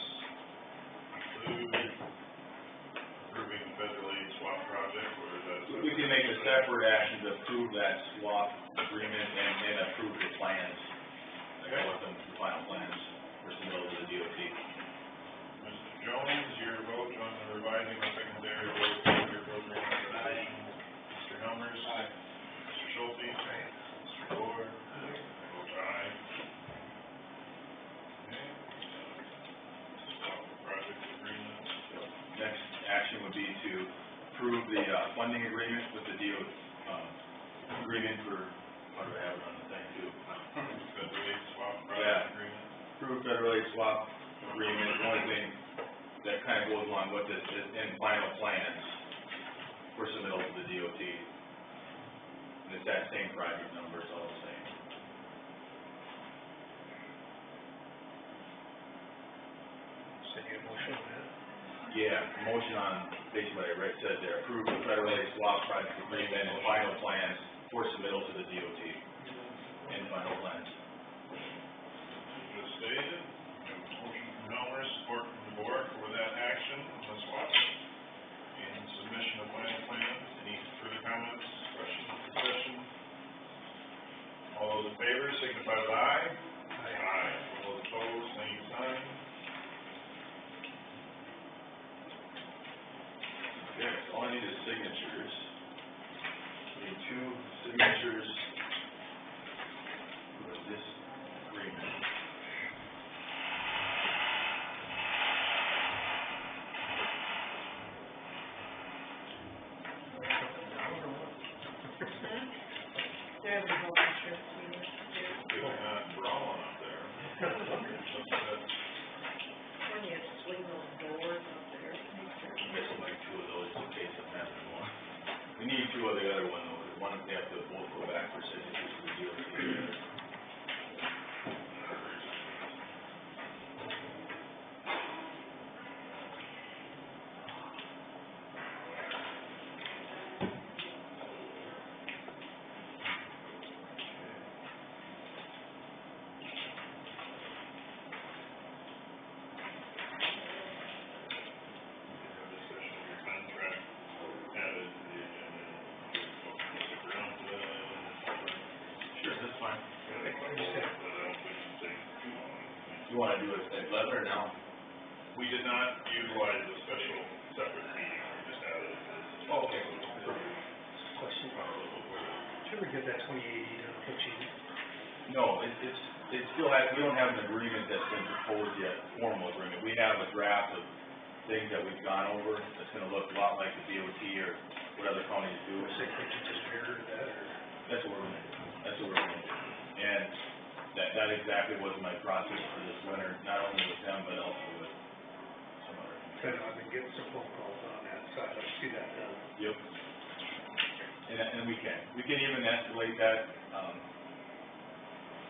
include approving the federal aid swap project, or is that? We can make a separate action to approve that swap agreement and approve the plans. I go with them, the final plans for submittal to the DOT. Mr. Jones, your vote on the revising the secondary road five-year program resolution. Mr. Helmers. Aye. Mr. Schulte. Aye. Mr. Ford. Aye. Vote aye. Okay. Swap project agreement. Next action would be to approve the funding agreement with the DOT, agreement for, how do I have it on the thing too? Federal aid swap Yeah. project agreement. Approved federal aid swap agreement. The only thing that kind of goes along with this is in final plans for submittal to the DOT. And it's that same project number, it's all the same. So you have a motion on that? Yeah, motion on basically what I read said there, approve the federal aid swap project agreement and final plans for submittal to the DOT. And final plans. Just stated, we have a motion from Helmers, support from the board for that action on the swap and submission of final plans. Any further comments, questions, discussion? All those in favor signify with aye. Aye. All those opposed, same sign. Okay, so all I need is signatures. We need 2 signatures for this agreement. There we go, Mr. Senior. We're not brawling up there. When you swing those doors up there, make sure. I'm missing like 2 of those in case something happens more. We need 2 of the other one though, because one, they have to both go back for signatures to the DOT. Discussion of your contract added to the agenda. Stick around for that. Sure, that's fine. But I don't think it takes too long. You wanna do it at 11 or now? We did not utilize a special separate meeting, we just added it as. Oh, okay. Question. Did you ever get that 2080 done with Wachita? No, it still has, we don't have an agreement that's been proposed yet, formal agreement. We have a draft of things that we've gone over, that's gonna look a lot like the DOT or what other counties do. Or say, could you just mirror that, or? That's what we're gonna do. That's what we're gonna do. And that exactly was my process for this winter, not only with them, but also with some other. I know, I've been getting some phone calls on that, so I'd like to see that done. Yep. And we can even escalate that,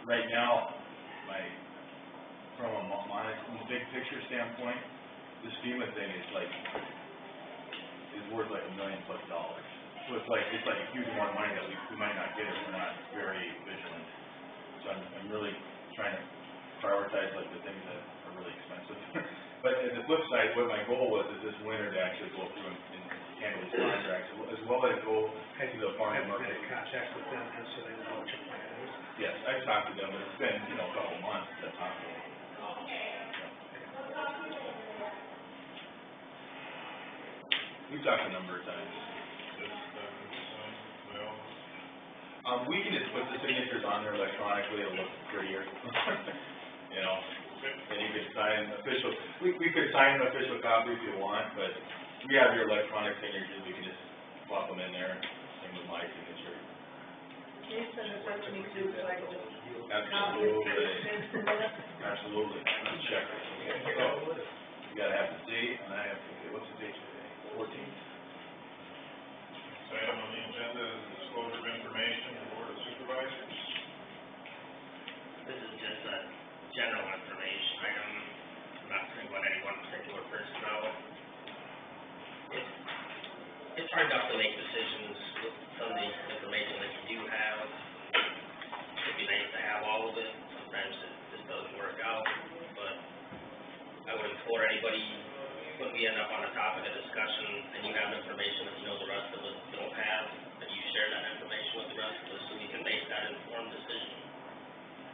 right now, from a big picture standpoint, this FEMA thing is worth like $1 million+. So it's like a huge amount of money that we might not get if we're not very vigilant. So I'm really trying to prioritize like the things that are really expensive. But on the flip side, what my goal was is this winter to actually go through and handle these contracts, as well as go to the farm Have you market. been in contact with them, and so they know what your plan is? Yes, I've talked to them, but it's been, a couple months since I've talked to them. We've talked a number of times. We can just put the signatures on there electronically, it'll look prettier. And you could sign official, we could sign an official copy if you want, but we have your electronic signatures, we can just plop them in there, same with my signature. Can you send this up to me too, so I can just copy and Absolutely, paste it into this? absolutely, let's check. So, you gotta have the date, and I have to, what's the date today? 14th. Next item on the agenda is disclosure of information to the Board of Supervisors. This is just general information item, I'm not saying about any one particular personnel. It's hard enough to make decisions with some of the information that you do have. It'd be nice to have all of it, sometimes it just doesn't work out, but I would implore anybody, when we end up on a topic of discussion, and you have information that you know the rest of us don't have, that you share that information with the rest of us, so we can make that informed decision,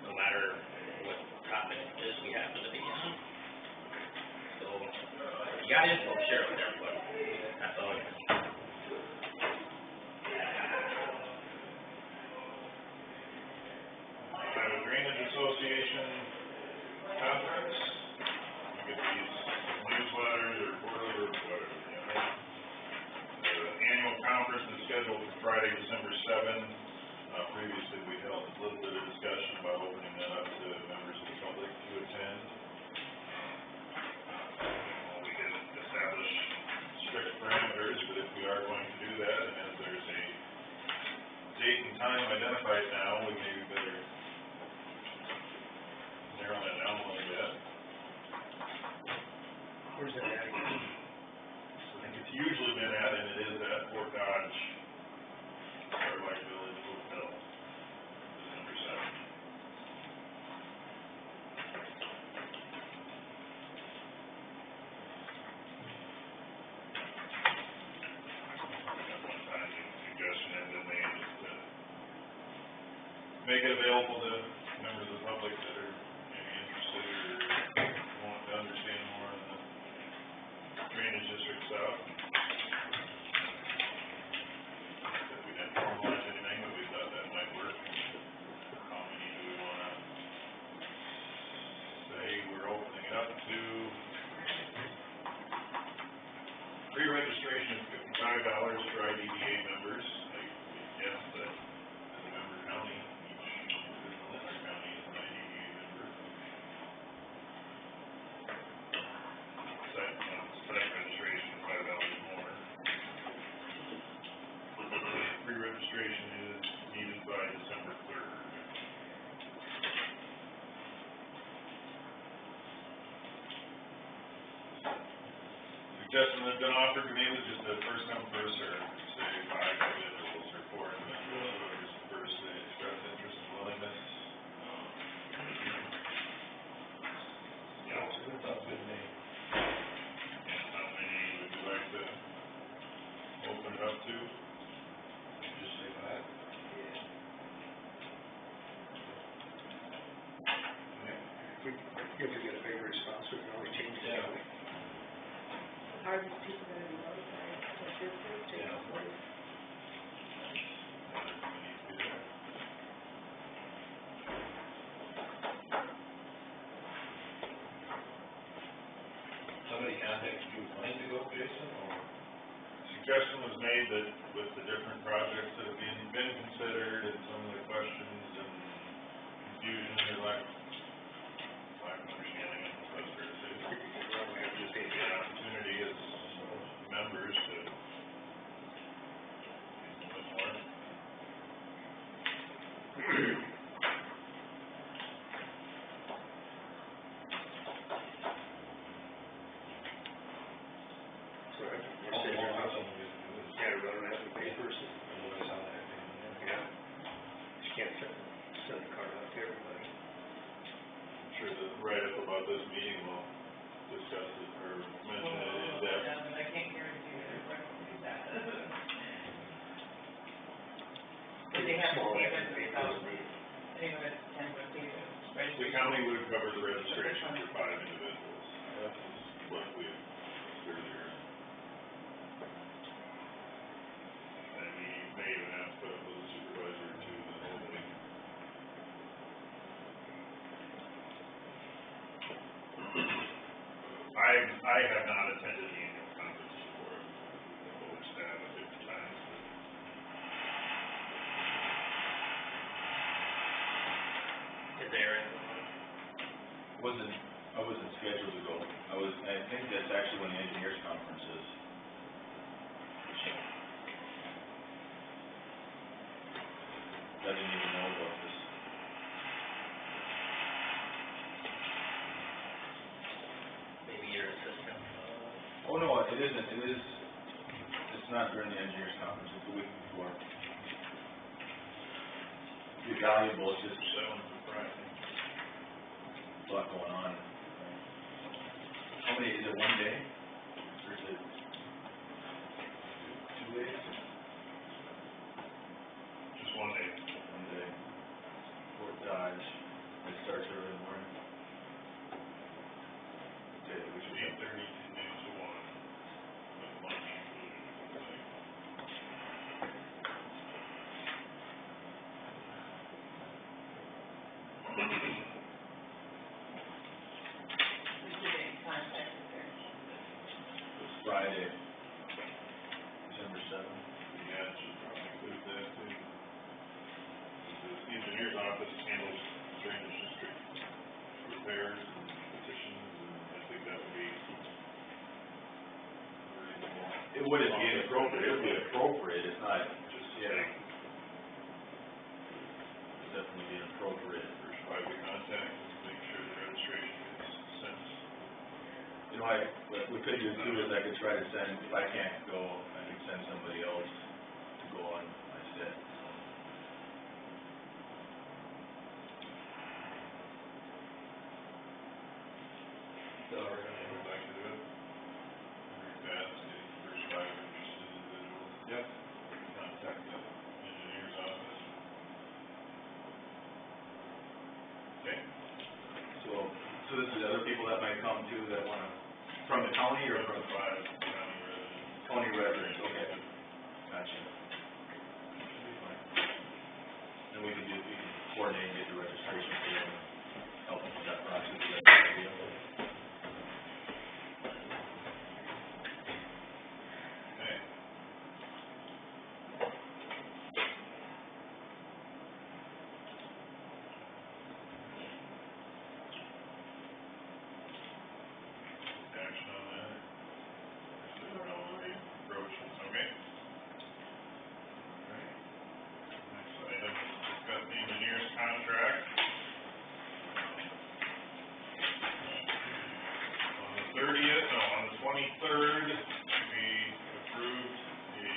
no matter what topic it is we happen to be on. So, if you got info, share it with everybody, that's all I can. Iowa Drainage Association conference. You get these newsletters or quarterly or whatever, The annual conference is scheduled for Friday, December 7th. Previously, we held a little bit of discussion about opening that up to members of the public to attend. We didn't establish strict parameters, but if we are going to do that, and as there's a date and time identified now, we maybe better narrow that down a little bit. Where's that at? I think it's usually been at, and it is at Fort Dodge, Starlight Village Hotel, December 7th. At one time, the suggestion had been made to make it available to members of the public that are maybe interested or want to understand more on the drainage district stuff. That we didn't formalize anything, but we thought that might work. How many do we wanna say we're opening it up to? Pre-registration is $55 for IDDA members. I guess that as a member county, each member county is an IDDA member. Site registration is $5 more. Pre-registration is needed by December 3rd. Suggestion that's been offered to me was just a first come, first served, say 5 individuals or 4 individuals, whoever's first, they express interest and willingness. Yeah, Sounds good to me. how many would you like to open it up to? Just say that. If we get a big response, we can always change it. Yeah. Are these people gonna be notified that this is taking place? Somebody contacted you wanting to go, Jason, or? Suggestion was made that with the different projects that have been considered and some of the questions and confusion or lack of understanding, I suppose that's fair to say. We have just taken an opportunity as members to do a little bit more. So we're Also, sitting want here, someone to do this. yeah, running out of papers, And what is on that thing? yeah. You can't send the card out to everybody. I'm sure the right up about this meeting, we'll discuss it or mention it in depth. Yeah, but I can't guarantee that everybody will do that. But they have to pay them anyway, it's 10 would be the The county would cover the registration for 5 individuals. That's what we earlier. And we may even have to put up with a supervisor to the whole thing. I have not attended the annual conference before, the whole staff at different times. Is there, I wasn't scheduled to go. I think that's actually when the engineers conference is. I didn't even know about this. maybe your assistant, Oh, no, it isn't. It's not during the engineers conference, it's the week before. It'd be valuable, it's just Friday. a lot going on. How many, is it one day? Or is it 2 days? Just one day. One day. Fort Dodge, it starts early in the morning. Okay, we should 8:30 to noon to 1, with lunch included. we should be in contact with their It's Friday, December 7th. Yeah, it should probably include that too. The engineer's office handles drainage district repairs and petitions, and I think that would be reasonable. It wouldn't be inappropriate, it would be appropriate, it's not, Just yeah, saying, it's definitely be inappropriate. first 5 to contact, make sure the registration is sent. You know, what we could do too is I could try to send, if I can't go, I could send somebody else to go on my set. I would like to do it. Very fast, get the first 5 interested individuals. Yep. Contact the engineer's office. Okay. So this is other people that might come too that wanna, from the county or from 5 county residents. county residents, okay. Gotcha. Should be fine. And we can coordinate and get the registration for them, help them with that process, that's the idea. Okay. Action on that? Or is it already approached? Okay. Alright. Next item is discuss the engineer's contract. On the 23rd, we approved a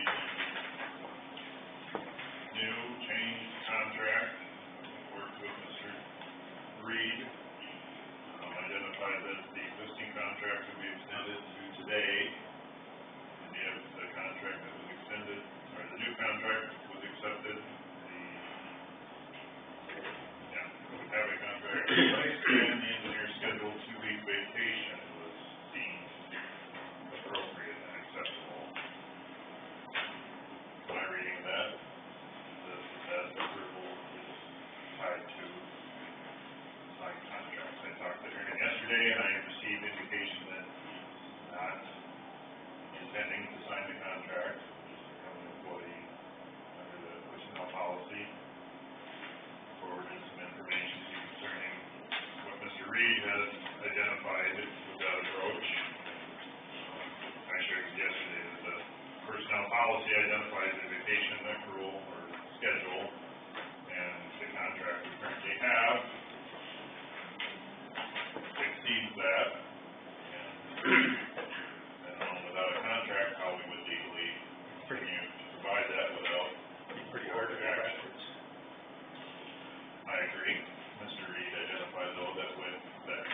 new changed contract. Worked with Mr. Reed. Identified that the existing contract would be extended to today. And the contract that was extended, or the new contract was accepted, we have a contract in place, and the engineer's scheduled 2-week vacation was deemed appropriate and acceptable. My reading of that, that approval is tied to signed contracts. I talked to Aaron yesterday, and I received indication that he's not intending to sign the contract, just become an employee under the personnel policy. Forwarded some information to you concerning what Mr. Reed has identified with that approach. I shared yesterday that the personnel policy identifies a vacation accrual or schedule, and the contract we currently have exceeds that. And I don't know without a contract how we would legally continue to provide that without Pretty hard to go backwards. I agree. Mr. Reed identified though that with that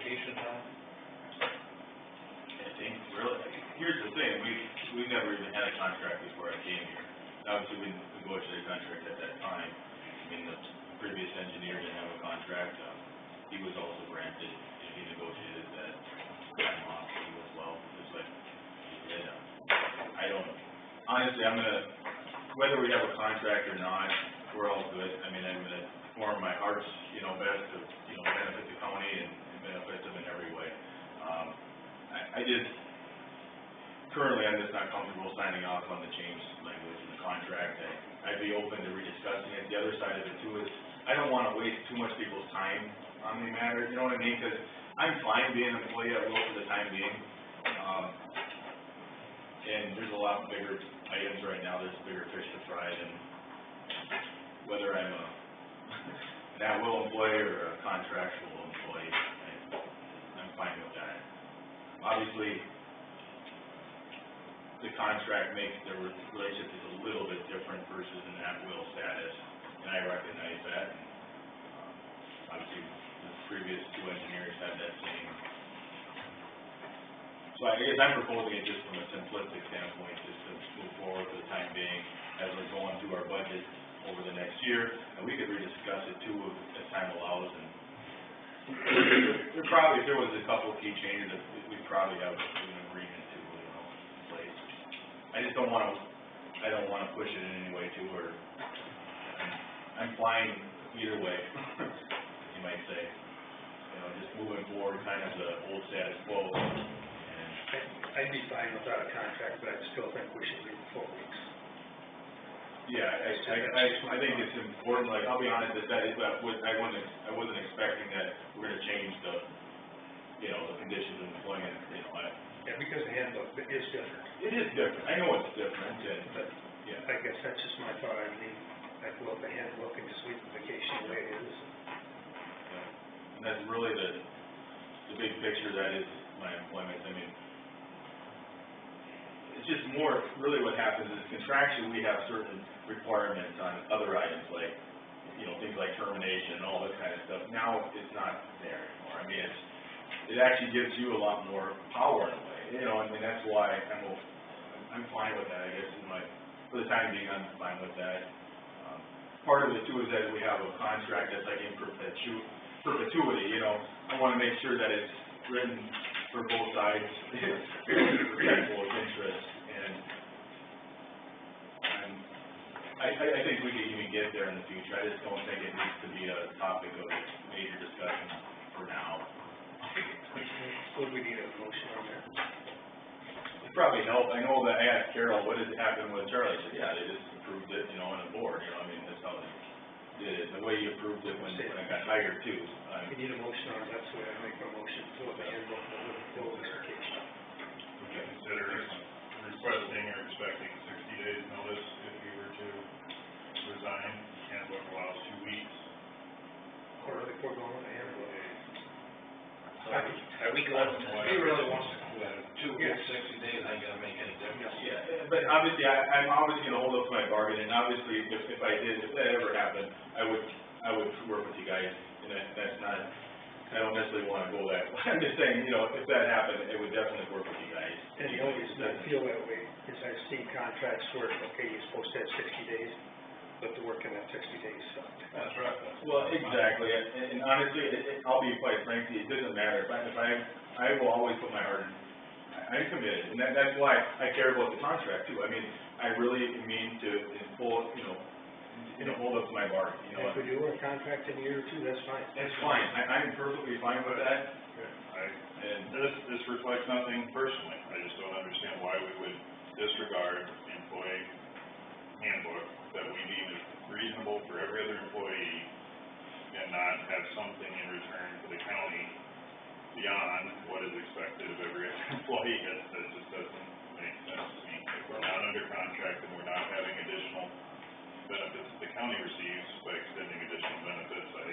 vacation time? I think really, here's the thing, we never even had a contract before I came here. Obviously, we negotiated a contract at that time. I mean, the previous engineer didn't have a contract, he was also granted, he negotiated that time off as well, just like he did. I don't, honestly, whether we have a contract or not, we're all good. I mean, I'm gonna form my heart's, best to, benefit the county and benefit them in every way. Currently, I'm just not comfortable signing off on the change language in the contract. I'd be open to rediscussing it. The other side of it too is, I don't wanna waste too much people's time on the matter, you know what I mean? Cause I'm fine being an employee at will for the time being. And there's a lot bigger items right now, there's bigger fish to fry than whether I'm an at-will employee or a contractual employee. I'm fine with that. Obviously, the contract makes the relationship just a little bit different versus an at-will status, and I recognize that. Obviously, the previous two engineers had that same. So I guess I'm proposing it just from a simplistic standpoint, just to move forward for the time being, as we're going through our budget over the next year, and we could rediscuss it too as time allows, and if there was a couple of key changes that we'd probably have an agreement to, in place. I just don't wanna push it in any way too, or I'm fine either way, you might say. Just moving forward, kind of the old status quo. I'd be fine without a contract, but I still think we should leave 4 weeks. Yeah, I think it's important, like, I'll be honest, I wasn't expecting that we're gonna change the conditions of employment, Yeah, because the handbook is different. It is different, I know it's different, But, yeah. I guess that's just my thought, I'd go with the handbook and just leave the vacation the way it is. And that's really the big picture, that is my employment. I mean, it's just more, really what happens is contractually, we have certain requirements on other items, like, things like termination and all this kind of stuff. Now, it's not there anymore. I mean, it actually gives you a lot more power in a way, and that's why I'm fine with that, I guess, for the time being, I'm fine with that. Part of it too is that we have a contract that's like in perpetuity, I wanna make sure that it's written for both sides, protect both interests, and I think we can even get there in the future. I just don't think it needs to be a topic of major discussion for now. Would we need a motion on that? It probably helped. I know that I asked Carol, what has happened with Charlie? She said, yeah, they just approved it, on the board, that's how they did it. The way you approved it when I got hired too. We need a motion on that, so I make a motion to go with the handbook for vacation. Consider requesting or expecting 60 days notice if you were to resign. Handbook allows 2 weeks. Or if we're going with the handbook. So are we going to? If he really wants to quit, 2 weeks, 60 days, ain't gonna make any difference. Yeah, but obviously, I'm obviously gonna hold up to my bargain, and obviously, if that ever happened, I would work with you guys, and that's not, I don't necessarily wanna go that way. I'm just saying, if that happened, it would definitely work with you guys. And the only reason I feel that way is I've seen contracts where, okay, you're supposed to have 60 days, but the work in that 60 days sucked. That's right. Well, exactly, and honestly, I'll be quite frank, it doesn't matter, I will always put my heart in. I'm committed, and that's why I care about the contract too. I mean, I really mean to hold up to my bargain, If we do a contract in a year or two, that's fine. It's fine, I'm perfectly fine with that. This reflects nothing personally. I just don't understand why we would disregard employee handbook that we deem is reasonable for every other employee and not have something in return for the county beyond what is expected of every other employee. That just doesn't make sense to me. If we're not under contract and we're not having additional benefits that the county receives by extending additional benefits, I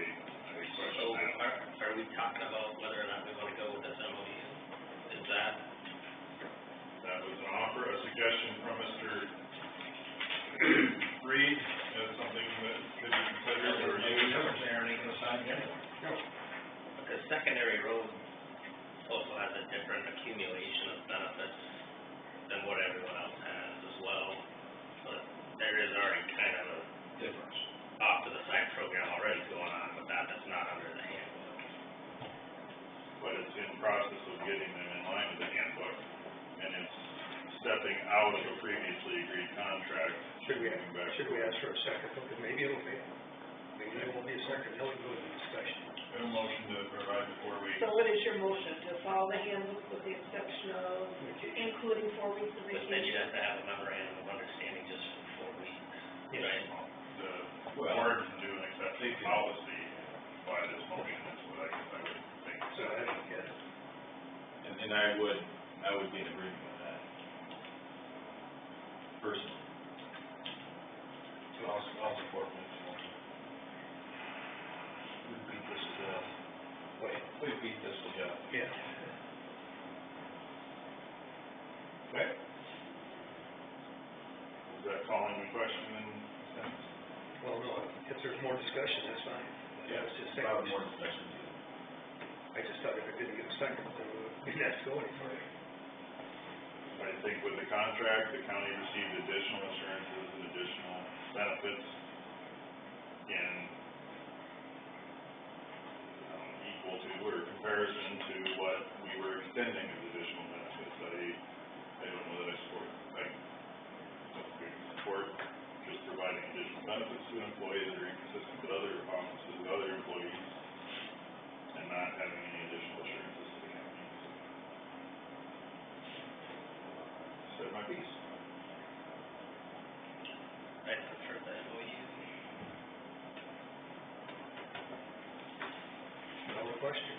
question So that. are we talking about whether or not we want to go with this MOU? Is that? That was an offer, a suggestion from Mr. Reed, as something that could be considered, or Maybe difference there, and he can assign it anyway. Because secondary road also has a different accumulation of benefits than what everyone else has as well. But there is already kind of a Difference. off to the side program already going on with that, that's not under the handbook. But it's in process of getting them in line with the handbook, and it's stepping out of a previously agreed contract. Should we moving back ask to- for a second, because maybe it'll be, maybe it won't be a second, then we can go into discussion. A motion to provide the 4 weeks. So what is your motion, to follow the handbook with the exception of including 4 weeks of But then you'd vacation? have to have a memorandum of understanding just for 4 weeks, Yes. right? The board can do an exception policy by this motion, is what I would think. So I don't get it. And I would be in agreement with that. Personally. So I'll support Mitch's motion. We beat this to death. Wait, We beat this to death. yeah. Okay. Is that calling the question in a sense? Well, no, if there's more discussion, that's fine. I was just saying, Probably more discussion too. I just thought if it didn't get a second, then we didn't have to go any further. I think with the contract, the county received additional assurances and additional benefits in equal to or comparison to what we were extending as additional benefits. I don't know that I support, I don't support just providing additional benefits to an employee that are inconsistent with other offices, with other employees, and not having any additional assurances to the county. Said my piece. I prefer the MOU. Another question?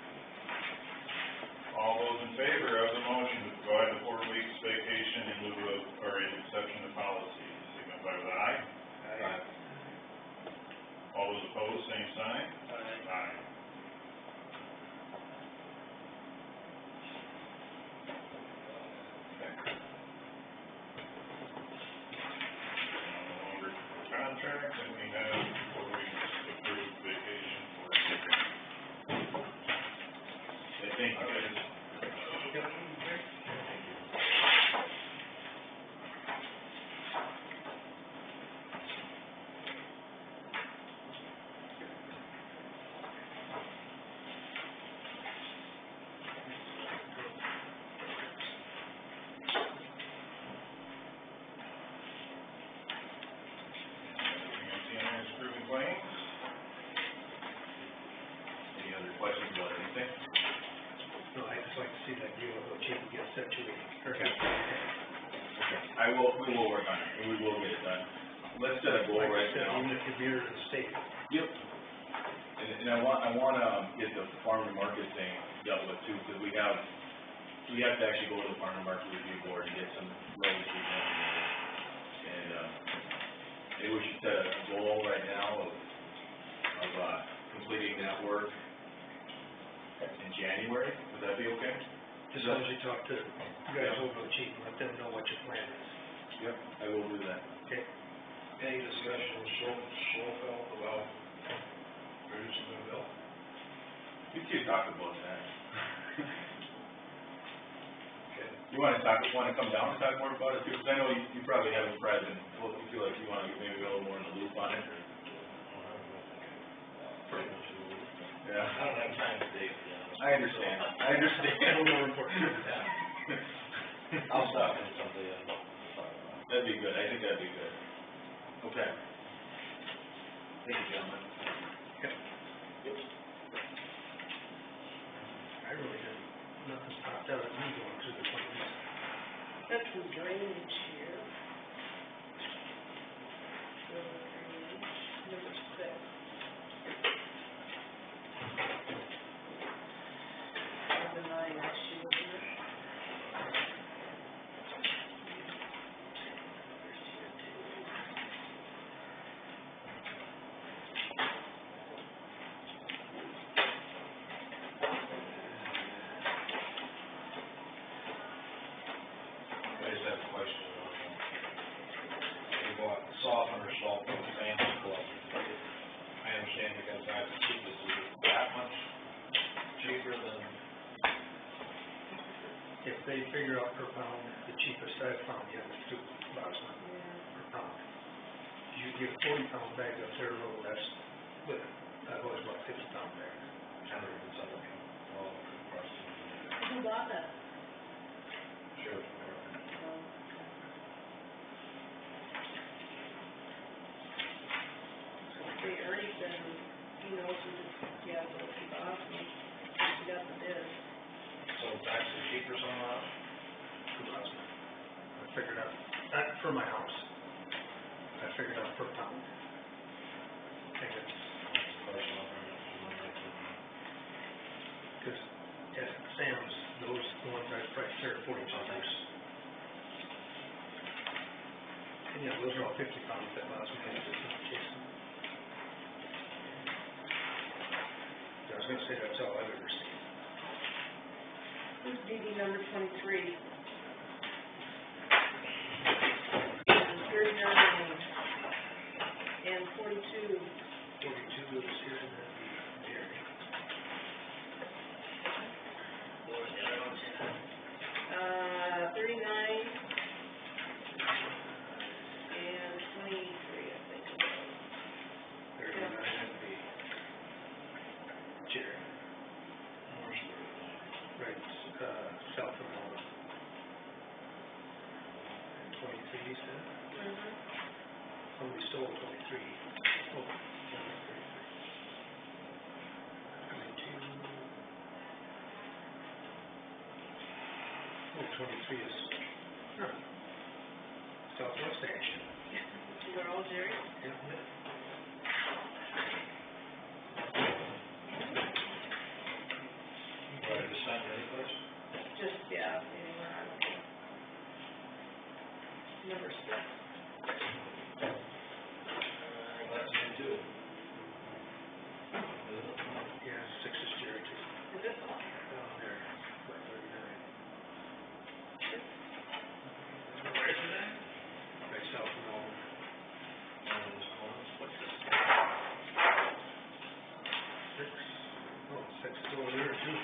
All those in favor of the motion to provide the 4 weeks vacation in lieu of, or in exception to policy, signify with aye. Aye. All those opposed, same sign. Aye. Okay. No longer contract, and we have 4 weeks approved vacation for. Thank you guys. Anything else in approving claims? Any other questions about anything? No, I'd just like to see that deal with Chief get sent to me. Okay. we will work on it, and we will get it done. Let's set a goal Like I right said, now. even if you mirror the state. Yep. And I wanna get the farm and market thing dealt with too, because we have to actually go to the farm and market review board and get some roads redone. And, maybe we should set a goal right now of completing that work in January. Would that be okay? Just as long as you talk to you guys over the chief, and let them know what your plan is. Yep. I will do that. Okay? Any discussion with Schofeld about reducing the bill? We could talk about that. Okay. You wanna come down and talk more about it too? Because I know you probably haven't present. Well, you feel like you wanna get maybe a little more in the loop on it, or? Pretty much. Yeah. I don't have time today, to be honest. I understand. I understand. More important. Yeah. I'll stop in someday and talk about it. That'd be good. I think that'd be good. Okay. Thank you, gentlemen. I really didn't, nothing popped out at me going through the claims. That's some drainage here. Drainage, number 6. Number 9, actually, wasn't it? I just have a question. We bought softener, salt, if they figure out per pound, the cheapest I've found yet is $2 per pound. You get 40-pound bag up there, a little less, but I've always bought 50-pound bag. Who bought that? Sheriff's Department. They already said, he knows who this, yeah, so he bought me, he got the bid. So it's actually cheaper somewhere else? $2. I figured out, for my house, I figured out per pound. And it's, because at Sam's, those, the ones I priced there, $40. And yeah, those are all 50 pounds that last me, it's just not chasing. I was gonna say that's all I've ever seen. Who's DD number 23? 39 and 42. 42 is here and then Jerry. What was the other one, Shannon? 39 and 23, I think. 39 would be Jerry. Right, south of home. And 23, you said? Somebody stole 23. Oh, 23. 23 is, Southwest Action. They're all Jerry? Yeah. Right, just sign any place? Just, yeah, anywhere, I don't know. Number 6. That's me too. Yeah, 6 is Jerry too. Is it? Down there, by 39. Where is it at? Right south of home. What's this? 6. Oh, 6 is over there too.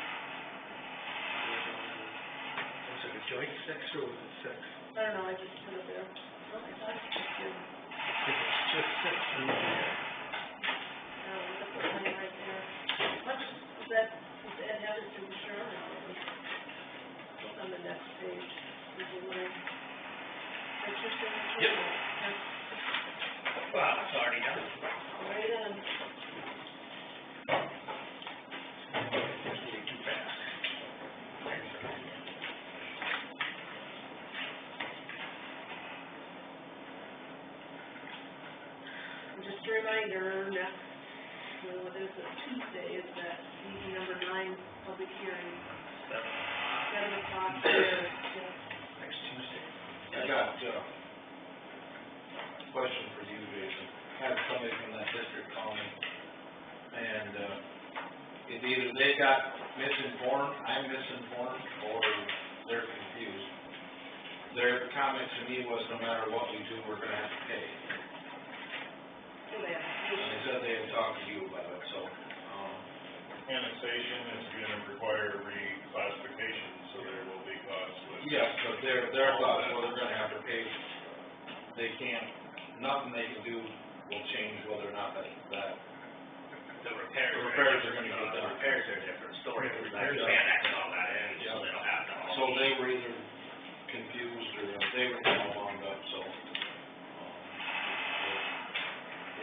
Was it a joint 6 or was it 6? I don't know, I just put it there. Oh, I thought it was good. If it's just 6, then That's the one right there. Much, is that headed to Sherman? Look on the next page. There's a little, that's your signature? Yep. That's Wow, it's already done. right on. it's way too fast. And just a reminder, next, what is it, Tuesday, is that meeting number 9, public hearing, 7 o'clock here. Yeah. Next Tuesday. I got, question for you, Jason. Had somebody from that district call me, and, it's either they got misinformed, I'm misinformed, or they're confused. Their comment to me was, no matter what we do, we're gonna have to pay. So they have, And they said they had talked to you about it, so, Annexation is gonna require reclassification, so there will be costs with. yes, but their thoughts, well, they're gonna have to pay. They can't, nothing they can do will change whether or not that The repairs. The repairs are gonna get The done. repairs are a different story, Yeah, the because like, repairs you annex all that in, so Yeah. they don't have to all. So they were either confused or they were kind of wound up, so,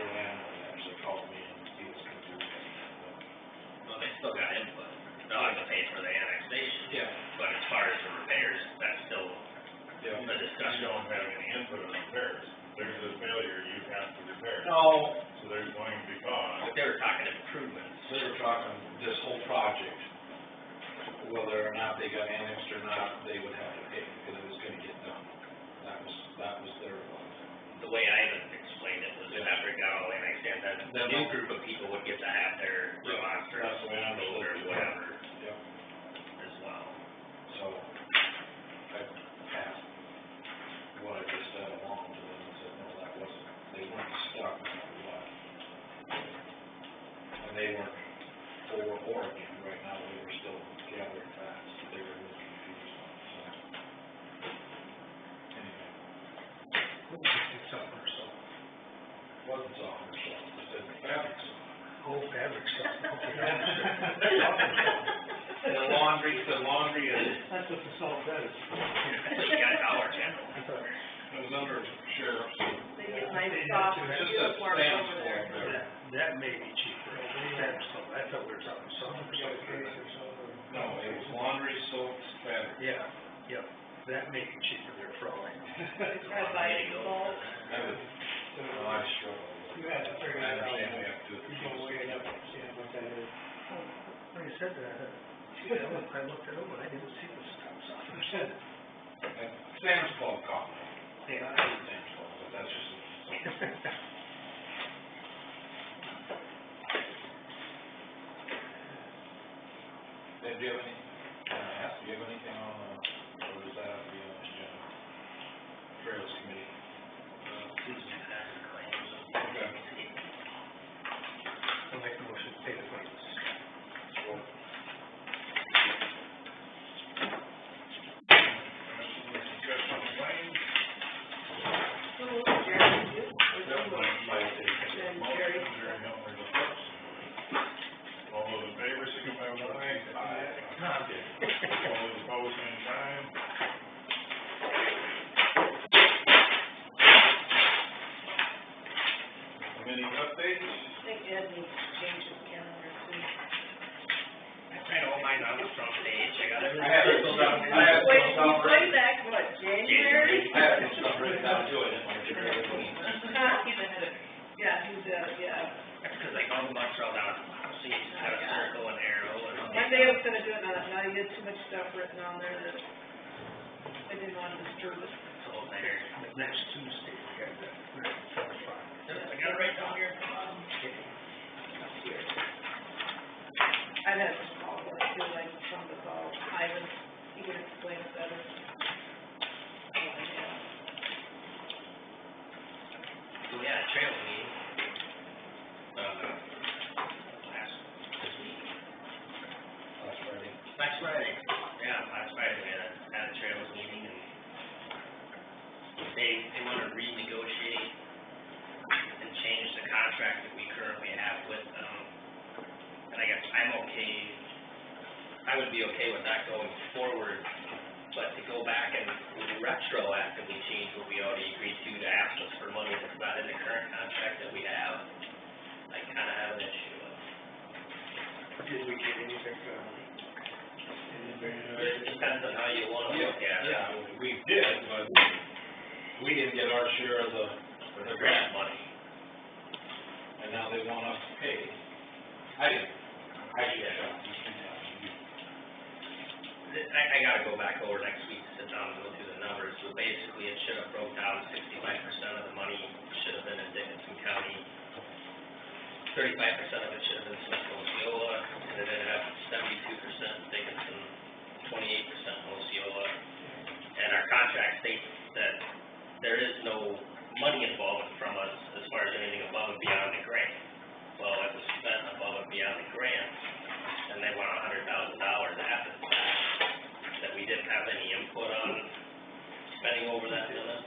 their landlord actually called me and he was confused. Well, they still got input, they'll have to pay for the annexation, Yeah, but as far as the repairs, that's still yeah. a You discussion. don't have any input on repairs. There's a failure, you have to repair. No, So there's going to be costs. But they were talking improvements. they were talking this whole project, whether or not they got annexed or not, they would have to pay because it was gonna get done. That was their, The way Ivan explained it was Yeah. after it got all annexed in, that the new group of people would get to have their Yeah, remonstrance, that's the way I understood or it. whatever yeah, as well. so I passed what I just said along to them and said, no, that wasn't, they weren't stuck no matter what. And they weren't for or against, right now, they were still gathering facts, they were a little confused on, so. it's off or something, it said fabric's on. Whole fabric stuff, okay. The laundry is, That's what the salt does. You got Dollar General. I thought, it was under sheriff's. They get nice soft It's just a uniforms Sam's over there. that, Club that may be cheaper, fabric stuff, I thought we were talking salt or something. No, it was laundry, soaps, fabric. Yeah, yep, that may be cheaper there for all I know. They try to buy it in bulk. I would, well, I struggle. You have to figure I it out. understand we have to do it. You don't weigh it up, see how much that is. When you said that, I looked it over, I didn't see the stop sign. Sam's Club cotton. Yeah. I hate Sam's Club, but that's just. Do you have any, do you have anything on, or does that have to be on the agenda? Trails committee. Susan has the claims. Okay. I'll make a motion to pay the claims. Discussion on the claims. So, Jerry, you, or you, and Jerry. All those in favor, signify by saying aye. All those opposed, same sign. Committee updates? I think Ed needs to change his calendar too. I tried all mine on the front page, I got everything I have it. circled out. I have it. Wait, you play back, what, January? I have some stuff written down too, I didn't want to get rid of it. Huh? Yeah, he does, yeah. That's because I called the Montreal down, so you just have a circle and arrow and. Monday I was gonna do it, now you had too much stuff written on there that I didn't want to disturb it. So there. Next Tuesday, we got that, 4:05. I got it right down here. I'd have to call, but I feel like some of the call, Ivan, he can explain it better. So we had a trail meeting, last Friday, last Friday we had a trails meeting, and they want to renegotiate and change the contract that we currently have with them. And I guess I would be okay with that going forward, but to go back and retroactively change what we already agreed to ask us for money that's not in the current contract that we have, I kind of have an issue with. Did we get anything from them? It depends on how you want to look at it. Yeah, we did, but we didn't get our share of The grant money. and now they want us to pay. I gotta go back over next week to sit down and go through the numbers, so basically it should have broke down 65% of the money should have been in Dickinson County. 35% of it should have been Smith Osceola, and it ended up 72% Dickinson, 28% Osceola. And our contract states that there is no money involvement from us as far as anything above and beyond the grant. Well, it was spent above and beyond the grant, and they want $100,000 after the fact, that we didn't have any input on spending over that limit.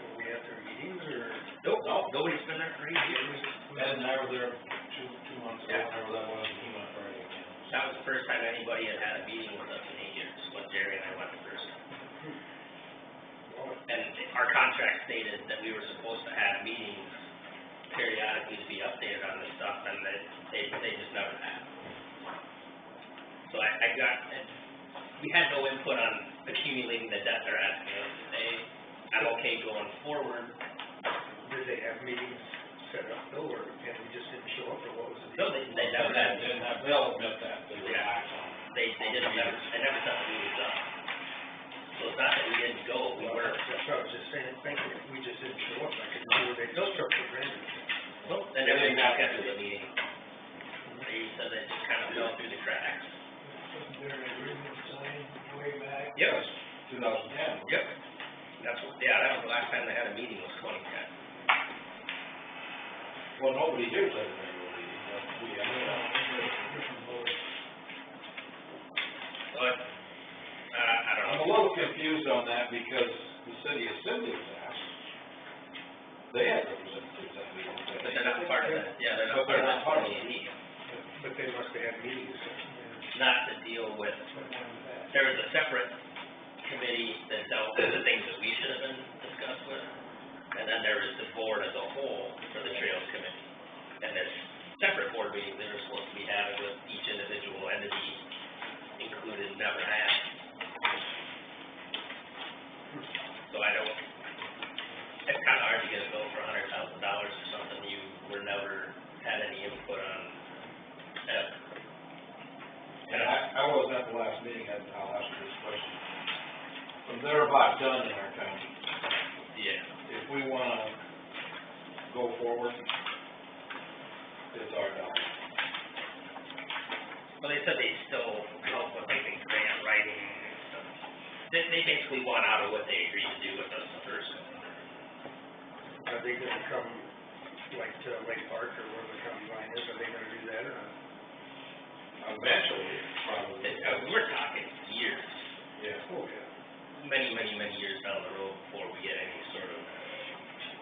Were we at their meetings, or? Nope, nobody's been there for 8 years. Ed and I were there two months ago, whenever that was, and he went Friday again. That was the first time anybody had had a meeting with us in 8 years, when Jerry and I went the first time. And our contract stated that we were supposed to have meetings periodically to be updated on this stuff, and they just never have. So we had no input on accumulating the debt they're asking us to pay. I'm okay going forward. Did they have meetings set up though, or, and we just didn't show up, or what was the No, deal? they never had. They'll admit that, they relax on it. They never set the meetings up. So it's not that we didn't go, we Well, were. that's what I was just saying, thinking, if we just didn't show up, I could know where they just took for granted. Nope, they never even got to the meeting. They said they just kind of fell through the cracks. Wasn't there an agreement signed way back? Yep. 2010. Yep. That was the last time they had a meeting, was 2010. Well, nobody here said they were leaving, but we, Different board. But, I don't I'm a know. little confused on that because the city of Cynthia's asked, they had representatives at meetings, they but they're not part of that, yeah, they're not part of that 2080. But they must have had meetings. Not to deal with, there was a separate committee that dealt with the things that we should have been discussed with, and then there was the board as a whole for the Trails Committee. And this separate board meeting they were supposed to be having with each individual entity included never had. So I don't, it's kind of hard to get a bill for $100,000 or something you were never had any input on. And I wasn't at the last meeting, and I'll ask you this question. When they're about done in our county, Yeah. if we wanna go forward, it's our dollar. Well, they said they still help with like the grant writing and stuff. They basically want out of what they agreed to do with us the first go. Are they gonna come, like, to Lake Park or where the county line is, are they gonna do that or not? Eventually, probably. We're talking years, Yeah. Oh, yeah. many, many, many years down the road before we get any sort of,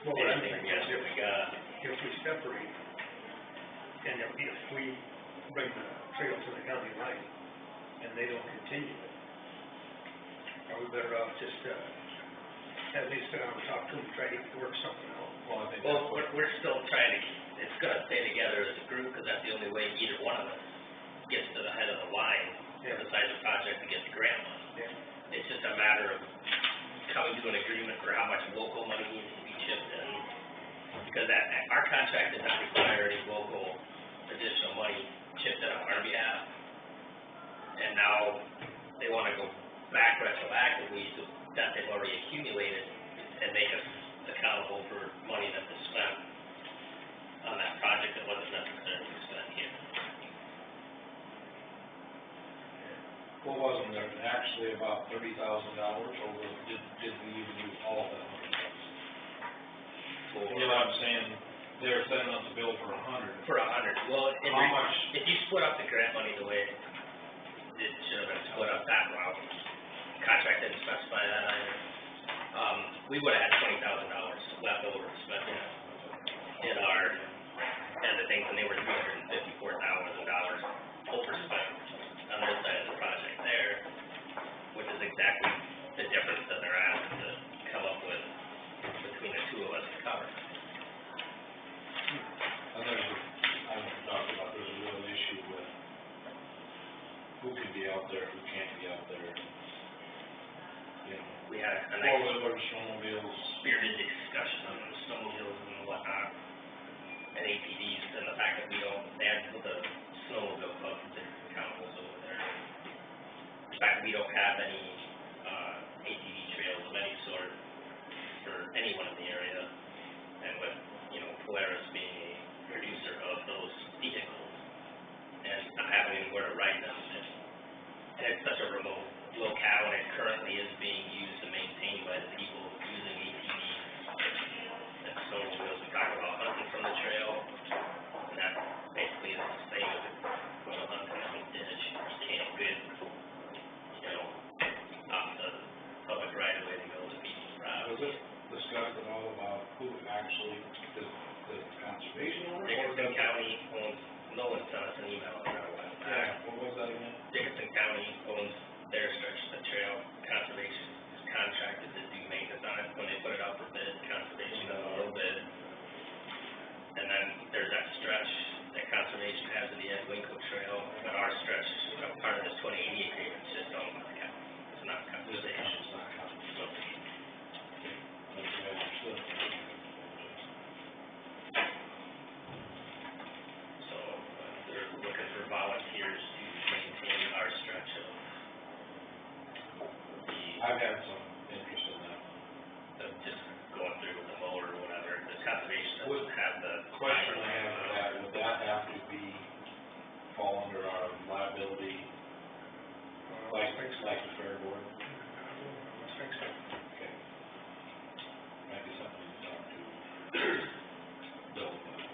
Well, what I'm anything thinking is together we got. if we separate, and if we bring the trail to the county line, and they don't continue it, are we better off just, at least sit down and talk to them, try to work something out? Well, I think Well, we're still trying to, it's gonna stay together as a group, because that's the only way either one of us gets to the head of the line, Yeah. besides the project to get the grant money. Yeah. It's just a matter of coming to an agreement for how much local money needs to be chipped in. Because our contract does not require any local additional money chipped in on our behalf. And now they wanna go back retroactively to that they've already accumulated and make us accountable for money that was spent on that project that wasn't necessarily spent here. What wasn't there actually about $30,000, or did we even use all of that $100,000? You know what I'm saying? They were sending us a bill for $100,000. For $100,000, well, How much? if you split up the grant money the way it should have been split up that route, contract didn't specify that either. We would have had $20,000 left over to spend in our end of things, and they were $354,000 overspent on their side of the project there, which is exactly the difference that they're asking to come up with between the two of us to cover. And I talked about, there's a real issue with who can be out there, who can't be out there. You know, We had a nice four-wheelers, snowmobiles. spirited discussion on the snowmobiles and whatnot, and ATVs, and the fact that we don't, they had the snowmobile club, the accountants over there. The fact that we don't have any, ATV trails of any sort for anyone in the area, and with, Polaris being a producer of those vehicles, and not having anywhere to ride them, and it's such a remote locale, and it currently is being used and maintained by the people using ATVs and snowmobiles. We talk about hunting from the trail, and that basically is the same as when you hunt from a ditch. You can't get, off the public right of way to go to people's routes. Was it discussed at all about who actually, the conservation owner? Dickinson County owns, no one sent us an email on that last time. Yeah, what was that again? Dickinson County owns their stretch of the trail. Conservation is contracted to do maintenance on it. When they put it out for bid, conservation does a little bit. And then there's that stretch that conservation has of the Ed Winco Trail, but our stretch, part of this 2080 agreement is just owned by the county. It's not conservation. It's not conservation. That's the way I understood it. So, they're looking for volunteers to maintain our stretch of I've had some interest in that. just going through with the mower or whatever. The conservation Would- doesn't have the. Question I have for that, would that have to fall under our liability, like the fair board? I think so. Okay. Might be something to talk to Bill about.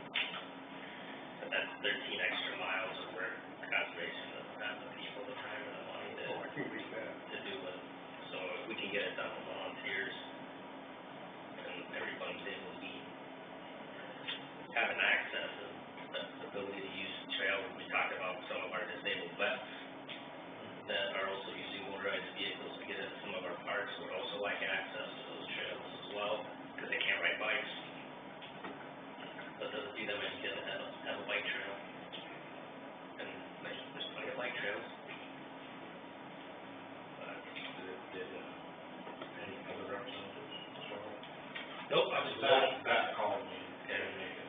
But that's 13 extra miles of where conservation doesn't have the people, the time, and the money Oh, I can believe that. to do it. So if we can get it done with volunteers, and everybody's able to be having access and the ability to use trails. We talked about some of our disabled vets that are also using motorized vehicles to get at some of our parks, would also like access to those trails as well, because they can't ride bikes. So it doesn't do them any good to have a bike trail. And there's plenty of bike trails. But, Did any other representatives show up? nope, I was That called me, and make it.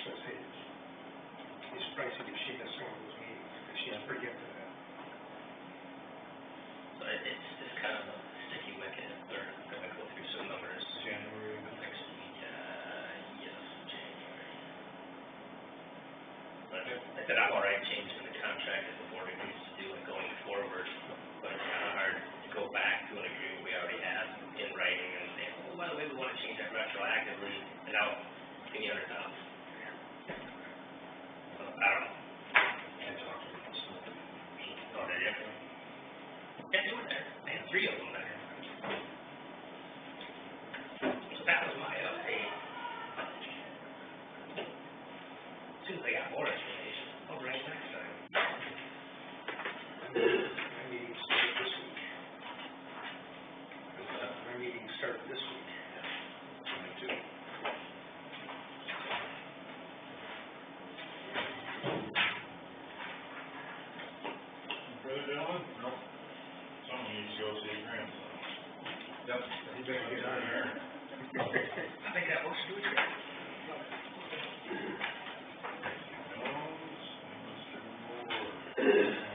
So it's pricey if she missed one of those meetings, because she's pretty into that. So it's kind of a sticky wicket. They're gonna go through some numbers January. next week, yes, January. But I said I'm all right changing the contract as the board agrees to do it going forward, but it's kind of hard to go back to an agreement we already have in writing and say, oh, by the way, we want to change that retroactively, and now, give me $100. So, I don't know. I talked to them. Oh, did you? Yeah, they were there. I had 3 of them there. So that was my update. As soon as I got more information, I'll bring it next time. My meeting started this week. My meeting started this week. Me too. Further gentlemen? Nope. Someone needs to go see his grandson. Yep, he better get on there. I think that works too. Jones, Mr. Moore.